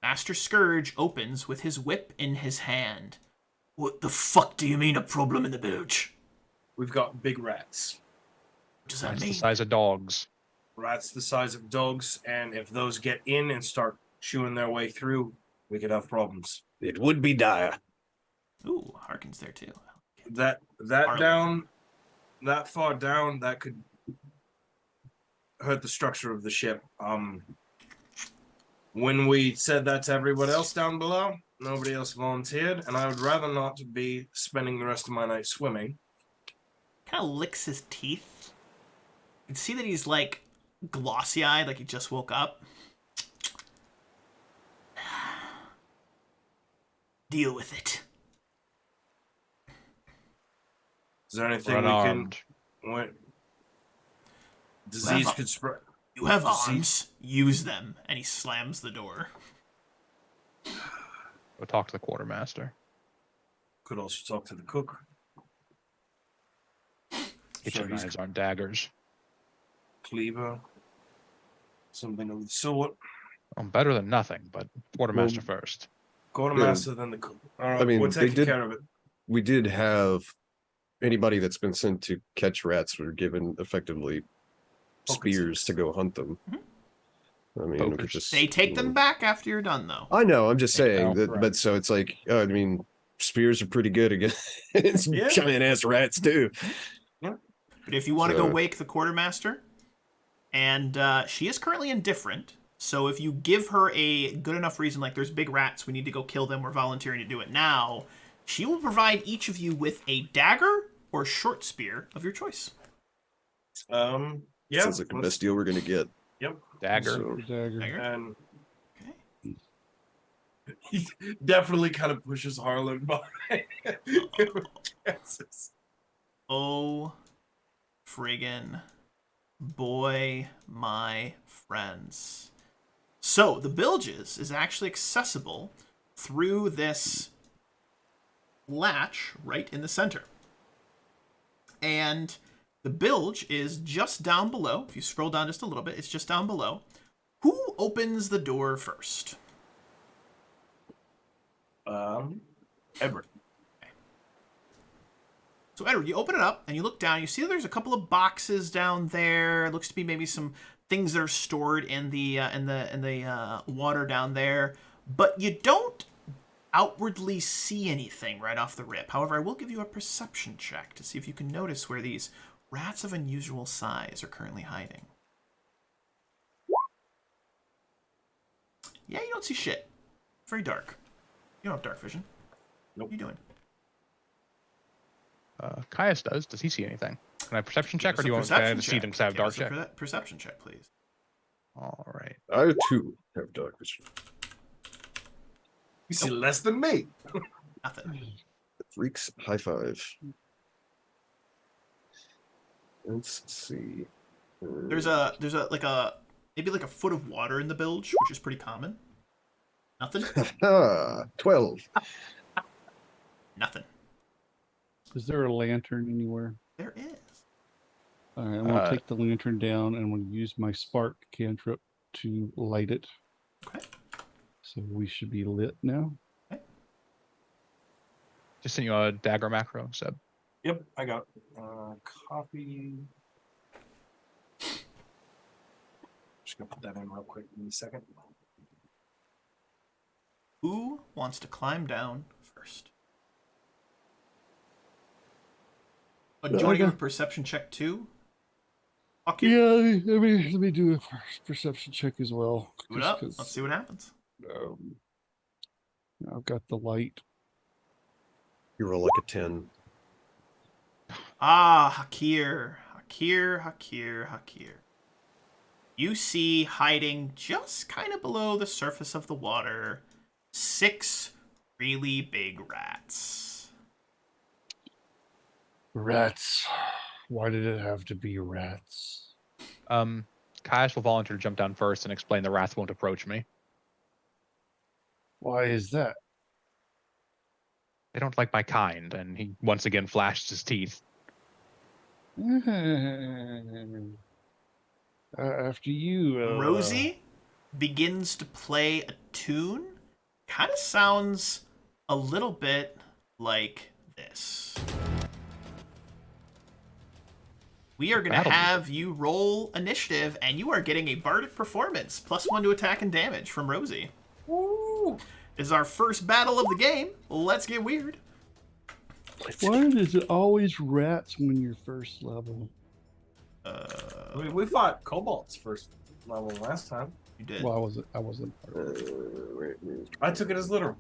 Master Scourge opens with his whip in his hand. What the fuck do you mean a problem in the bilge? We've got big rats. What does that That's mean? the size of dogs. Rats the size of dogs, and if those get in and start chewing their way through, we could have problems. It would be dire. Ooh, Harkin's there too. That Arlen. down, that far down, that could hurt the structure of the ship. When we said that to everyone else down below, nobody else volunteered, and I would rather not be spending the rest of my night swimming. Kind of licks his teeth. You can see that he's like glossy-eyed, like he just woke up. Deal with it. Is there anything Unarmed. we can? What disease Well, could spread? You have Disease- arms. Use them. And he slams the door. Go talk to the quartermaster. Could also talk to the cook. Kitchen So he's knives aren't daggers. cleaver, something of the sort. Better than nothing, but quartermaster first. Quartermaster than the cook. All right, I mean, we're they taking did- care of it. We did have anybody that's been sent to catch rats were given effectively spears to go hunt them. I mean, we could Pokers. just They take them back after you're done, though. I know. I'm just There you saying go. that, but so it's like, I mean, spears are pretty good against Yeah. giant ass rats too. But if you want to go So- wake the quartermaster, and she is currently indifferent, so if you give her a good enough reason, like there's big rats, we need to go kill them, we're volunteering to do it now, she will provide each of you with a dagger or short spear of your choice. Yeah. Sounds like the let's- best deal we're gonna get. Yep. Dagger. So, Dagger. Dagger? And Okay. he definitely kind of pushes Harlan behind. Oh, friggin' boy, my friends. So, the bilges is actually accessible through this latch right in the center. And the bilge is just down below. If you scroll down just a little bit, it's just down below. Who opens the door first? Edward. So Edward, you open it up and you look down. You see there's a couple of boxes down there. It looks to be maybe some things that are stored in the water down there, but you don't outwardly see anything right off the rip. However, I will give you a perception check to see if you can notice where these rats of unusual size are currently hiding. Yeah, you don't see shit. Very dark. You don't have dark vision. Nope. What are you doing? Caius does. Does he see anything? Can I perception check, Give or us do you a want me to perception see check. them because I have Give dark us a check? perception check, please. All right. I too have dark vision. You see less than me. Nothing. Freaks, high five. Let's see. There's a like a maybe like a foot of water in the bilge, which is pretty common. Nothing? 12. Nothing. Is there a lantern anywhere? There is. All right, I'm going to take the lantern down and I'm going to use my spark cantrip to light it. Okay. So we should be lit now. Okay. Just sent you a dagger macro, Seb. Yep, I got copy. Just gonna put that in real quick in a second. Who wants to climb down first? Oh, do you want to give a perception check too? Fuck you. Yeah, let me do a perception check as well. Do it up. Let's see what happens. I've got the light. You roll like a 10. Ah, Hakir. You see hiding just kind of below the surface of the water 6 really big rats. Rats. Why did it have to be rats? Caius will volunteer to jump down first and explain the wrath won't approach me. Why is that? They don't like my kind, and he once again flashed his teeth. After you, Rosie begins to play a tune. Kind of sounds a little bit like this. We are going to have you roll initiative, and you are getting a bardic performance, +1 to attack and damage from Rosie. Woo! This is our first battle of the game. Let's get weird. Why is it always rats when you're first level? We fought kobolds first level last time. You did. Well, I wasn't. I took it as literal.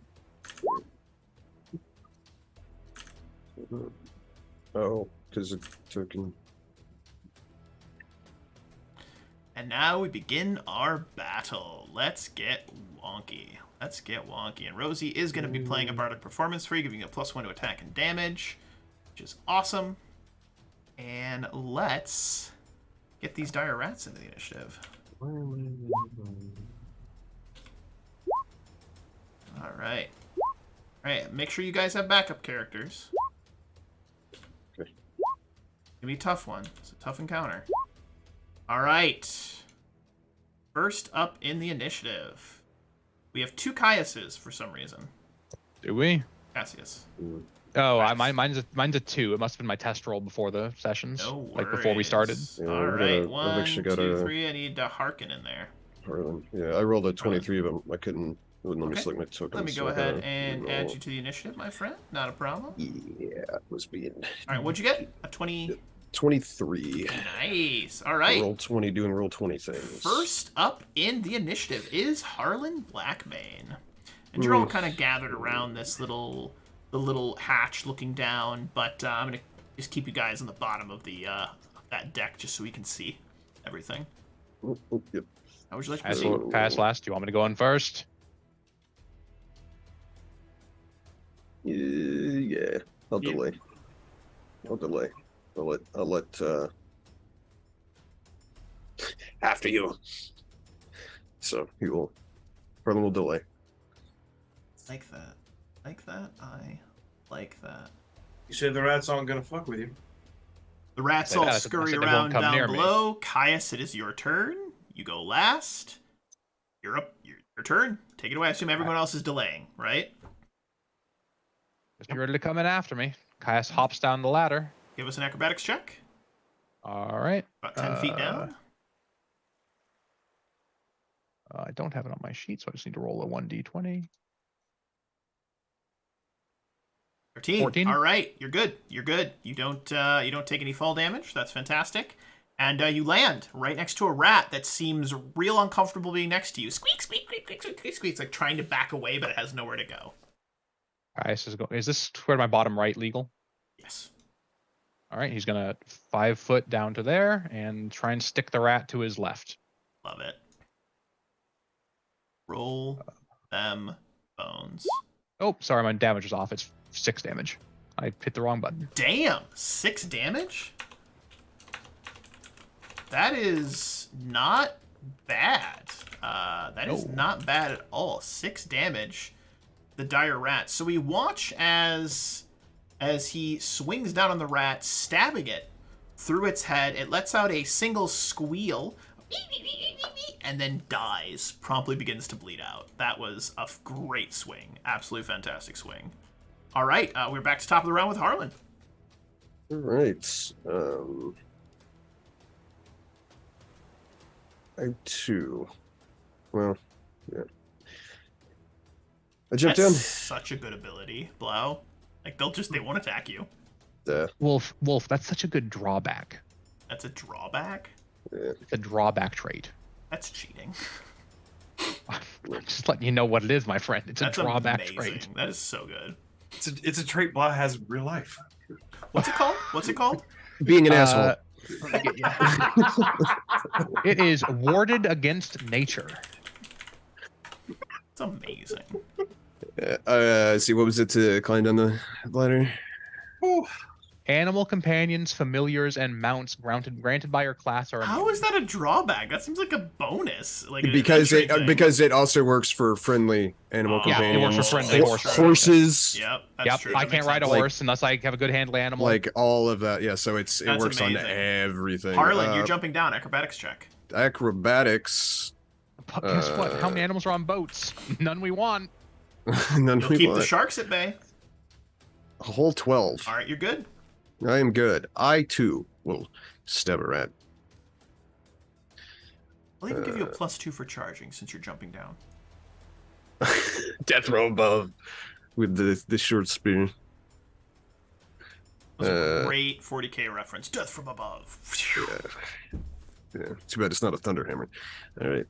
Oh, because it took in. And now we begin our battle. Let's get wonky. And Rosie is going to be playing a bardic performance for you, giving you a +1 to attack and damage, which is awesome. And let's get these dire rats into the initiative. All right. Make sure you guys have backup characters. Okay. It's gonna be a tough one. It's a tough encounter. All right. First up in the initiative, we have 2 Caiuses for some reason. Do we? Cassius. Oh, mine's a 2. It must have been my test roll before the sessions, No like before we started. worries. Yeah, All I've right, got 1, actually 2, got a- 3. I need Harkin in there. Harlan. Yeah, I rolled a 23, but I couldn't. It wouldn't let me Okay. select my tokens. Let me so go I ahead gotta and reroll. add you to the initiative, my friend. Not a problem. Yeah, it was being All right, what'd you get? A 20. 23. Nice. All I right. rolled 20, doing roll 20 things. First up in the initiative is Harlan Blackbane. And you're all kind of gathered around the little hatch looking down, but I'm going to just keep you guys on the bottom of that deck just so we can see everything. Yep. How would you like to Caius, proceed? Caius last. Do you want me to go in first? Yeah, I'll Yeah. delay. I'll let after you. So he will. Harlan will delay. Like that. I like that. You said the rats aren't gonna fuck with you. The rats Say all that, I scurry said they around won't come down near me. below. Caius, it is your turn. You go last. You're up. Your turn. Take it away. I assume everyone else is delaying, right? Just be ready to come in after me. Caius hops down the ladder. Give us an acrobatics check. All right. About 10 feet down. I don't have it on my sheet, so I just need to roll a 1d20. 13. 14. All right, you're good. You don't take any fall damage. That's fantastic. And you land right next to a rat that seems real uncomfortable being next to you. Squeak, squeak, squeak, squeak, squeak, squeak, squeak. It's like trying to back away, but it has nowhere to go. Caius is going. Is this toward my bottom right legal? Yes. All right. He's gonna 5 foot down to there and try and stick the rat to his left. Love it. Roll them bones. Oh, sorry, my damage is off. It's 6 damage. I hit the wrong button. Damn, 6 damage? That is not bad. That is No. not bad at all. 6 damage. The dire rat. So we watch as he swings down on the rat, stabbing it through its head. It lets out a single squeal and then dies. Promptly begins to bleed out. That was a great swing. Absolutely fantastic swing. All right, we're back to top of the round with Harlan. All right. I too. Well, yeah. I jumped That's in. such a good ability, Blau. Like they won't attack you. Wolf, that's such a good drawback. That's a drawback. It's a drawback trait. That's cheating. I'm just letting you know what it is, my friend. It's That's a drawback amazing. trait. That is so good. It's a trait Blah has in real life. What's it called? What's it called? Being an asshole. It is warded against nature. It's amazing. See, what was it to climb down the ladder? Animal companions, familiars, and mounts granted by your class are How is that a drawback? That seems like a bonus. Like an Because adventure thing. it also works for friendly animal Yeah, it companions. works for friendly horses. Horses. Yep, that's Yep, true. I That can't makes ride a sense. horse unless I have a good handle animal. Like all of that, yeah. So it That's works on amazing. everything. Harlan, you're jumping down. Acrobatics check. Acrobatics. But guess what? How many animals are on boats? None we want. None You'll we keep the want. sharks at bay. A whole 12. All right, you're good. I am good. I too will stab a rat. I'll even give you a +2 for charging since you're jumping down. Death row above with the short spear. That was a great 40k reference. Death from above. Yeah. Too bad it's not a thunder hammer. All right.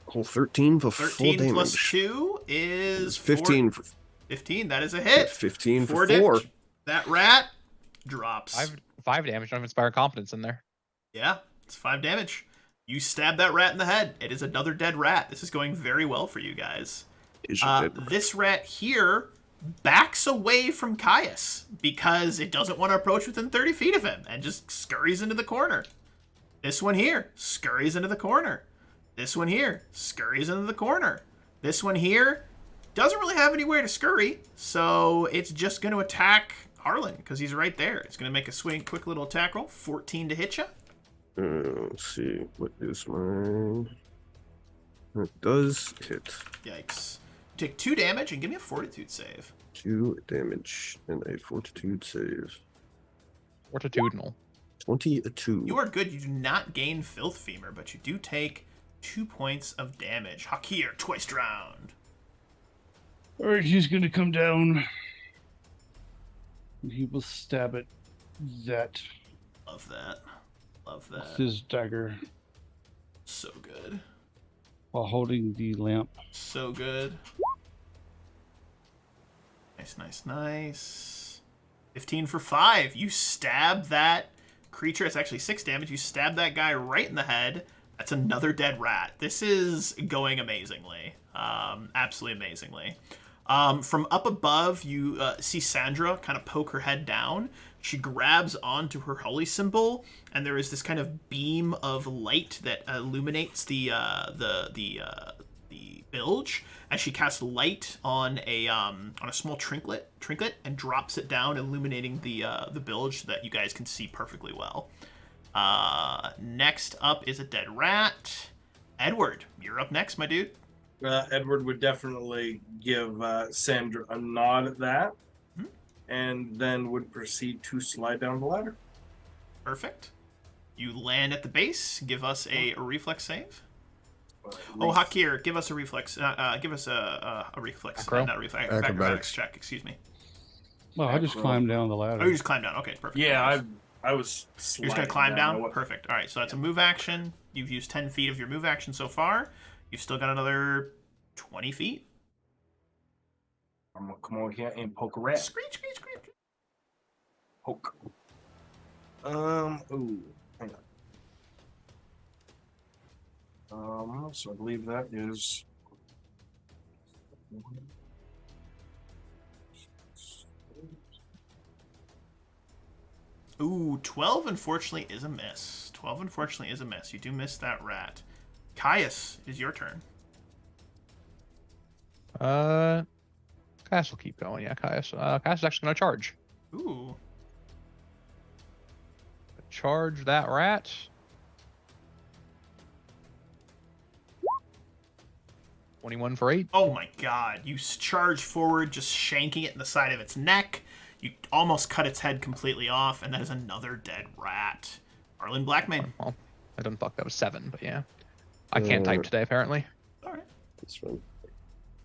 Whole 13 for 13 full plus damage. 2 is 15 4, 15. That is a hit. 15 4 for 4. damage. That rat drops. Five damage. Don't have inspire confidence in there. Yeah, it's 5 damage. You stab that rat in the head. It is another dead rat. This is going very well for you guys. This rat here backs away from Caius because it doesn't want to approach within 30 feet of him and just scurries into the corner. This one here scurries into the corner. This one here scurries into the corner. This one here doesn't really have anywhere to scurry, so it's just going to attack Harlan because he's right there. It's going to make a quick little attack roll. 14 to hit you. Let's see. What is mine? It does hit. Yikes. Take 2 damage and give me a fortitude save. 2 damage and a fortitude save. Fortitudinal. 22. You are good. You do not gain Filth Femur, but you do take 2 points of damage. Hakir, twice drowned. All right, he's going to come down. And he will stab at that Love that. Love with that. his dagger So good. while holding the lamp. So good. Nice. 15 for 5. You stab that creature. It's actually 6 damage. You stab that guy right in the head. That's another dead rat. This is going amazingly. Absolutely amazingly. From up above, you see Sandra kind of poke her head down. She grabs onto her holy symbol, and there is this kind of beam of light that illuminates the bilge as she casts light on a small trinket and drops it down, illuminating the bilge so that you guys can see perfectly well. Next up is a dead rat. Edward, you're up next, my dude. Edward would definitely give Sandra a nod at that, and then would proceed to slide down the ladder. Perfect. You land at the base. Give us a reflex save. Oh, Hakir, give us a reflex. Give us a reflex. Acro? Not reflex. Acrobatics. Acrobatics check. Excuse me. Well, I just climbed down the ladder. Oh, you just climbed down. Okay, perfect. Yeah, I was. You're just gonna climb down. Perfect. All right, so that's a move action. You've used 10 feet of your move action so far. You've still got another 20 feet. I'm gonna come over here and poke a rat. Screech, screech, screech. Poke. Ooh. Hang on. So I believe that is. Ooh, 12 unfortunately is a miss. 12 unfortunately is a miss. You do miss that rat. Caius, it is your turn. Caius will keep going. Yeah, Caius. Caius is actually gonna charge. Ooh. Charge that rat. $21 for 8. Oh my god. You charge forward, just shanking it in the side of its neck. You almost cut its head completely off, and that is another dead rat. Arlen Blackmane. Well, I didn't fuck. That was 7, but yeah. I can't type today, apparently. Alright. That's fine.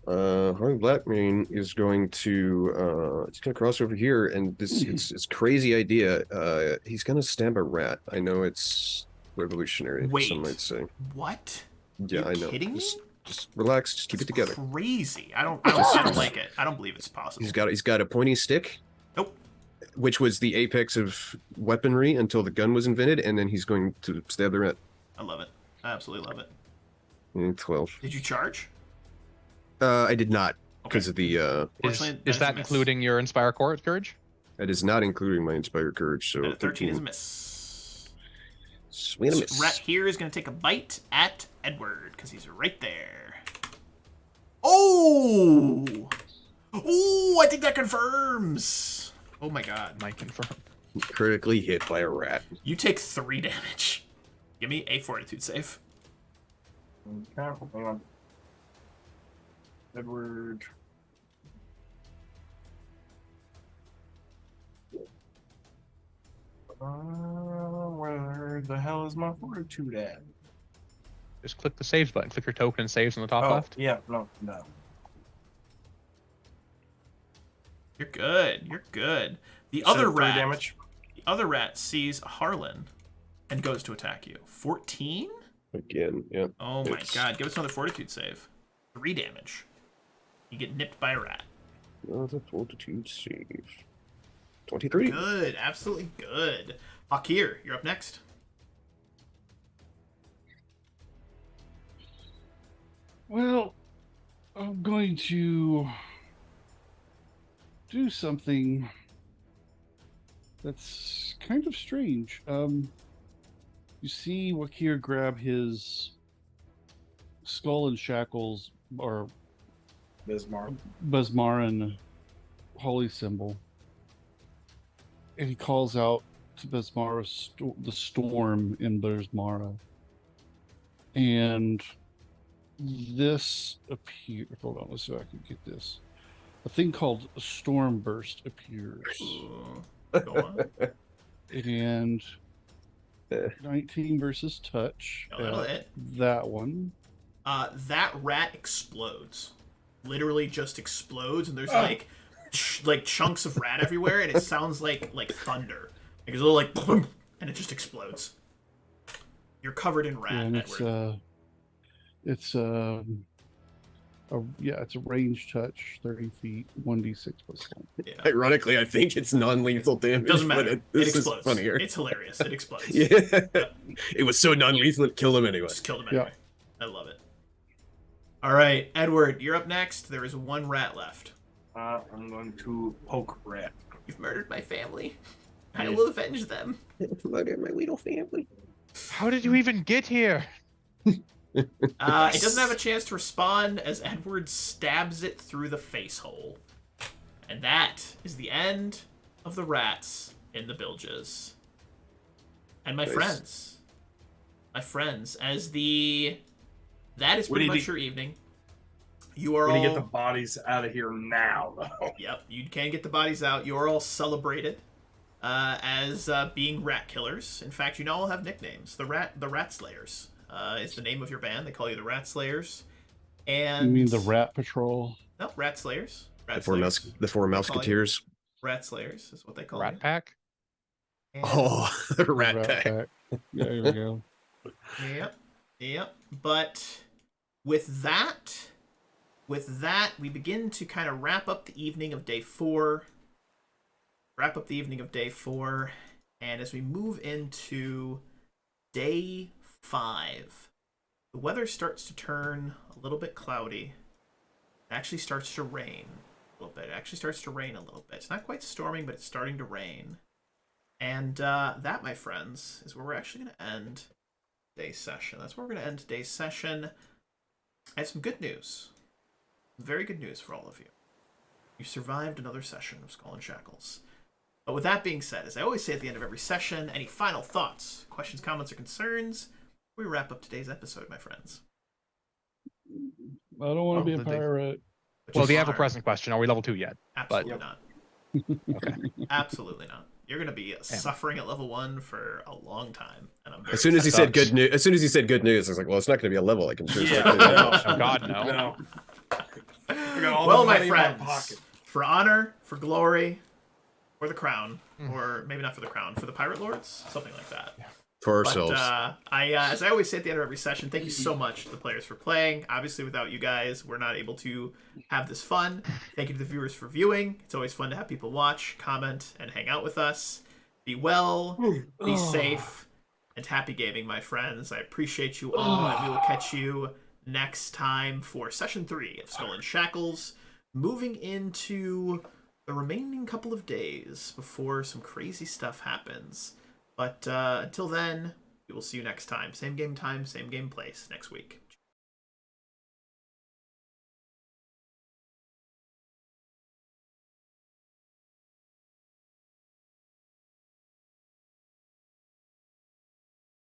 Harley Blackmane is going to it's gonna cross over here, and this it's crazy idea. He's gonna stab a rat. I know it's revolutionary, Wait. some might say. What? Yeah, You I know. kidding me? Just relax, just keep it together. Crazy. I don't like it. I don't believe it's possible. He's got a pointy stick. Nope. Which was the apex of weaponry until the gun was invented, and then he's going to stab the rat. I love it. I absolutely love it. 12. Did you charge? I did not because of the Is Fortunately, that is a that miss. including your Inspire Courage? that is not including my inspired courage, so And a 13 is a miss. Swing and a miss. Rat here is going to take a bite at Edward because he's right there. Oh! Oh, I think that confirms. Oh my god. Might confirm. Critically hit by a rat. You take 3 damage. Give me a fortitude save. Hang on. Edward. Where the hell is my fortitude at? Just click the saves button. Click your token and saves on the top left. Yeah, no. You're good. You're good. The So other 3 rat. damage. The other rat sees Harlan and goes to attack you. 14? Again, yeah. Oh my It's- god. Give us another fortitude save. 3 damage. You get nipped by a rat. Another fortitude save. 23. Good. Absolutely good. Akir, you're up next. Well, I'm going to do something that's kind of strange. You see Wakir grab his skull and shackles or Bismarck. Basmaran holy symbol, and he calls out to Basmara the storm in Basmara, and this appears. Hold on, let's see if I can get this. A thing called a storm burst appears, Ooh. Go on. and 19 versus touch. Oh, that'll hit. That one. That rat explodes. Literally just explodes, and there's like chunks of rat everywhere, and it sounds like thunder. Like it's a little like boom, and it just explodes. You're covered in rat, And Edward. it's a range touch, 30 feet, 1d6 plus 1. Yeah. Ironically, I think it's non-lethal damage. Doesn't but matter. It, It this explodes. is funnier. It's hilarious. It explodes. Yeah. It was so non-lethal it killed him anyway. Just killed him Yeah. anyway. I love it. All right, Edward, you're up next. There is 1 rat left. I'm going to poke rat. You've murdered my family. I will avenge them. Murder my little family. How did you even get here? It doesn't have a chance to respond as Edward stabs it through the face hole. And that is the end of the rats in the bilges. And my Nice. friends, that is We pretty need much to- your evening. You are We all need to get the bodies out of here now, though. Yep, you can get the bodies out. You are all celebrated as being rat killers. In fact, you now all have nicknames. The Rat Slayers is the name of your band. They call you the Rat Slayers. And You mean the Rat Patrol? No, Rat Slayers. Rat The four, Slayers. the four They call you Musketeers. Rat Slayers is what they call Rat you. Pack? And- Oh, rat pack. Pack. Yeah, there we go. Yep. But with that, we begin to kind of wrap up the evening of day 4. And as we move into day 5, the weather starts to turn a little bit cloudy. It actually starts to rain a little bit. It's not quite storming, but it's starting to rain. And that, my friends, is where we're actually going to end today's session. That's where we're going to end today's session. I have some good news. Very good news for all of you. You survived another session of Skull and Shackles. But with that being said, as I always say at the end of every session, any final thoughts, questions, comments, or concerns? We wrap up today's episode, my friends. I don't want to be a did they- pirate. Which Well, is the honor. ever-present question: are we level 2 yet? Absolutely not. Okay. Absolutely not. You're going to be suffering at level 1 for a long time, and I'm very As soon as he excited. said good news, I was like, well, it's not going to be a level. I can sure. Yeah. Oh God, no. No. We got all Well, the my money in friends, pocket. for honor, for glory, for the crown, or maybe not for the crown, for the pirate lords, something like that. for But ourselves. as I always say at the end of every session, thank you so much to the players for playing. Obviously, without you guys, we're not able to have this fun. Thank you to the viewers for viewing. It's always fun to have people watch, comment, and hang out with us. Be well, be safe, and happy gaming, my friends. I appreciate you all, and we will catch you next time for Session 3 of Skull and Shackles, moving into the remaining couple of days before some crazy stuff happens. But until then, we will see you next time. Same game time, same game place next week.